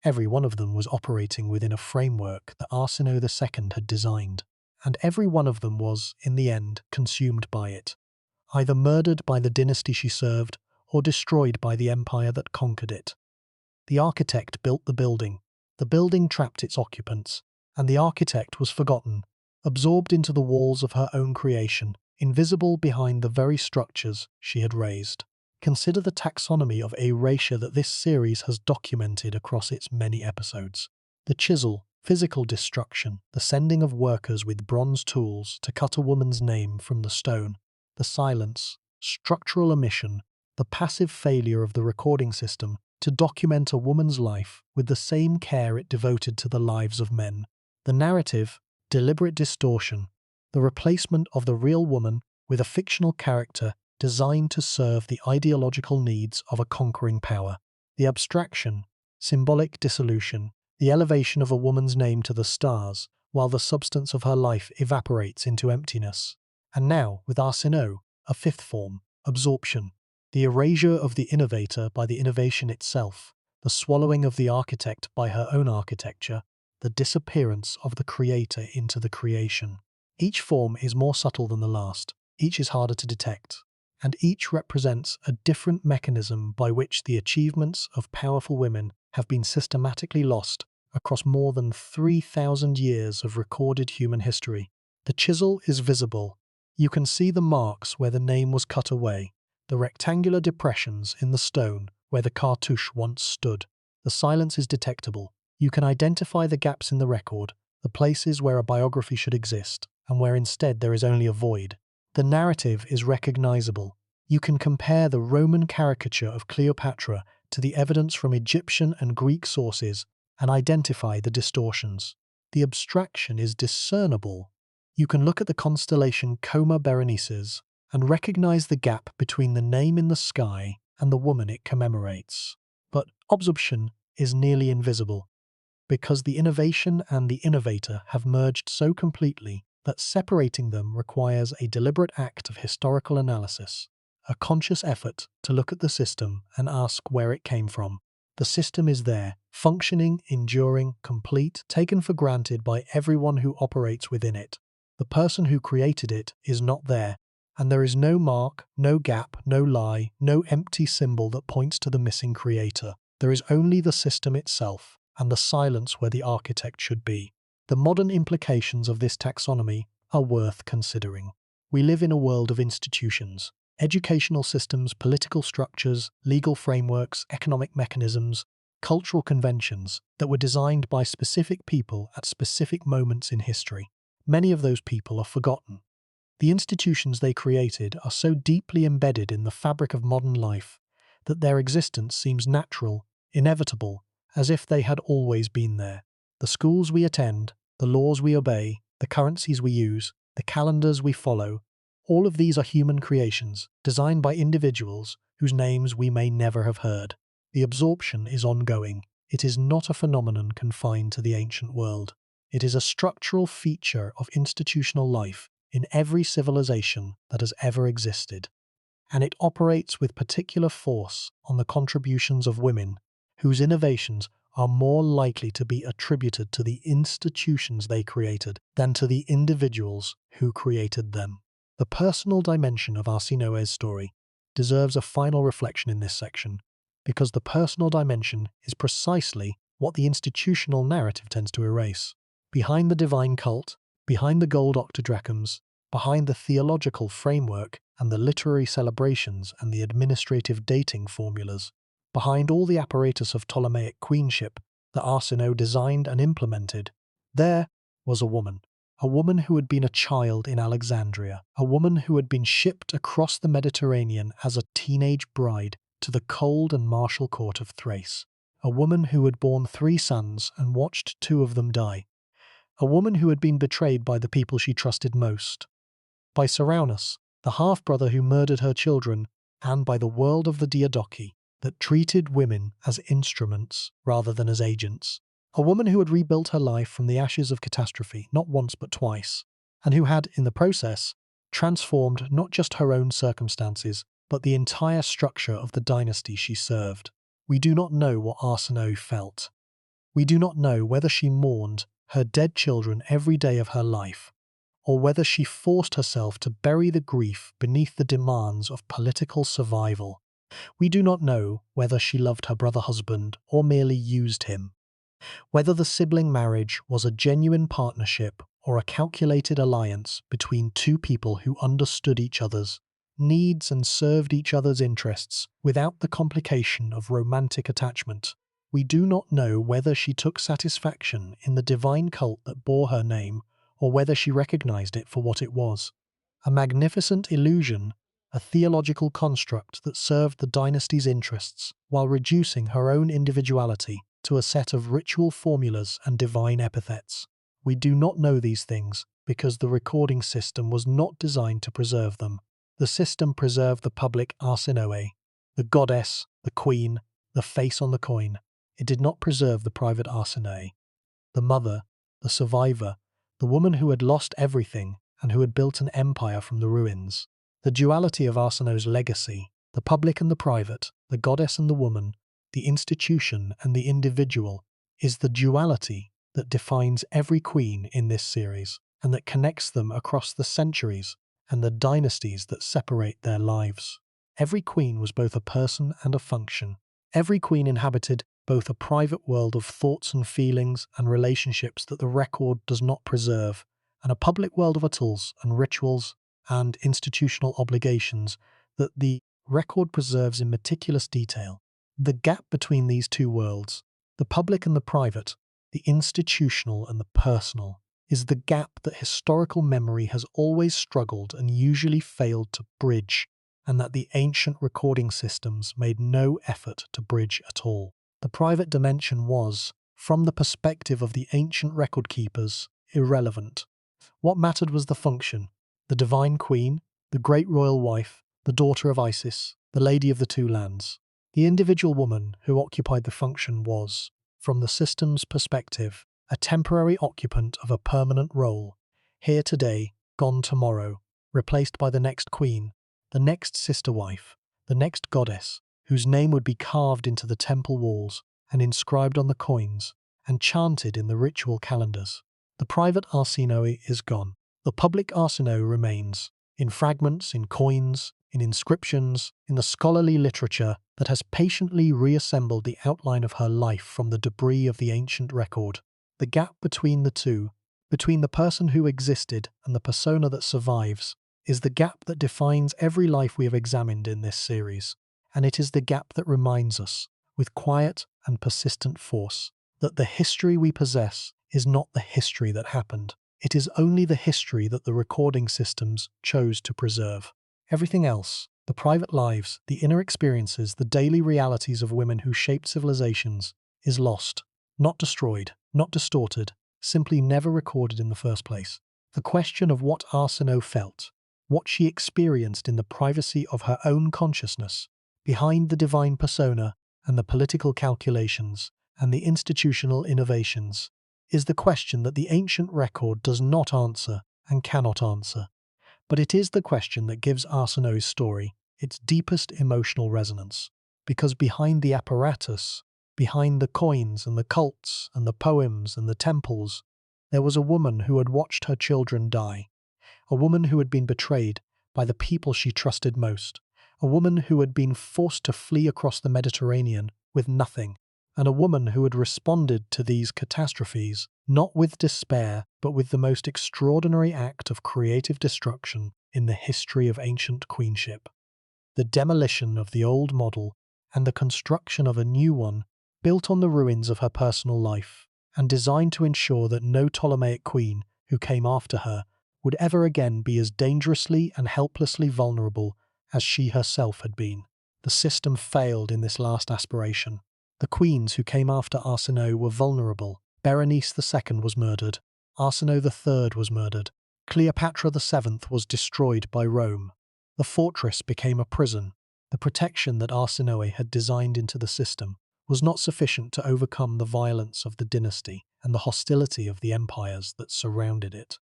Every one of them was operating within a framework that Arsinoe II had designed, and every one of them was, in the end, consumed by it, either murdered by the dynasty she served or destroyed by the empire that conquered it. The architect built the building trapped its occupants, and the architect was forgotten, absorbed into the walls of her own creation, invisible behind the very structures she had raised. Consider the taxonomy of erasure that this series has documented across its many episodes. The chisel, physical destruction, the sending of workers with bronze tools to cut a woman's name from the stone, the silence, structural omission, the passive failure of the recording system to document a woman's life with the same care it devoted to the lives of men. The narrative, deliberate distortion, the replacement of the real woman with a fictional character designed to serve the ideological needs of a conquering power. The abstraction, symbolic dissolution, the elevation of a woman's name to the stars, while the substance of her life evaporates into emptiness. And now, with Arsinoe, a 5th form, absorption. The erasure of the innovator by the innovation itself, the swallowing of the architect by her own architecture, the disappearance of the creator into the creation. Each form is more subtle than the last, each is harder to detect, and each represents a different mechanism by which the achievements of powerful women have been systematically lost across more than 3,000 years of recorded human history. The chisel is visible. You can see the marks where the name was cut away, the rectangular depressions in the stone where the cartouche once stood. The silence is detectable. You can identify the gaps in the record, the places where a biography should exist, and where instead there is only a void. The narrative is recognizable. You can compare the Roman caricature of Cleopatra to the evidence from Egyptian and Greek sources and identify the distortions. The abstraction is discernible. You can look at the constellation Coma Berenices, and recognize the gap between the name in the sky and the woman it commemorates. But absorption is nearly invisible, because the innovation and the innovator have merged so completely that separating them requires a deliberate act of historical analysis, a conscious effort to look at the system and ask where it came from. The system is there, functioning, enduring, complete, taken for granted by everyone who operates within it. The person who created it is not there, and there is no mark, no gap, no lie, no empty symbol that points to the missing creator. There is only the system itself, and the silence where the architect should be. The modern implications of this taxonomy are worth considering. We live in a world of institutions, educational systems, political structures, legal frameworks, economic mechanisms, cultural conventions that were designed by specific people at specific moments in history. Many of those people are forgotten. The institutions they created are so deeply embedded in the fabric of modern life that their existence seems natural, inevitable, as if they had always been there. The schools we attend, the laws we obey, the currencies we use, the calendars we follow, all of these are human creations, designed by individuals whose names we may never have heard. The absorption is ongoing. It is not a phenomenon confined to the ancient world. It is a structural feature of institutional life in every civilization that has ever existed. And it operates with particular force on the contributions of women, whose innovations are more likely to be attributed to the institutions they created than to the individuals who created them. The personal dimension of Arsinoe's story deserves a final reflection in this section, because the personal dimension is precisely what the institutional narrative tends to erase. Behind the divine cult, behind the gold octadrachms, behind the theological framework and the literary celebrations and the administrative dating formulas, behind all the apparatus of Ptolemaic queenship that Arsinoe designed and implemented, there was a woman who had been a child in Alexandria, a woman who had been shipped across the Mediterranean as a teenage bride to the cold and martial court of Thrace, a woman who had borne 3 sons and watched 2 of them die, a woman who had been betrayed by the people she trusted most, by Ceraunus, the half-brother who murdered her children, and by the world of the Diadochi that treated women as instruments rather than as agents. A woman who had rebuilt her life from the ashes of catastrophe not once but twice, and who had, in the process, transformed not just her own circumstances, but the entire structure of the dynasty she served. We do not know what Arsinoe felt. We do not know whether she mourned her dead children every day of her life, or whether she forced herself to bury the grief beneath the demands of political survival. We do not know whether she loved her brother husband or merely used him, whether the sibling marriage was a genuine partnership or a calculated alliance between 2 people who understood each other's needs and served each other's interests without the complication of romantic attachment. We do not know whether she took satisfaction in the divine cult that bore her name, or whether she recognized it for what it was, a magnificent illusion, a theological construct that served the dynasty's interests while reducing her own individuality to a set of ritual formulas and divine epithets. We do not know these things because the recording system was not designed to preserve them. The system preserved the public Arsinoe, the goddess, the queen, the face on the coin. It did not preserve the private Arsinoe, the mother, the survivor, the woman who had lost everything and who had built an empire from the ruins. The duality of Arsinoe's legacy, the public and the private, the goddess and the woman, the institution and the individual, is the duality that defines every queen in this series and that connects them across the centuries and the dynasties that separate their lives. Every queen was both a person and a function. Every queen inhabited both a private world of thoughts and feelings and relationships that the record does not preserve, and a public world of rituals and rituals and institutional obligations that the record preserves in meticulous detail. The gap between these 2 worlds, the public and the private, the institutional and the personal, is the gap that historical memory has always struggled and usually failed to bridge, and that the ancient recording systems made no effort to bridge at all. The private dimension was, from the perspective of the ancient record keepers, irrelevant. What mattered was the function, the divine queen, the great royal wife, the daughter of Isis, the lady of the two lands. The individual woman who occupied the function was, from the system's perspective, a temporary occupant of a permanent role, here today, gone tomorrow, replaced by the next queen, the next sister wife, the next goddess, whose name would be carved into the temple walls and inscribed on the coins and chanted in the ritual calendars. The private Arsinoe is gone. The public Arsinoe remains, in fragments, in coins, in inscriptions, in the scholarly literature that has patiently reassembled the outline of her life from the debris of the ancient record. The gap between the two, between the person who existed and the persona that survives, is the gap that defines every life we have examined in this series, and it is the gap that reminds us, with quiet and persistent force, that the history we possess is not the history that happened. It is only the history that the recording systems chose to preserve. Everything else, the private lives, the inner experiences, the daily realities of women who shaped civilizations, is lost, not destroyed, not distorted, simply never recorded in the first place. The question of what Arsinoe felt, what she experienced in the privacy of her own consciousness, behind the divine persona and the political calculations and the institutional innovations, is the question that the ancient record does not answer and cannot answer. But it is the question that gives Arsinoe's story its deepest emotional resonance, because behind the apparatus, behind the coins and the cults and the poems and the temples, there was a woman who had watched her children die, a woman who had been betrayed by the people she trusted most, a woman who had been forced to flee across the Mediterranean with nothing, and a woman who had responded to these catastrophes not with despair, but with the most extraordinary act of creative destruction in the history of ancient queenship. The demolition of the old model and the construction of a new one built on the ruins of her personal life, and designed to ensure that no Ptolemaic queen who came after her would ever again be as dangerously and helplessly vulnerable as she herself had been. The system failed in this last aspiration. The queens who came after Arsinoe were vulnerable. Berenice II was murdered. Arsinoe III was murdered. Cleopatra VII was destroyed by Rome. The fortress became a prison. The protection that Arsinoe had designed into the system was not sufficient to overcome the violence of the dynasty and the hostility of the empires that surrounded it.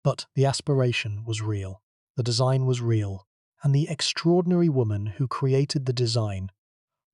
But the aspiration was real. The design was real. And the extraordinary woman who created the design,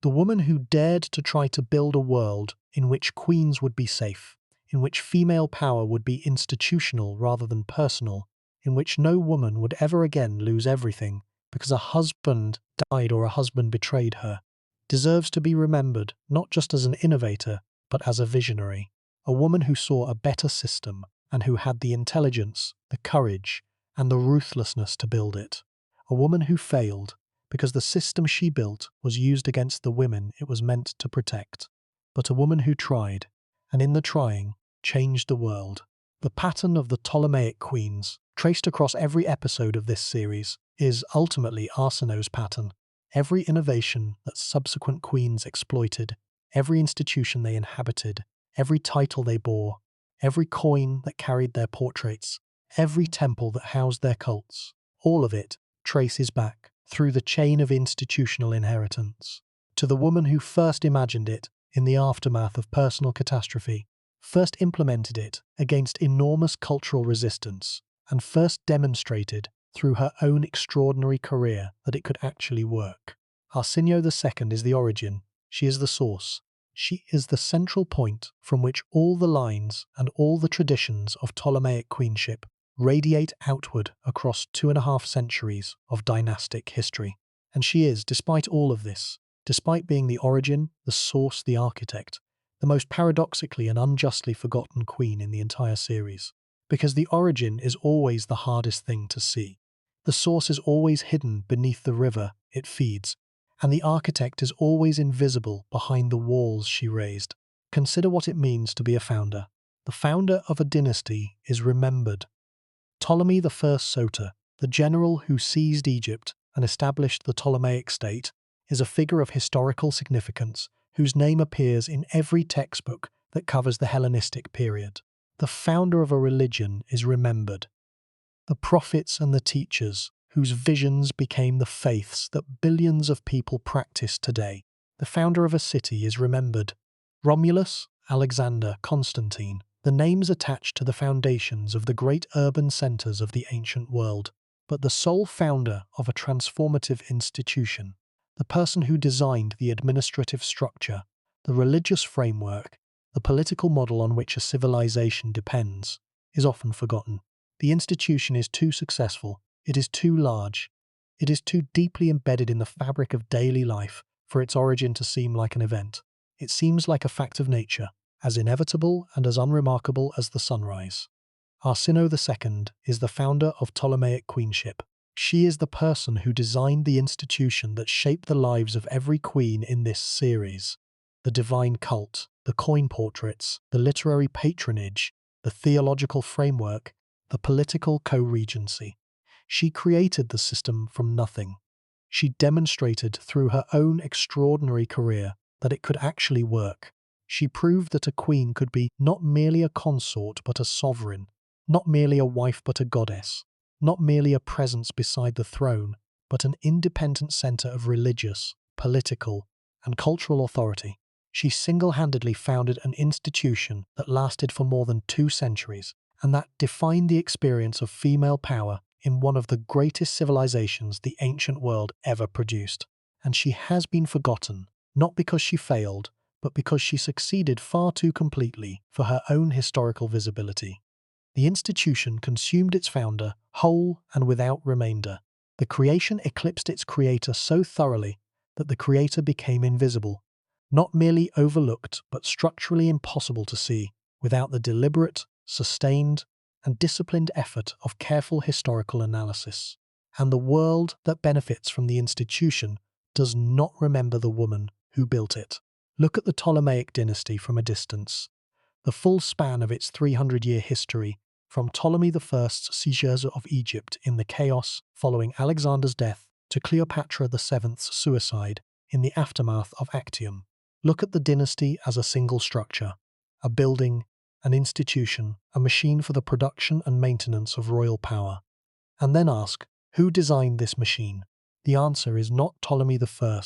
the woman who dared to try to build a world in which queens would be safe, in which female power would be institutional rather than personal, in which no woman would ever again lose everything because a husband died or a husband betrayed her, deserves to be remembered not just as an innovator, but as a visionary, a woman who saw a better system and who had the intelligence, the courage, and the ruthlessness to build it. A woman who failed because the system she built was used against the women it was meant to protect, but a woman who tried, and in the trying, changed the world. The pattern of the Ptolemaic queens, traced across every episode of this series, is ultimately Arsinoe's pattern. Every innovation that subsequent queens exploited, every institution they inhabited, every title they bore, every coin that carried their portraits, every temple that housed their cults, all of it traces back, through the chain of institutional inheritance, to the woman who first imagined it in the aftermath of personal catastrophe, first implemented it against enormous cultural resistance, and first demonstrated through her own extraordinary career that it could actually work. Arsinoe II is the origin, she is the source, she is the central point from which all the lines and all the traditions of Ptolemaic queenship radiate outward across 2.5 centuries of dynastic history. And she is, despite all of this, despite being the origin, the source, the architect, the most paradoxically and unjustly forgotten queen in the entire series. Because the origin is always the hardest thing to see. The source is always hidden beneath the river it feeds, and the architect is always invisible behind the walls she raised. Consider what it means to be a founder. The founder of a dynasty is remembered. Ptolemy I Soter, the general who seized Egypt and established the Ptolemaic state, is a figure of historical significance whose name appears in every textbook that covers the Hellenistic period. The founder of a religion is remembered. The prophets and the teachers, whose visions became the faiths that billions of people practice today. The founder of a city is remembered. Romulus, Alexander, Constantine, the names attached to the foundations of the great urban centers of the ancient world. But the sole founder of a transformative institution, the person who designed the administrative structure, the religious framework, the political model on which a civilization depends, is often forgotten. The institution is too successful, it is too large, it is too deeply embedded in the fabric of daily life for its origin to seem like an event. It seems like a fact of nature, as inevitable and as unremarkable as the sunrise. Arsinoe II is the founder of Ptolemaic queenship. She is the person who designed the institution that shaped the lives of every queen in this series. The divine cult, the coin portraits, the literary patronage, the theological framework, the political co-regency. She created the system from nothing. She demonstrated through her own extraordinary career that it could actually work. She proved that a queen could be not merely a consort but a sovereign, not merely a wife but a goddess, not merely a presence beside the throne, but an independent center of religious, political, and cultural authority. She single-handedly founded an institution that lasted for more than 2 centuries, and that defined the experience of female power in one of the greatest civilizations the ancient world ever produced. And she has been forgotten, not because she failed, but because she succeeded far too completely for her own historical visibility. The institution consumed its founder, whole and without remainder. The creation eclipsed its creator so thoroughly that the creator became invisible, not merely overlooked but structurally impossible to see without the deliberate, sustained, and disciplined effort of careful historical analysis. And the world that benefits from the institution does not remember the woman who built it. Look at the Ptolemaic dynasty from a distance. The full span of its 300-year history, from Ptolemy I's seizure of Egypt in the chaos following Alexander's death to Cleopatra VII's suicide in the aftermath of Actium. Look at the dynasty as a single structure, a building, an institution, a machine for the production and maintenance of royal power. And then ask, who designed this machine? The answer is not Ptolemy I,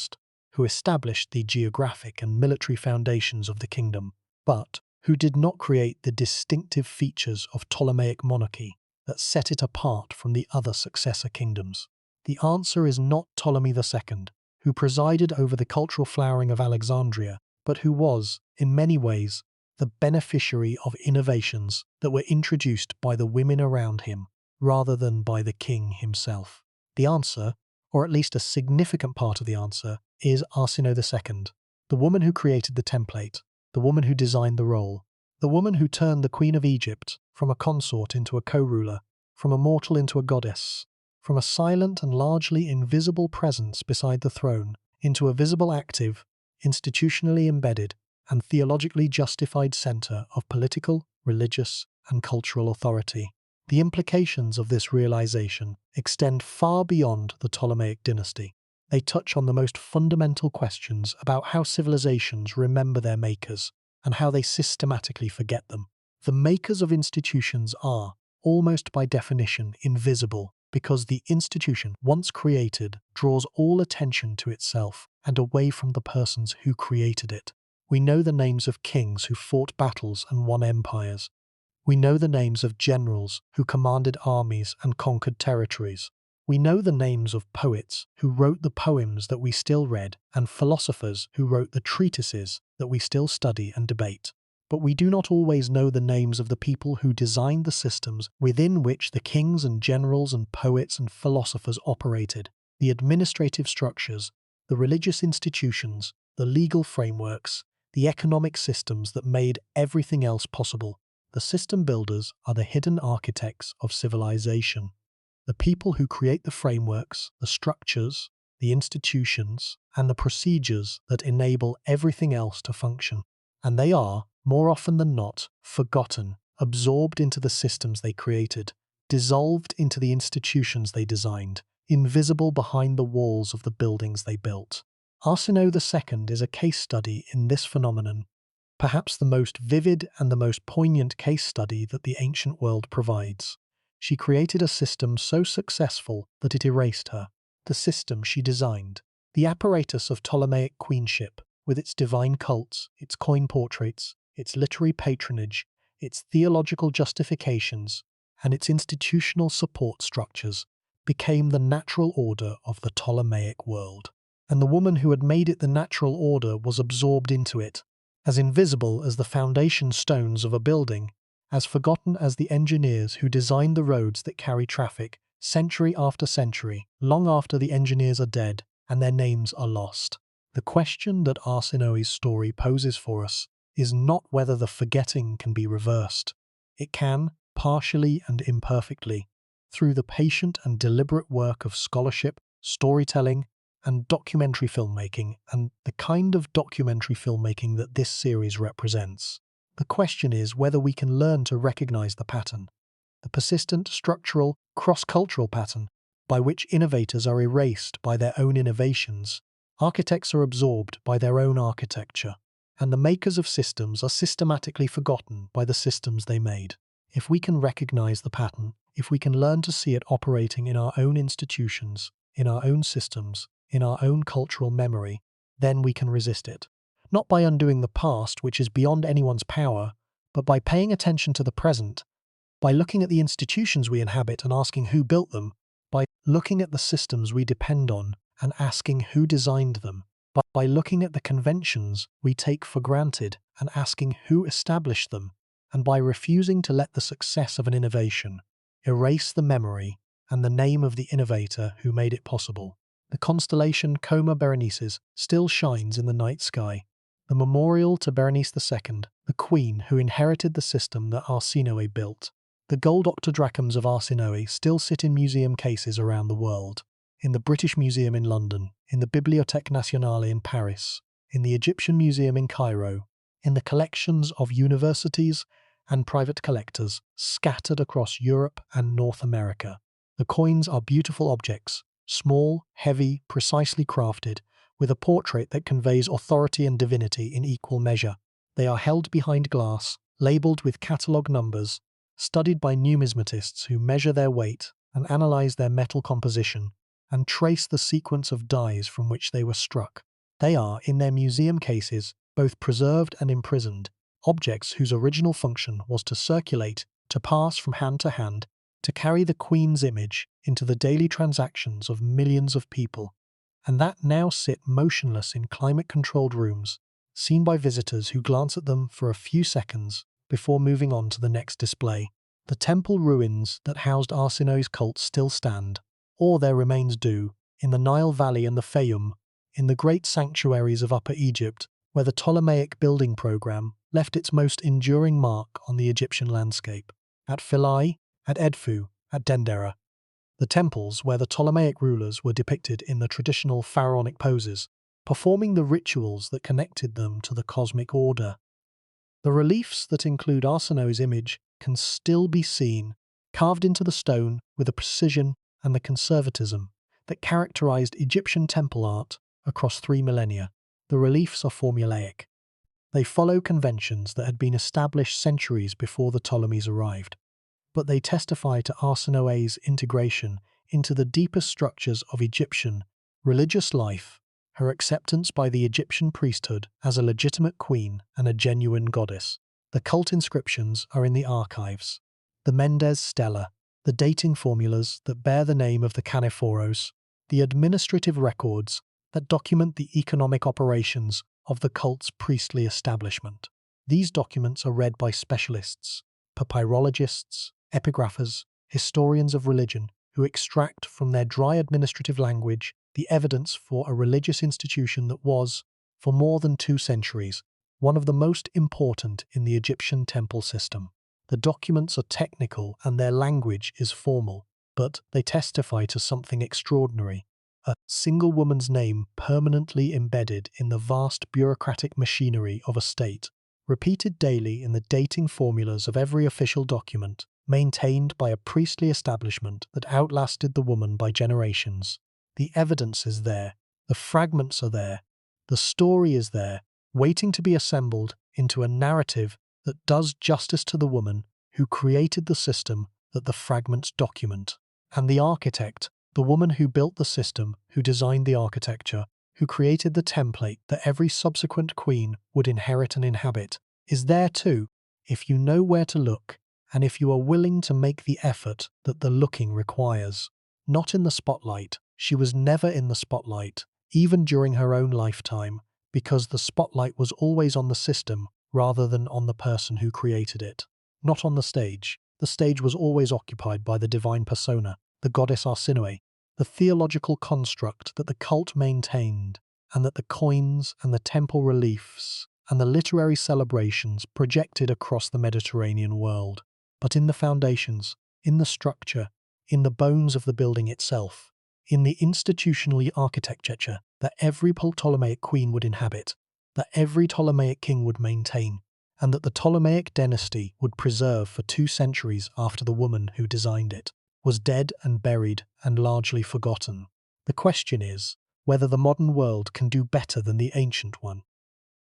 who established the geographic and military foundations of the kingdom, but who did not create the distinctive features of Ptolemaic monarchy that set it apart from the other successor kingdoms. The answer is not Ptolemy II, who presided over the cultural flowering of Alexandria, but who was, in many ways, the beneficiary of innovations that were introduced by the women around him, rather than by the king himself. The answer, or at least a significant part of the answer, is Arsinoe II, the woman who created the template, the woman who designed the role, the woman who turned the Queen of Egypt from a consort into a co-ruler, from a mortal into a goddess, from a silent and largely invisible presence beside the throne into a visible, active, institutionally embedded, and theologically justified center of political, religious, and cultural authority. The implications of this realization extend far beyond the Ptolemaic dynasty. They touch on the most fundamental questions about how civilizations remember their makers and how they systematically forget them. The makers of institutions are, almost by definition, invisible because the institution, once created, draws all attention to itself and away from the persons who created it. We know the names of kings who fought battles and won empires. We know the names of generals who commanded armies and conquered territories. We know the names of poets who wrote the poems that we still read and philosophers who wrote the treatises that we still study and debate. But we do not always know the names of the people who designed the systems within which the kings and generals and poets and philosophers operated, the administrative structures, the religious institutions, the legal frameworks, the economic systems that made everything else possible. The system builders are the hidden architects of civilization. The people who create the frameworks, the structures, the institutions, and the procedures that enable everything else to function. And they are, more often than not, forgotten, absorbed into the systems they created, dissolved into the institutions they designed, invisible behind the walls of the buildings they built. Arsinoe II is a case study in this phenomenon, perhaps the most vivid and the most poignant case study that the ancient world provides. She created a system so successful that it erased her. The system she designed. The apparatus of Ptolemaic queenship, with its divine cults, its coin portraits, its literary patronage, its theological justifications, and its institutional support structures, became the natural order of the Ptolemaic world. And the woman who had made it the natural order was absorbed into it, as invisible as the foundation stones of a building, as forgotten as the engineers who designed the roads that carry traffic, century after century, long after the engineers are dead and their names are lost. The question that Arsinoe's story poses for us is not whether the forgetting can be reversed. It can, partially and imperfectly, through the patient and deliberate work of scholarship, storytelling, and documentary filmmaking, and the kind of documentary filmmaking that this series represents. The question is whether we can learn to recognize the pattern, the persistent, structural, cross-cultural pattern by which innovators are erased by their own innovations, architects are absorbed by their own architecture, and the makers of systems are systematically forgotten by the systems they made. If we can recognize the pattern, if we can learn to see it operating in our own institutions, in our own systems, in our own cultural memory, then we can resist it. Not by undoing the past, which is beyond anyone's power, but by paying attention to the present, by looking at the institutions we inhabit and asking who built them, by looking at the systems we depend on and asking who designed them, by looking at the conventions we take for granted and asking who established them, and by refusing to let the success of an innovation erase the memory and the name of the innovator who made it possible. The constellation Coma Berenices still shines in the night sky, the memorial to Berenice II, the queen who inherited the system that Arsinoe built. The gold octadrachms of Arsinoe still sit in museum cases around the world, in the British Museum in London, in the Bibliothèque Nationale in Paris, in the Egyptian Museum in Cairo, in the collections of universities and private collectors scattered across Europe and North America. The coins are beautiful objects, small, heavy, precisely crafted, with a portrait that conveys authority and divinity in equal measure. They are held behind glass, labelled with catalogue numbers, studied by numismatists who measure their weight and analyse their metal composition, and trace the sequence of dies from which they were struck. They are, in their museum cases, both preserved and imprisoned, objects whose original function was to circulate, to pass from hand to hand, to carry the Queen's image into the daily transactions of millions of people, and that now sit motionless in climate-controlled rooms, seen by visitors who glance at them for a few seconds before moving on to the next display. The temple ruins that housed Arsinoe's cult still stand, or their remains do, in the Nile Valley and the Fayum, in the great sanctuaries of Upper Egypt, where the Ptolemaic building program left its most enduring mark on the Egyptian landscape. At Philae, at Edfu, at Dendera, the temples where the Ptolemaic rulers were depicted in the traditional pharaonic poses, performing the rituals that connected them to the cosmic order. The reliefs that include Arsinoe's image can still be seen, carved into the stone with the precision and the conservatism that characterized Egyptian temple art across 3 millennia. The reliefs are formulaic. They follow conventions that had been established centuries before the Ptolemies arrived, but they testify to Arsinoe's integration into the deepest structures of Egyptian religious life, her acceptance by the Egyptian priesthood as a legitimate queen and a genuine goddess. The cult inscriptions are in the archives. The Mendes Stela, the dating formulas that bear the name of the Canephoros, the administrative records that document the economic operations of the cult's priestly establishment. These documents are read by specialists, papyrologists, epigraphers, historians of religion, who extract from their dry administrative language the evidence for a religious institution that was, for more than 2 centuries, one of the most important in the Egyptian temple system. The documents are technical and their language is formal, but they testify to something extraordinary. A single woman's name permanently embedded in the vast bureaucratic machinery of a state, repeated daily in the dating formulas of every official document, maintained by a priestly establishment that outlasted the woman by generations. The evidence is there, the fragments are there, the story is there, waiting to be assembled into a narrative that does justice to the woman who created the system that the fragments document. And the architect, the woman who built the system, who designed the architecture, who created the template that every subsequent queen would inherit and inhabit, is there too, if you know where to look, and if you are willing to make the effort that the looking requires. Not in the spotlight. She was never in the spotlight, even during her own lifetime, because the spotlight was always on the system rather than on the person who created it. Not on the stage. The stage was always occupied by the divine persona, the goddess Arsinoe, the theological construct that the cult maintained, and that the coins and the temple reliefs and the literary celebrations projected across the Mediterranean world. But in the foundations, in the structure, in the bones of the building itself, in the institutional architecture that every Ptolemaic queen would inhabit, that every Ptolemaic king would maintain, and that the Ptolemaic dynasty would preserve for 2 centuries after the woman who designed it, was dead and buried and largely forgotten. The question is whether the modern world can do better than the ancient one.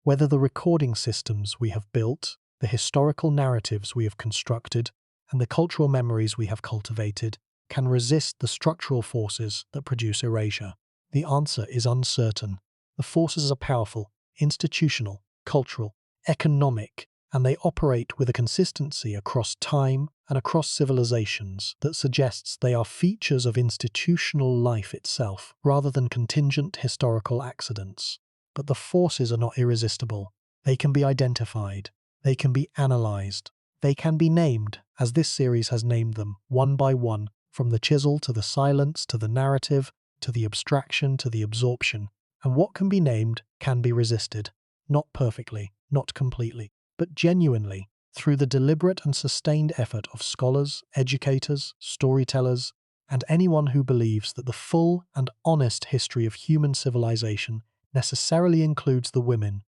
Whether the recording systems we have built, the historical narratives we have constructed, and the cultural memories we have cultivated can resist the structural forces that produce erasure. The answer is uncertain. The forces are powerful, institutional, cultural, economic, and they operate with a consistency across time and across civilizations that suggests they are features of institutional life itself rather than contingent historical accidents. But the forces are not irresistible. They can be identified. They can be analyzed. They can be named, as this series has named them, one by one, from the chisel to the silence to the narrative, to the abstraction to the absorption. And what can be named can be resisted. Not perfectly, not completely, but genuinely, through the deliberate and sustained effort of scholars, educators, storytellers, and anyone who believes that the full and honest history of human civilization necessarily includes the women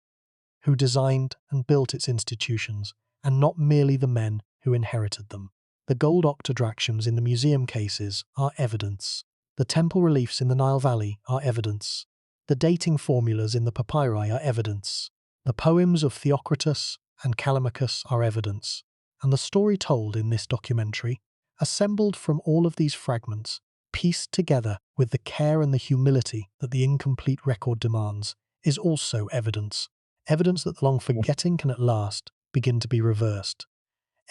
who designed and built its institutions, and not merely the men who inherited them. The gold octadrachms in the museum cases are evidence. The temple reliefs in the Nile Valley are evidence. The dating formulas in the papyri are evidence. The poems of Theocritus and Callimachus are evidence. And the story told in this documentary, assembled from all of these fragments, pieced together with the care and the humility that the incomplete record demands, is also evidence. Evidence that the long forgetting can at last begin to be reversed.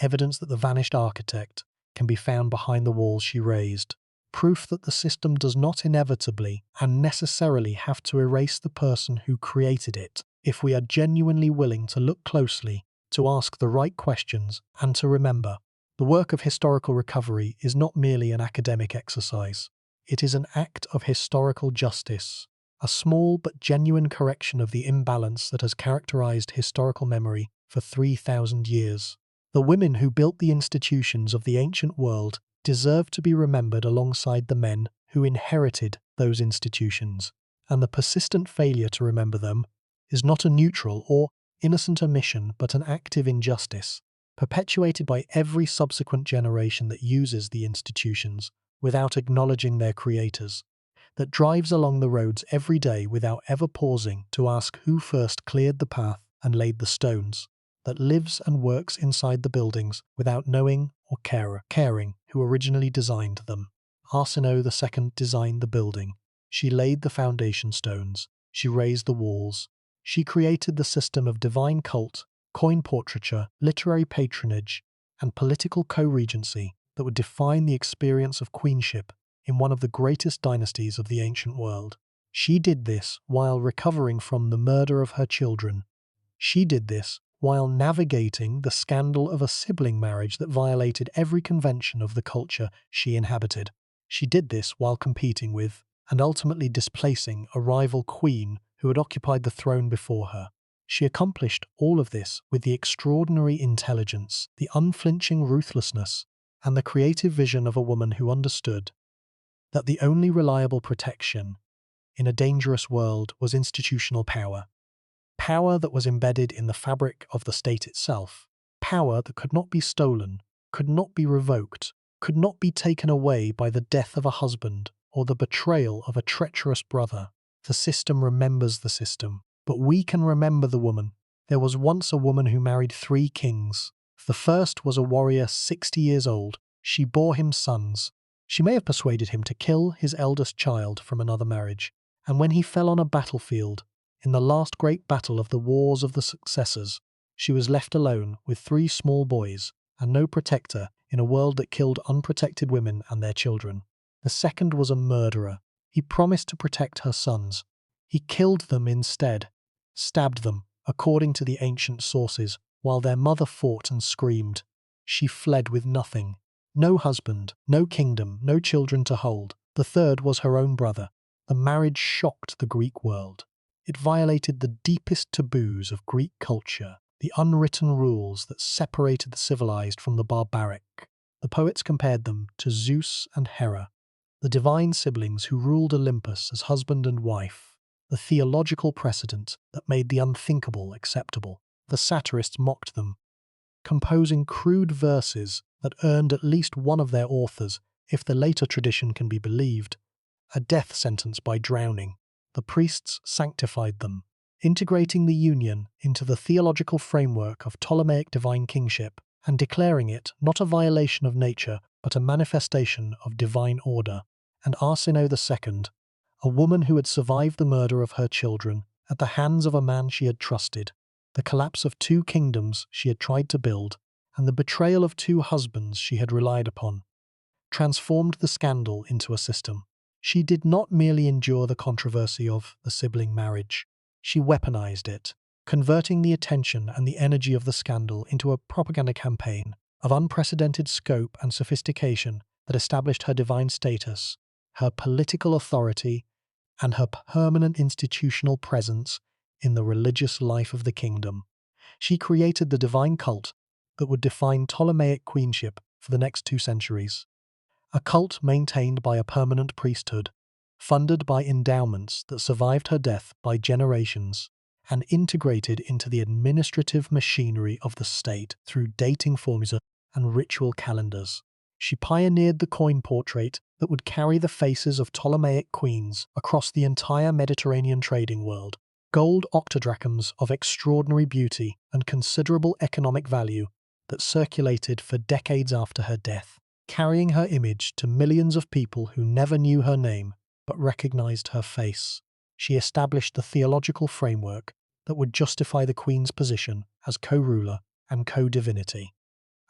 Evidence that the vanished architect can be found behind the walls she raised. Proof that the system does not inevitably and necessarily have to erase the person who created it, if we are genuinely willing to look closely, to ask the right questions, and to remember. The work of historical recovery is not merely an academic exercise. It is an act of historical justice, a small but genuine correction of the imbalance that has characterized historical memory for 3,000 years. The women who built the institutions of the ancient world deserve to be remembered alongside the men who inherited those institutions, and the persistent failure to remember them is not a neutral or innocent omission but an active injustice, perpetuated by every subsequent generation that uses the institutions without acknowledging their creators, that drives along the roads every day without ever pausing to ask who first cleared the path and laid the stones, that lives and works inside the buildings without knowing or caring who originally designed them. Arsinoe II designed the building. She laid the foundation stones. She raised the walls. She created the system of divine cult, coin portraiture, literary patronage, and political co-regency that would define the experience of queenship in one of the greatest dynasties of the ancient world. She did this while recovering from the murder of her children. She did this while navigating the scandal of a sibling marriage that violated every convention of the culture she inhabited. She did this while competing with, and ultimately displacing, a rival queen who had occupied the throne before her. She accomplished all of this with the extraordinary intelligence, the unflinching ruthlessness, and the creative vision of a woman who understood that the only reliable protection in a dangerous world was institutional power. Power that was embedded in the fabric of the state itself. Power that could not be stolen, could not be revoked, could not be taken away by the death of a husband or the betrayal of a treacherous brother. The system remembers the system, but we can remember the woman. There was once a woman who married 3 kings. The first was a warrior 60 years old, She bore him sons. She may have persuaded him to kill his eldest child from another marriage, and when he fell on a battlefield, in the last great battle of the Wars of the Successors, she was left alone with 3 small boys and no protector in a world that killed unprotected women and their children. The second was a murderer. He promised to protect her sons. He killed them instead, stabbed them, according to the ancient sources, while their mother fought and screamed. She fled with nothing. No husband, no kingdom, no children to hold. The third was her own brother. The marriage shocked the Greek world. It violated the deepest taboos of Greek culture, the unwritten rules that separated the civilized from the barbaric. The poets compared them to Zeus and Hera, the divine siblings who ruled Olympus as husband and wife, the theological precedent that made the unthinkable acceptable. The satirists mocked them, composing crude verses that earned at least one of their authors, if the later tradition can be believed, a death sentence by drowning. The priests sanctified them, integrating the union into the theological framework of Ptolemaic divine kingship and declaring it not a violation of nature but a manifestation of divine order. And Arsinoe II, a woman who had survived the murder of her children at the hands of a man she had trusted, the collapse of 2 kingdoms she had tried to build, and the betrayal of 2 husbands she had relied upon, transformed the scandal into a system. She did not merely endure the controversy of the sibling marriage. She weaponized it, converting the attention and the energy of the scandal into a propaganda campaign of unprecedented scope and sophistication that established her divine status, her political authority, and her permanent institutional presence in the religious life of the kingdom. She created the divine cult that would define Ptolemaic queenship for the next 2 centuries. A cult maintained by a permanent priesthood, funded by endowments that survived her death by generations, and integrated into the administrative machinery of the state through dating formulas and ritual calendars. She pioneered the coin portrait that would carry the faces of Ptolemaic queens across the entire Mediterranean trading world. Gold octadrachms of extraordinary beauty and considerable economic value that circulated for decades after her death, carrying her image to millions of people who never knew her name but recognized her face. She established the theological framework that would justify the queen's position as co-ruler and co-divinity.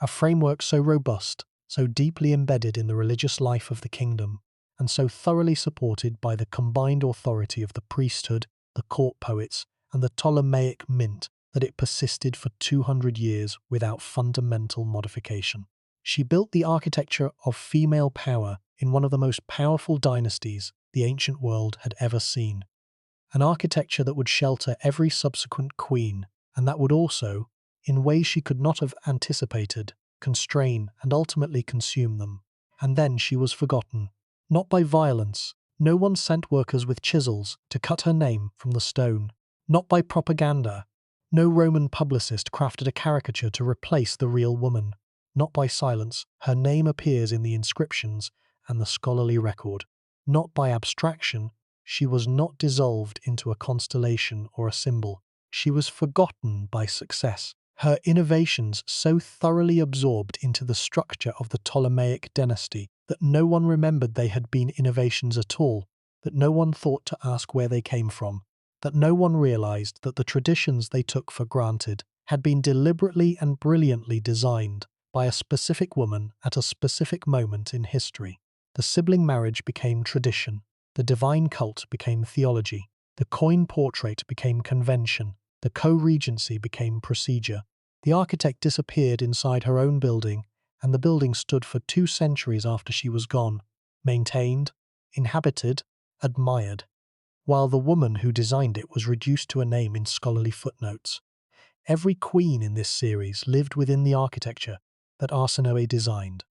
A framework so robust, so deeply embedded in the religious life of the kingdom, and so thoroughly supported by the combined authority of the priesthood, the court poets, and the Ptolemaic mint that it persisted for 200 years without fundamental modification. She built the architecture of female power in one of the most powerful dynasties the ancient world had ever seen. An architecture that would shelter every subsequent queen, and that would also, in ways she could not have anticipated, constrain and ultimately consume them. And then she was forgotten. Not by violence. No one sent workers with chisels to cut her name from the stone. Not by propaganda. No Roman publicist crafted a caricature to replace the real woman. Not by silence. Her name appears in the inscriptions and the scholarly record. Not by abstraction. She was not dissolved into a constellation or a symbol. She was forgotten by success. Her innovations so thoroughly absorbed into the structure of the Ptolemaic dynasty that no one remembered they had been innovations at all, that no one thought to ask where they came from, that no one realized that the traditions they took for granted had been deliberately and brilliantly designed by a specific woman at a specific moment in history. The sibling marriage became tradition. The divine cult became theology. The coin portrait became convention. The co-regency became procedure. The architect disappeared inside her own building, and the building stood for 2 centuries after she was gone, maintained, inhabited, admired, while the woman who designed it was reduced to a name in scholarly footnotes. Every queen in this series lived within the architecture that Arsinoe designed.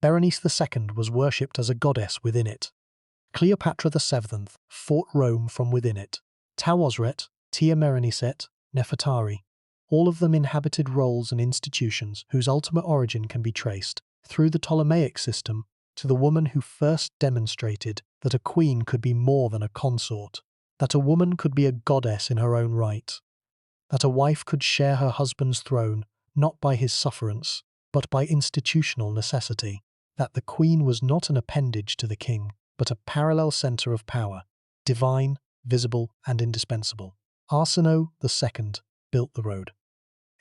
Berenice II was worshipped as a goddess within it. Cleopatra VII fought Rome from within it. Tawosret, Tia Mereniset, Nefertari, all of them inhabited roles and institutions whose ultimate origin can be traced, through the Ptolemaic system, to the woman who first demonstrated that a queen could be more than a consort, that a woman could be a goddess in her own right, that a wife could share her husband's throne not by his sufferance, but by institutional necessity, that the queen was not an appendage to the king, but a parallel centre of power, divine, visible, and indispensable. Arsinoe II built the road.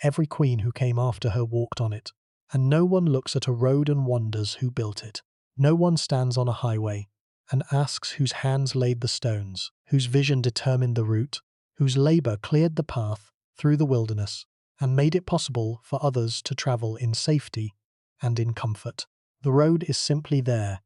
Every queen who came after her walked on it, and no one looks at a road and wonders who built it. No one stands on a highway and asks whose hands laid the stones, whose vision determined the route, whose labour cleared the path through the wilderness and made it possible for others to travel in safety and in comfort. The road is simply there,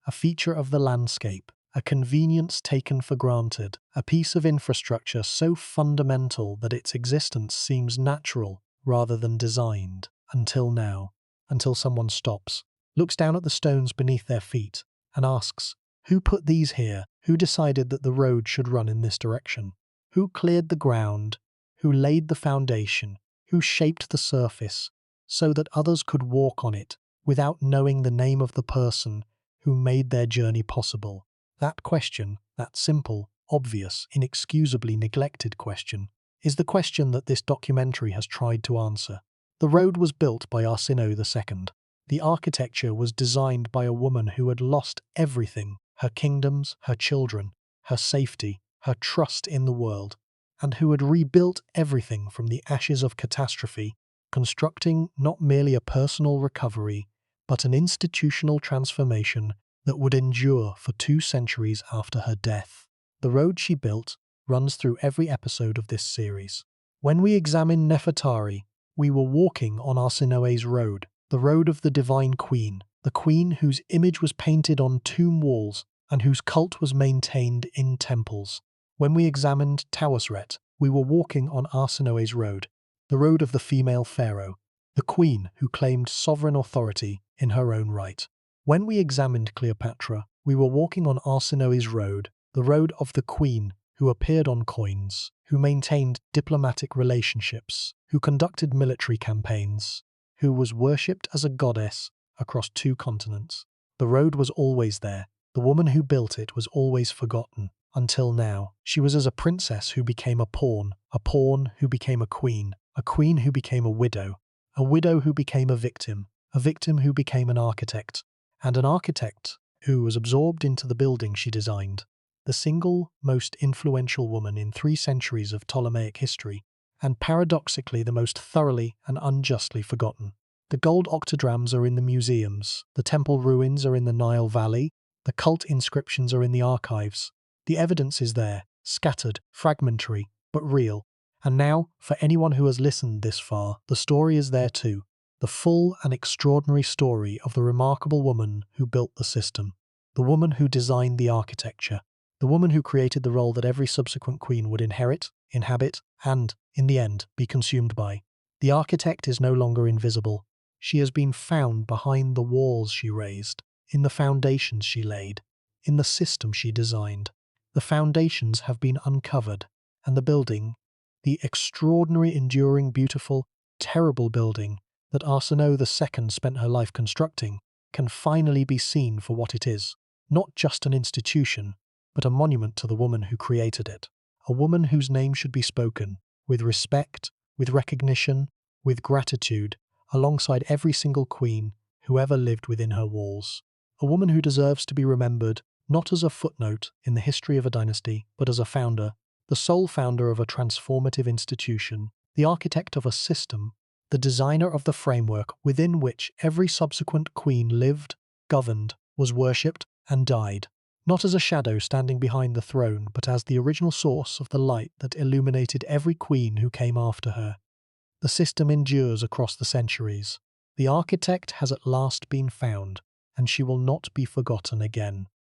a feature of the landscape, a convenience taken for granted, a piece of infrastructure so fundamental that its existence seems natural rather than designed, until someone stops, looks down at the stones beneath their feet, and asks, who put these here? Who decided that the road should run in this direction? Who cleared the ground? Who laid the foundation? Who shaped the surface so that others could walk on it without knowing the name of the person who made their journey possible? That question, that simple, obvious, inexcusably neglected question, is the question that this documentary has tried to answer. The road was built by Arsinoe II. The architecture was designed by a woman who had lost everything: her kingdoms, her children, her safety, her trust in the world, and who had rebuilt everything from the ashes of catastrophe, constructing not merely a personal recovery, but an institutional transformation that would endure for 2 centuries after her death. The road she built runs through every episode of this series. When we examine Nefertari, we were walking on Arsinoe's road, the road of the divine queen, the queen whose image was painted on tomb walls and whose cult was maintained in temples. When we examined Tawasret, we were walking on Arsinoe's road, the road of the female pharaoh, the queen who claimed sovereign authority in her own right. When we examined Cleopatra, we were walking on Arsinoe's road, the road of the queen who appeared on coins, who maintained diplomatic relationships, who conducted military campaigns, who was worshipped as a goddess across 2 continents. The road was always there. The woman who built it was always forgotten, until now. She was as a princess who became a pawn who became a queen who became a widow who became a victim who became an architect, and an architect who was absorbed into the building she designed. The single most influential woman in 3 centuries of Ptolemaic history, and paradoxically the most thoroughly and unjustly forgotten. The gold octadrams are in the museums, the temple ruins are in the Nile Valley, the cult inscriptions are in the archives. The evidence is there, scattered, fragmentary, but real. And now, for anyone who has listened this far, the story is there too. The full and extraordinary story of the remarkable woman who built the system, the woman who designed the architecture, the woman who created the role that every subsequent queen would inherit, inhabit, and, in the end, be consumed by. The architect is no longer invisible. She has been found behind the walls she raised, in the foundations she laid, in the system she designed. The foundations have been uncovered, and the building, the extraordinary, enduring, beautiful, terrible building that Arsinoe II spent her life constructing, can finally be seen for what it is. Not just an institution, but a monument to the woman who created it. A woman whose name should be spoken with respect, with recognition, with gratitude, alongside every single queen who ever lived within her walls. A woman who deserves to be remembered not as a footnote in the history of a dynasty, but as a founder, the sole founder of a transformative institution, the architect of a system, the designer of the framework within which every subsequent queen lived, governed, was worshipped, and died. Not as a shadow standing behind the throne, but as the original source of the light that illuminated every queen who came after her. The system endures across the centuries. The architect has at last been found, and she will not be forgotten again.